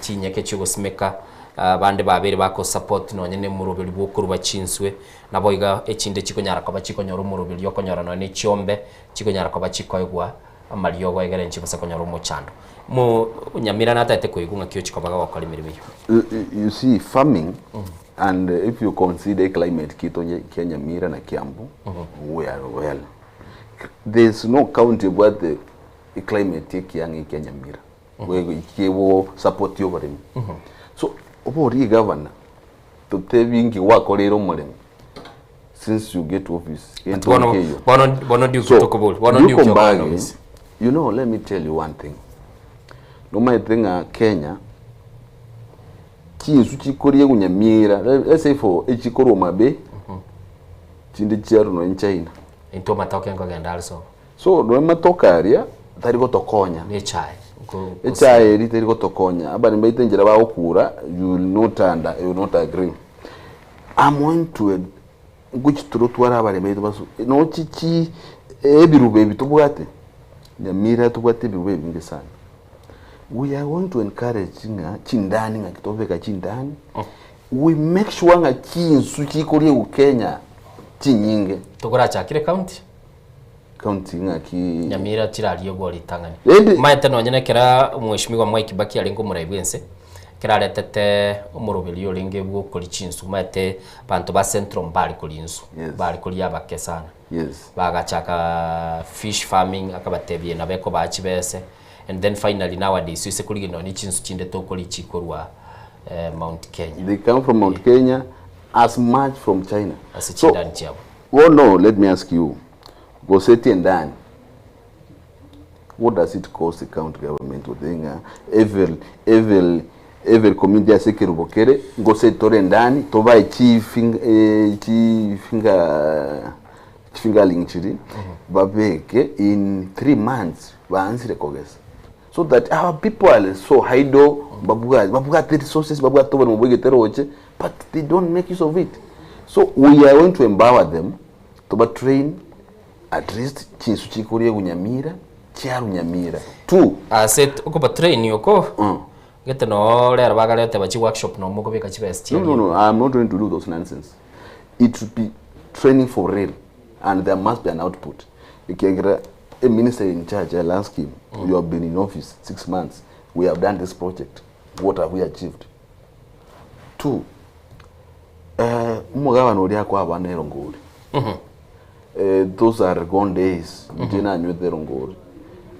chinyeke chigosimeka. Bande babiri bako support no nyene murubiri bukuru bachinswe naboiga echinde chikonyara kwa bachikonyora murubiri yokonyora no ne chiombe chikonyara kwa bachikoigwa amaliyo go egere nchibasa konyora muchando mu Nyamira natate kuigunga kyo chikobaga wakali mirimi. You see farming and if you consider climate kitonye Nyamira na Kiambu we are well. There's no county where the climate take yang Nyamira we kiwo support yo barimi. So Obori governor to telling you what colero modem since you get office in bono do talk about you know, let me tell you one thing. No matter thing Kenya chinsu chikoriye Nyamira, let's say for echikoro mabe chinde chiaru no in China into matoke ngogenda also. So no matoka area tari gotokonya ne chai echai riteri gotokonya abari mbaite njera baokura, you will not agree. I'm going to which trotwara abari mbaite basu no chichi ebirube bitubwate Nyamira tubwate birube bingi sana. We are going to encourage nga chindani nga kitobeka chindani. We make sure nga chinsu chikoriye Kenya chinyinge tokora chakire county nga ki Nyamira tirariyo gori tangani maete no nyene kera mweshimiwa Mwai Kibaki alingo muraibwense kera letete umurubiri yolinge bwo kuri chinsu maete bantu ba central mbali kuri insu bali kuri yabake sana bagachaka fish farming akabatebye nabeko bachibese and then finally nowadays ise kuri no ni chinsu chinde to kuri chikorwa Mount Kenya. They come from Mount Kenya as much from China. So, oh no, let me ask you. Go set and done. What does it cost the county government to think every community as a kirubokere go set torendani to buy fingerling chiri babeke in 3 months once recognized. So that our people are so idle, babuga the resources, babuga toba mubwegetero but they don't make use of it. So we are going to empower them to train at least chinsu chikoriye Nyamira chiaru Nyamira 2 set uko train yoko get no lera bagalete bachi workshop no muko beka chibest. No, I'm not going to do those nonsense. It should be training for real and there must be an output. Ikengra a minister in charge, I'll ask him, you have been in office 6 months, we have done this project, what have we achieved? 2 umugaba no lya kwa banero ngori. Those are gone days. Jena knew the Rongori.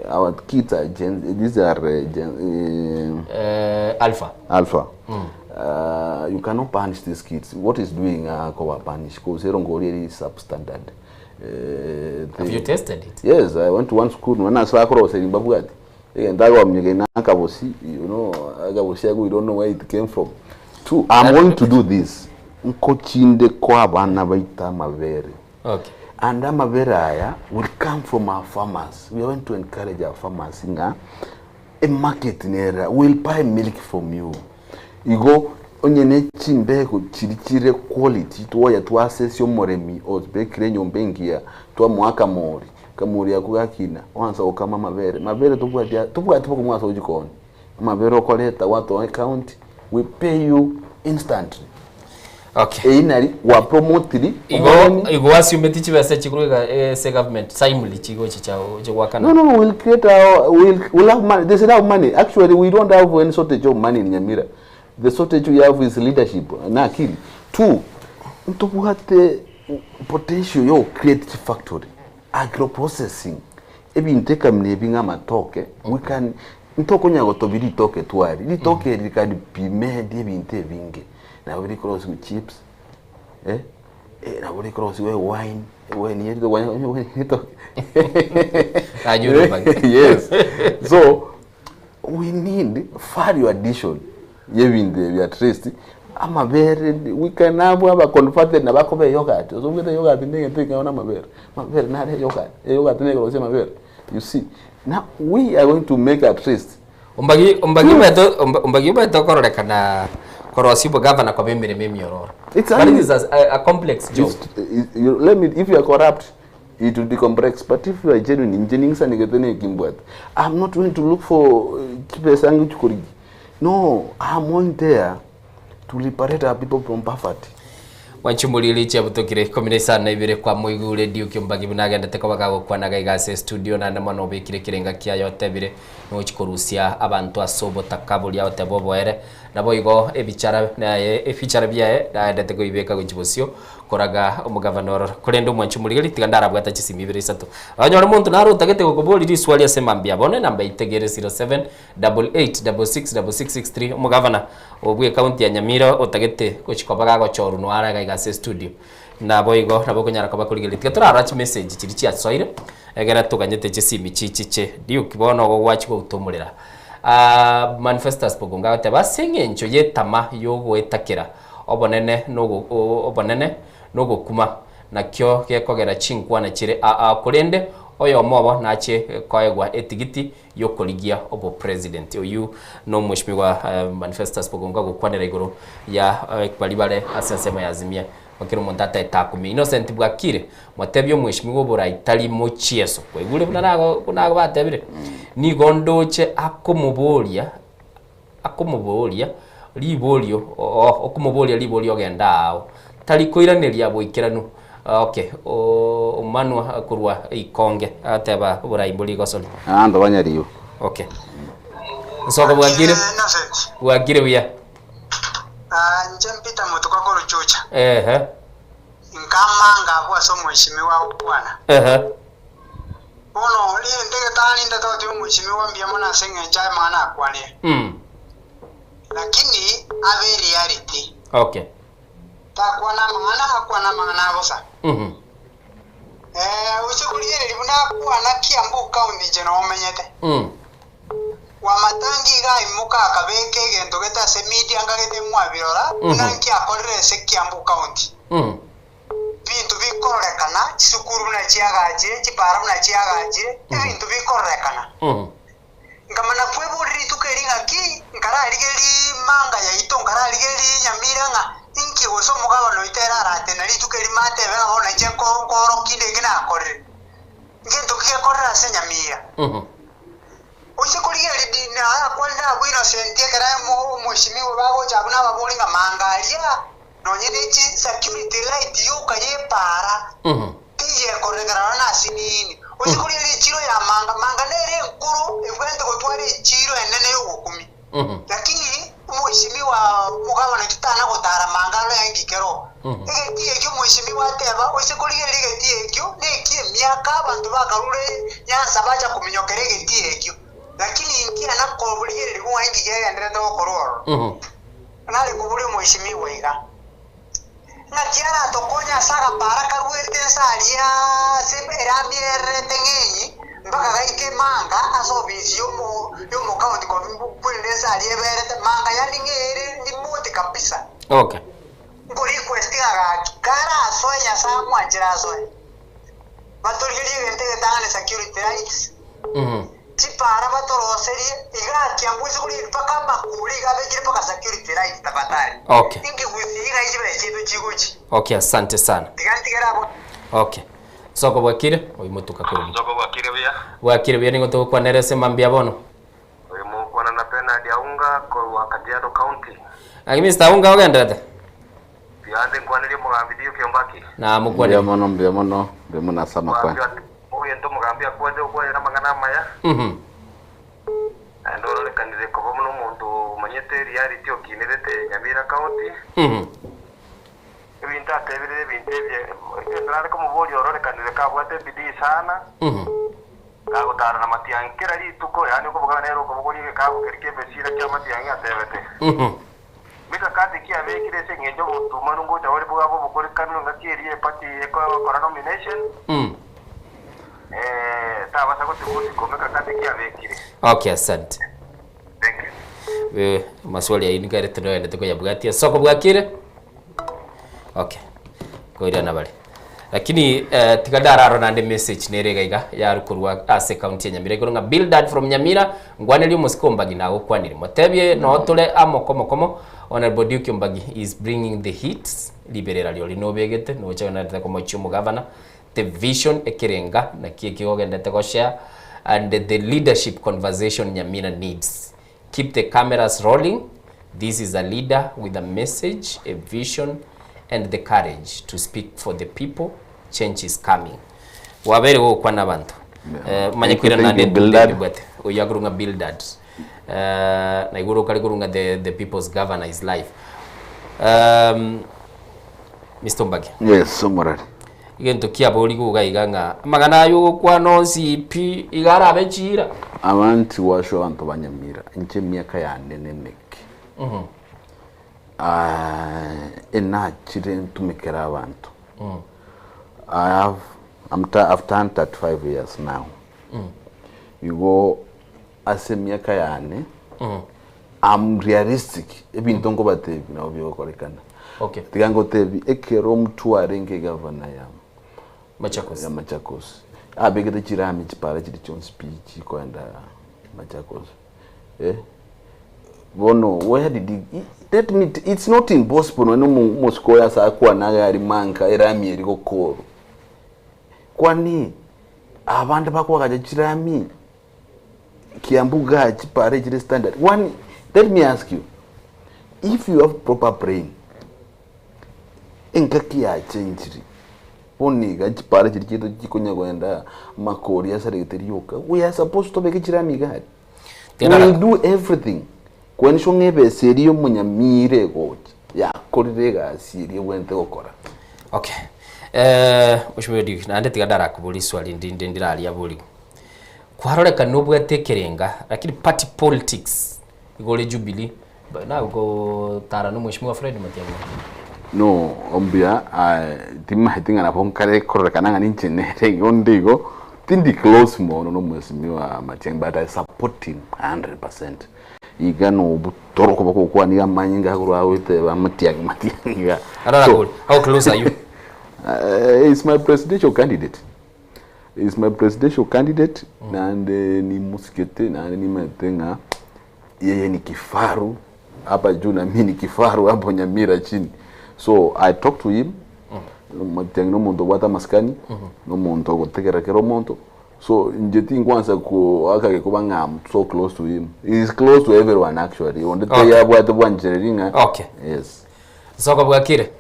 Our kids are these are Alpha. You cannot punish these kids. What is doing punish? Because Rongori is substandard. Have you tested it? Yes, I went to one school when I saw across in Babugati. And that one you know, we don't know where it came from. 2 I'm going to do this. Nkochinde kwa bana baita mavere. Okay. And Amaveraya will come from our farmers. We want to encourage our farmers. A market in area will buy milk from you. You go on your chimbeko chirichire quality to where to access your moremi or bakery bengia to a mwaka mori. Kamuri akugakina. Once I come Mavere. Mavere to put mwasa ujikon. Mavero collector what on account we pay you instantly. Okay. Inari wa promote Igo assume tichi basa chikuruga se government simultaneously chigo chichao chwakana. No, we'll create we'll have money. They said have money. Actually, we don't have any shortage of money in Nyamira. The shortage we have is leadership na akili. 2 ntobuhate potential yo create factory agro processing ebinte kamne binga matoke we can ntoko nyago to biri toke twari li toke likadi pime de binte binge na biri cross with chips na biri cross with wine when you the wine to yes so we need value addition yebinde we at least amabere we can have converted na bakobe yogurt so we the yogurt ndenge nteka ona mabere na yogurt ndenge lo sema mabere you see now we are going to make at least umbagi beto korrekana korosibo governor kwa bemere memiororo it's a complex job. Let me, if you are corrupt it will be complex, but if you are genuine engineering sanigete kimbwat I'm not going to look for chipesangu chukuri. No, I'm on there to liberate our people from poverty. Wanchumulili chia butokire komine sana ibire kwa muigu radio kimbagi bunagenda teko bagago kwa nagaigase studio na namano bekire kirenga kia yote bire no chikorusia abantu asobo takabuli yote boboere nabo igo ebichara na efichara biae na ndete ko ibeka gujibosio koraga umugavanoro kurendo mwanchumulili tigandara bwata chisimi ibire isato anyora muntu naro tagete ko boli riswali asemambia bone namba itegere 0788666663 umugavana obwe county ya Nyamira otagete ko chikobaga go choru no araga igase studio na boigo nabo kunyara ko bakurigeli tigaturara message kiri cya soire egera tuganyete chisimi chichiche dio kibono go wachi ko utomurera manifestas pogunga te basenge ncho yetama yogo etakira obonene nogo kuma nakyo gekogera chinkwa na chire kurende oyo mobo nache koegwa etigiti yokoligia obo president oyu no mweshimiwa manifestas pogunga gukwanera iguru ya balibale asensema yazimia wakiro montata etakumi Innocent Bwakire mwatebyo mweshimiwa bora itali mochieso kwegule kunago batebire ni gondoche akomubolia libolio okumubolia libolio gendao tali koiraneria bwikiranu okay umanu kurwa ikonge ateba bora imboli gosoli ando banyariyo okay soko Bwakire wiya njempita mutuka ko ruchucha nkamanga bwa so mweshimiwa bwana Bono li ndege tani nda tawti mweshimiwa mbia mwana senge nchai maana akwane lakini ave reality okay takwana maana bosa usikuliye libuna kuwa na Kiambu county jeno omenyete wa matangi ga imuka akabeke gento geta se media ngagete mwabirora nanki akorere se Kiambu county bintu bikorekana sukuru na chiagaje chipara na chiagaje bintu bikorekana ngamana kweburi tukeringa ki ngara ligeli manga ya ito ngara ligeli Nyamira nga inki oso mugabano itera rate na litukeri mate bega ona cheko koro kinde gina akore ngento kikorera se Nyamira usikuliye lidina kwanda bwino sentie kara mweshimiwa bago chabuna babulinga mangalia nonyenechi security light yuka yepara tiye koregara na sinini usikuliye chiro ya manga nere nkuru evente gotware chiro enene yogukumi lakini mweshimiwa mugabana kitana gotara mangalo yangikero egetiye kyo mweshimiwa teba usikuliye ligetiye kyo nekie miaka abantu bakarure nyansa bacha kuminyokere egetiye kyo lakini ingia na kobuliye ligwa ingige endere to kororo nale kubuli mweshimiwa iga na kiara tokonya saga para karuete salia se eramiere tengenyi mpaka gaike manga asobisi yomo county kwa kwende salia berete manga yalingere ni mote kabisa okay ngori request ga kara sonya sa mwanjira sonya batorigiri gente tangane security rights chipara batoroseri iga Kiambuzi kuri paka makuri gabe kiri paka security rights tabatari okay ingi gusiga ijibere chetu chiguchi okay asante sana tigantigera okay soko Bwakire oyimutuka kuri soko Bwakire bya ningo to kwanere sema mbia bono oyimu kwana na pena dia unga ko Kajiado county Mr. Unga ogendete yande kwanere mugambidio kyombaki na mukwane mbia mono bemuna sama kwa oye ndo mugambia kwaje kwa mangana maya ando le kanire ko bono muntu manyete reality okinerete Nyamira county ibinta mutebire bintu ebye ndara ko muboli orore kanire ka bwate bidii sana gagutara na matiankira rituko yani ko bugana rero ko bugoli ka bukerike besira kya matianga tebete mika kati kia vekire se ngejo mutuma nungo tawari bugabo bugori kanu ngatirie pati eko kora nomination tabasa ko tikuti ko mika kati kia vekire. Okay, asante. Thank you. Maswali ya inikare tunaenda tuko ya bugati soko bwakire. Okay. Koira na bali. Lakini tikadara nande message nerega iga ya rukurwa ase county ya Nyamira ikoranga Bildad from Nyamira ngwaneli musikomba gina gukwaniri motebye no tule amokomokomo honorable Duke Mbagi is bringing the hits liberera lyo linobegete no chana ta komo chumu governor the vision ekirenga na kikigogendete go share and the leadership conversation Nyamira needs. Keep the cameras rolling. This is a leader with a message, a vision and the courage to speak for the people. Change is coming. Wabere wo kwa nabantu. Manyakwira nande Bildad bwete. Oyagurunga Bildad. Na iguru kali gurunga the people's governor is life. Mr. Mbagi. Yes, somorari. Igento kia boli kuga iganga. Magana yo kwa no CP igara abechira. Abantu washo abantu banyamira. Nche miaka ya neneneke. Enachire ntumikira abantu. I've turned 35 years now. You go ase miaka yane. I'm realistic. Ebintu ngo batebi na obyo korekana. Okay. Tigango tebi ekero mtu arenge governor ya Machakos. Ya Machakos. Abegede chirami chipara chiri chon speech kwenda Machakos. Bono, where did he? Let me. It's not impossible. No Moscow sa kwa naga arimanka erami eriko koro. Kwani abantu bakwa kaje chirami kiambuga chipare chiri standard. One, let me ask you, if you have proper brain, enkaki ya change. Oni ga chipare chiri chito chikonya kwenda makori ya secretary we are supposed to be chirami gari. We do everything. When shongebe serio munyamire gochi ya korirega serio wente okora. Okay. Ushwedi na ndeti gadara kubuli swali ndirali ya buli. Kwaroreka nobwe tekerenga lakini party politics igole Jubilee na uko tara no mheshimiwa Fred Matiang'i. No, ombia timma hitinga na bonkare kororeka nanga ninchenere gondigo tindi close mo no mheshimiwa Matiang'i, but I support him 100%. Igano butoroko bako kwa ni amanyinga kuru awite ba Matiang'i. So, how close are you? He's my presidential candidate. He's my presidential candidate and ni musikete na ni matenga yeye ni kifaru hapa juu na mimi ni kifaru hapo Nyamira chini. So I talked to him. Matiang'i no muntu wata maskani no muntu gotekera kero muntu. So njeti ngwanza ku akake kuba ngam so close to him. He is close to everyone actually. On the day abwate bwanjeringa. Okay. Yes. Soko bwakire.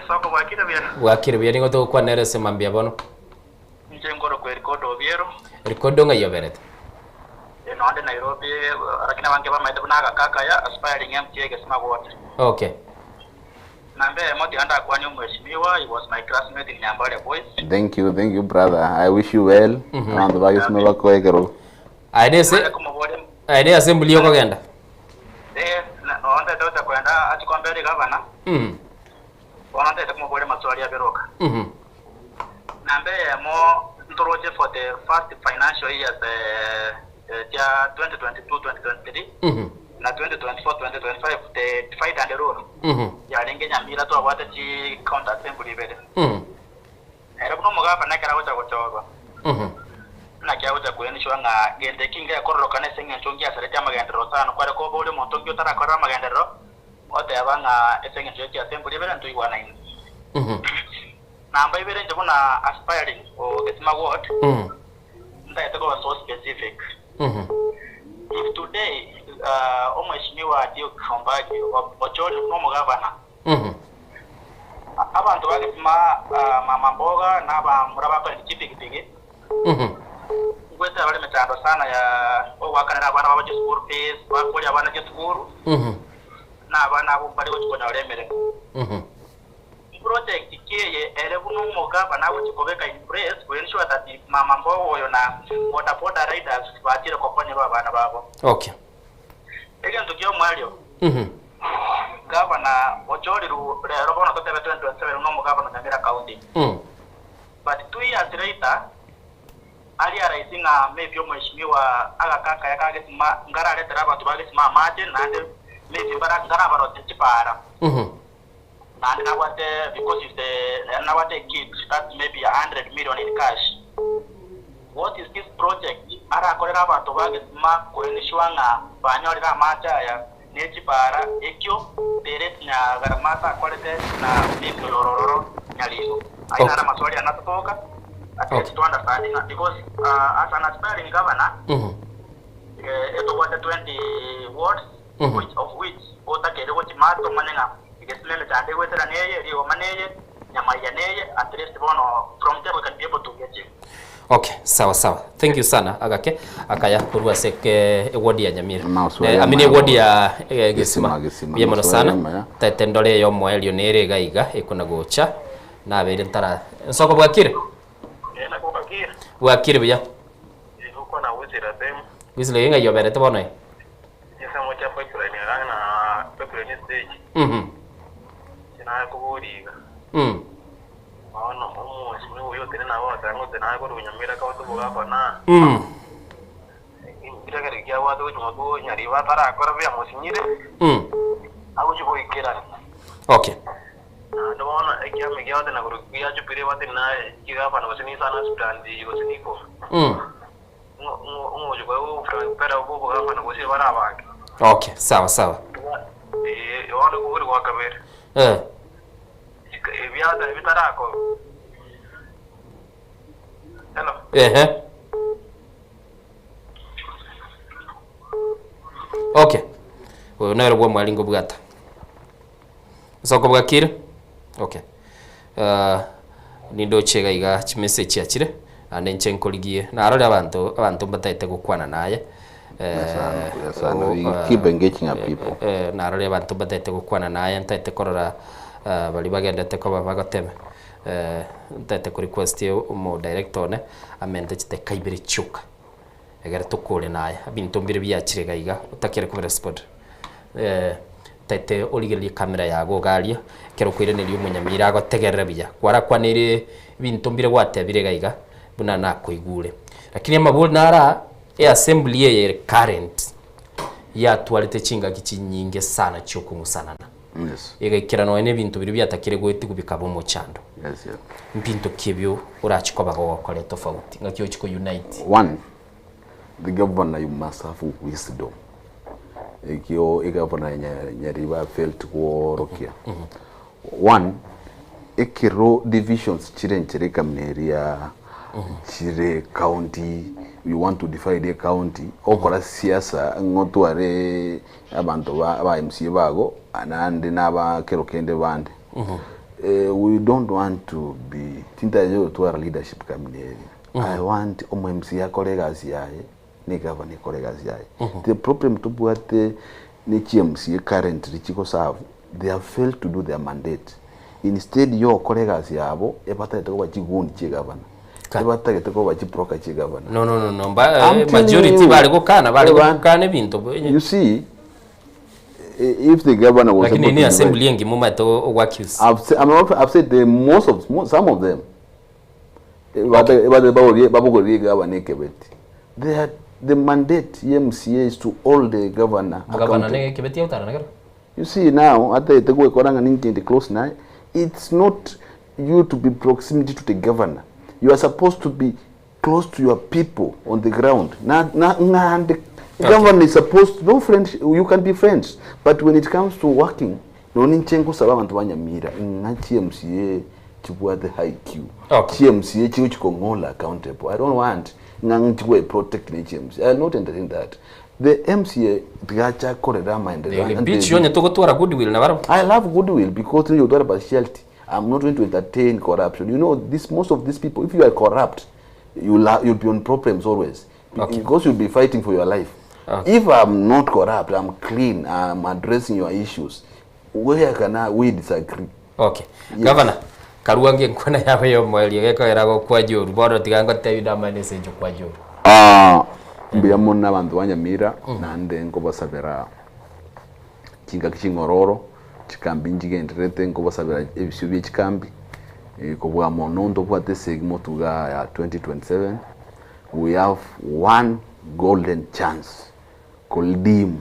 Soko bwakire bya. Bwakire bya ningo to kwa nerese mambia bono. Nje ngoro ko rekodo obiero. Rekodo nga yoberete. No ande Nairobi arakina bange bamaite bunaga kaka ya aspiring MTA gesima wote. Okay. Nambe moti anda kwani mheshimiwa, he was my classmate in Nyambale boys. Thank you brother. I wish you well. And the bagis no bakoekero. Ide assembly yoko genda. No ande tota kwenda atikwambele governor. Onande kumubole maswali ya beroka. Nambe mo ntoroje for the first financial years ya 2022-2023. Na 2024-2025 the fight and the rule. Ya lenge Nyamira to abata chi counter assembly bede. Era kuno mugapa nakara gocha gochogo. Na kya gocha kuenisho nga gende kinga kororoka ne senga chongia sarete amagendero sana kware ko bole montongyo tara kora amagendero. Ote abanga esenga chongia assembly bede ntu iwana ini. Namba ibere nje kuna aspiring o gesima ward. Nda etoko so specific. If today omweshimiwa Duke Mbagi ocholi no mugavana abantu bagisima mama mboga naba muraba kwa chipigipigi ngweta bale metando sana ya owakanira abana babaje school fees bakoli abana je school na abana abo bali gochikonya olemere project kiye elebuno mugaba nawe chikobeka in place to ensure that mama mbogo yo na boda riders batire koponyerwa abana babo. Okay. Ege ndukyo mwalio. Governor Ochori lero bono totebe 2027 no mugaba na Nyamira County. But 2 years later ali araisinga maybe omweshimiwa agakaka yakagesima ngara letera abantu bagesima amaje nande maybe bara ngara barote chipara. And now what because if the now what kid that maybe 100 million in cash. What is this project? Ara korera abantu bagesima kwenishwanga banyolira amaja ya nechipara ekyo direct nya garamata kwalite na biko lororo nyalizo. Aina na maswali anatoka. To understanding because as an aspiring governor, it was 20 wards, of which otakere which mato manenga igesimeme tande wetera neye rio maneye nyamaya neye at least bono from there we can be able to get it. Okay, sawa. Thank you sana agake akaya kurwa seke wodi ya Nyamira. Amini wodi ya Gisima. Yemono sana. Tatendole yo moelio nere gaiga ikuna gocha na bere ntara. Soko bwakire. Bwakire bya. Uko na wizira dem. Wizira yenga yo bere tobono. Yesa mocha pipeline na pipeline stage. Sina kuburiga. Ono omo uyo tena na wata ngote na ko Nyamira ka watu bugapa na. Kira kia watu nyogo nyari watara akora bya musinyire. Au chibo ikira. Okay. Ndabona ekiame gyade na kurukia chupire wate na kigapa na wasini sana standi yosiniko. Ngo jiko pera ubo gapa na kusi bara baki. Okay, sawa. Wale kuburi kwa kabere. Viada vitarako. Hello. Okay. Wewe naero bwa mwalingo bwata. Soko bwakire. Okay. Nindo chega iga message yakire ane nchenkoligie na arore abantu bataite gukwana naye. Keep engaging our people. Na arore abantu bataite gukwana naye ntaite korora bali bagendete ko bagateme. Ntaite ku request mo director ne amente chite kaibiri chuka. Egere tukole naye abintu mbire byakire gaiga utakire ku respond. Taite oligelie kamera yago galia kero kwirenerio Munyamira agotegerera biya kwara kwanire bintu mbire gwatebire gaiga buna nakoigure lakini amabul nara assembly ye current ya twalite chinga kichinyinge sana chokumusanana. Yes. Igakira no ene bintu biri byatakire gweti kubikabo mu chando. Yes. Mpinto kibyo urachikoba go kole tofauti ngakyo chiko unite. One, the governor you must have wisdom. Ikio igavana nyariba failed to worokia. One, ikiro divisions chire kamneria chire county, we want to divide a county okora siasa ngoto are abantu ba MC bago anande naba kerokende bande. We don't want to be tintayo to our leadership kamneri. I want MC ya colleagues yae ni governor colleagues yae. The problem to buate ni CMC currently chiko serve, they have failed to do their mandate. Instead your colleagues yabo ebata to ba chigundi che governor. Ebata ke to ba chiproka che governor. No. Majority bali gukana bintu. You see, if the governor was like in assembly ngi muma to accuse. I've said some of them. They had the mandate MCA is to all the governor. You see now at the close now, it's not you to be proximity to the governor. You are supposed to be close to your people on the ground. The governor is supposed to no friends. You can be friends, but when it comes to working, no ninchengo sababu antwanya mira ngachi MCA chibwa the high Q. CMCA chikongola accountable. I don't want nangchwe protect the CMCA. I not entertain that. The MCA gacha koreda mind. I love goodwill because you talk about partiality. I'm not going to entertain corruption. You know, most of these people, if you are corrupt, you'll be on problems always. Because you'll be fighting for your life. If I'm not corrupt, I'm clean, I'm addressing your issues, where can we disagree? Okay. Governor, karuange nkona yawe yo mweli geko erago kwa joru bodo tigango tayuda manese jo kwa joru. Mbia mona bantu banyamira nande ngo basabera kinga kishingororo chikambi njigenderete ngo basabera ebisyo byechikambi ko bwa monondo bwate segmo tuga ya 2027. We have one golden chance koldim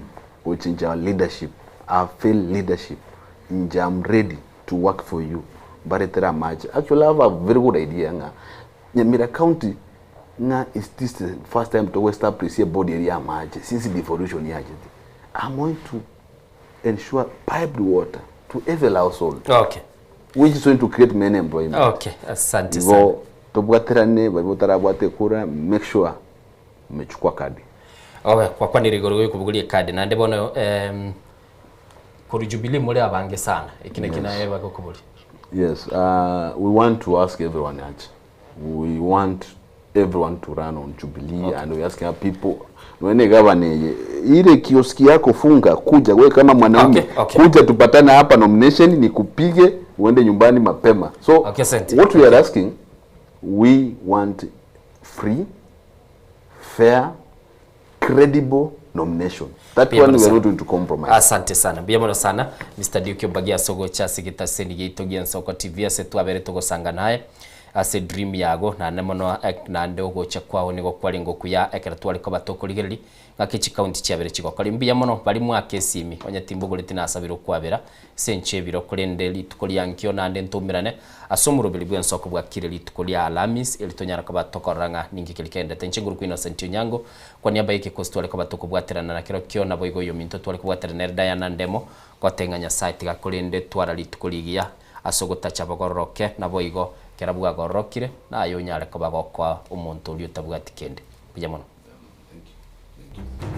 which in our leadership. I feel leadership. I'm ready to work for you. Baretera match. Actually, I have a very good idea. Nyamira County, is this the first time to West Appreciate body area match since the devolution year. I'm going to ensure piped water to every household. Okay. Which is going to create many employment. Okay. Asante sana. Tobwaterane, babotarabwate kura, make sure mechukua kadi. Owe, kwa nirigoro kubugulie kadi na ndebono kuri Jubilee mule abange sana ikine kina eba kokubuli. Yes, we want to ask everyone we want everyone to run on Jubilee. Okay. And we ask people wene gavana ile kioski yako funga kuja wewe kama mwanaume. Okay. Kuja tupatane hapa nomination nikupige uende nyumbani mapema. So what we are asking, we want free, fair, credible nomination. That one we are not going to compromise. Asante sana. Biamono sana. Mr. Duke Bagia Sogo Chasi kita seni gito Gian Soko TV ase tuabere togo sanga nae. Ase dream yago na nemono na ndogo chakwa onigo kwali ngoku ya ekera twali ko batoko ligeri ngakichi county cyabere chiko kali mbiamono bali mu akesimi onya timbugo litina asabiro kwabera senche biro kolendeli tukoli yankyo na nde ntumirane asomuro bili bwa nsoko bwa kireli tukoli alamis elitonyara ko batokoranga ningi kilikende tenche nguru kwino sentio nyango kwa niaba yake kosto wale ko batoko bwaterana na kiro kyo na boigo yo minto twali ko bwaterana Diana ndemo kotenganya site ga kolende twara litukoligia asogota chabagoroke na boigo kerabuga gorokire na ayo nyare ko bagokwa umuntu uri utabwa tikende bijamono. Thank you.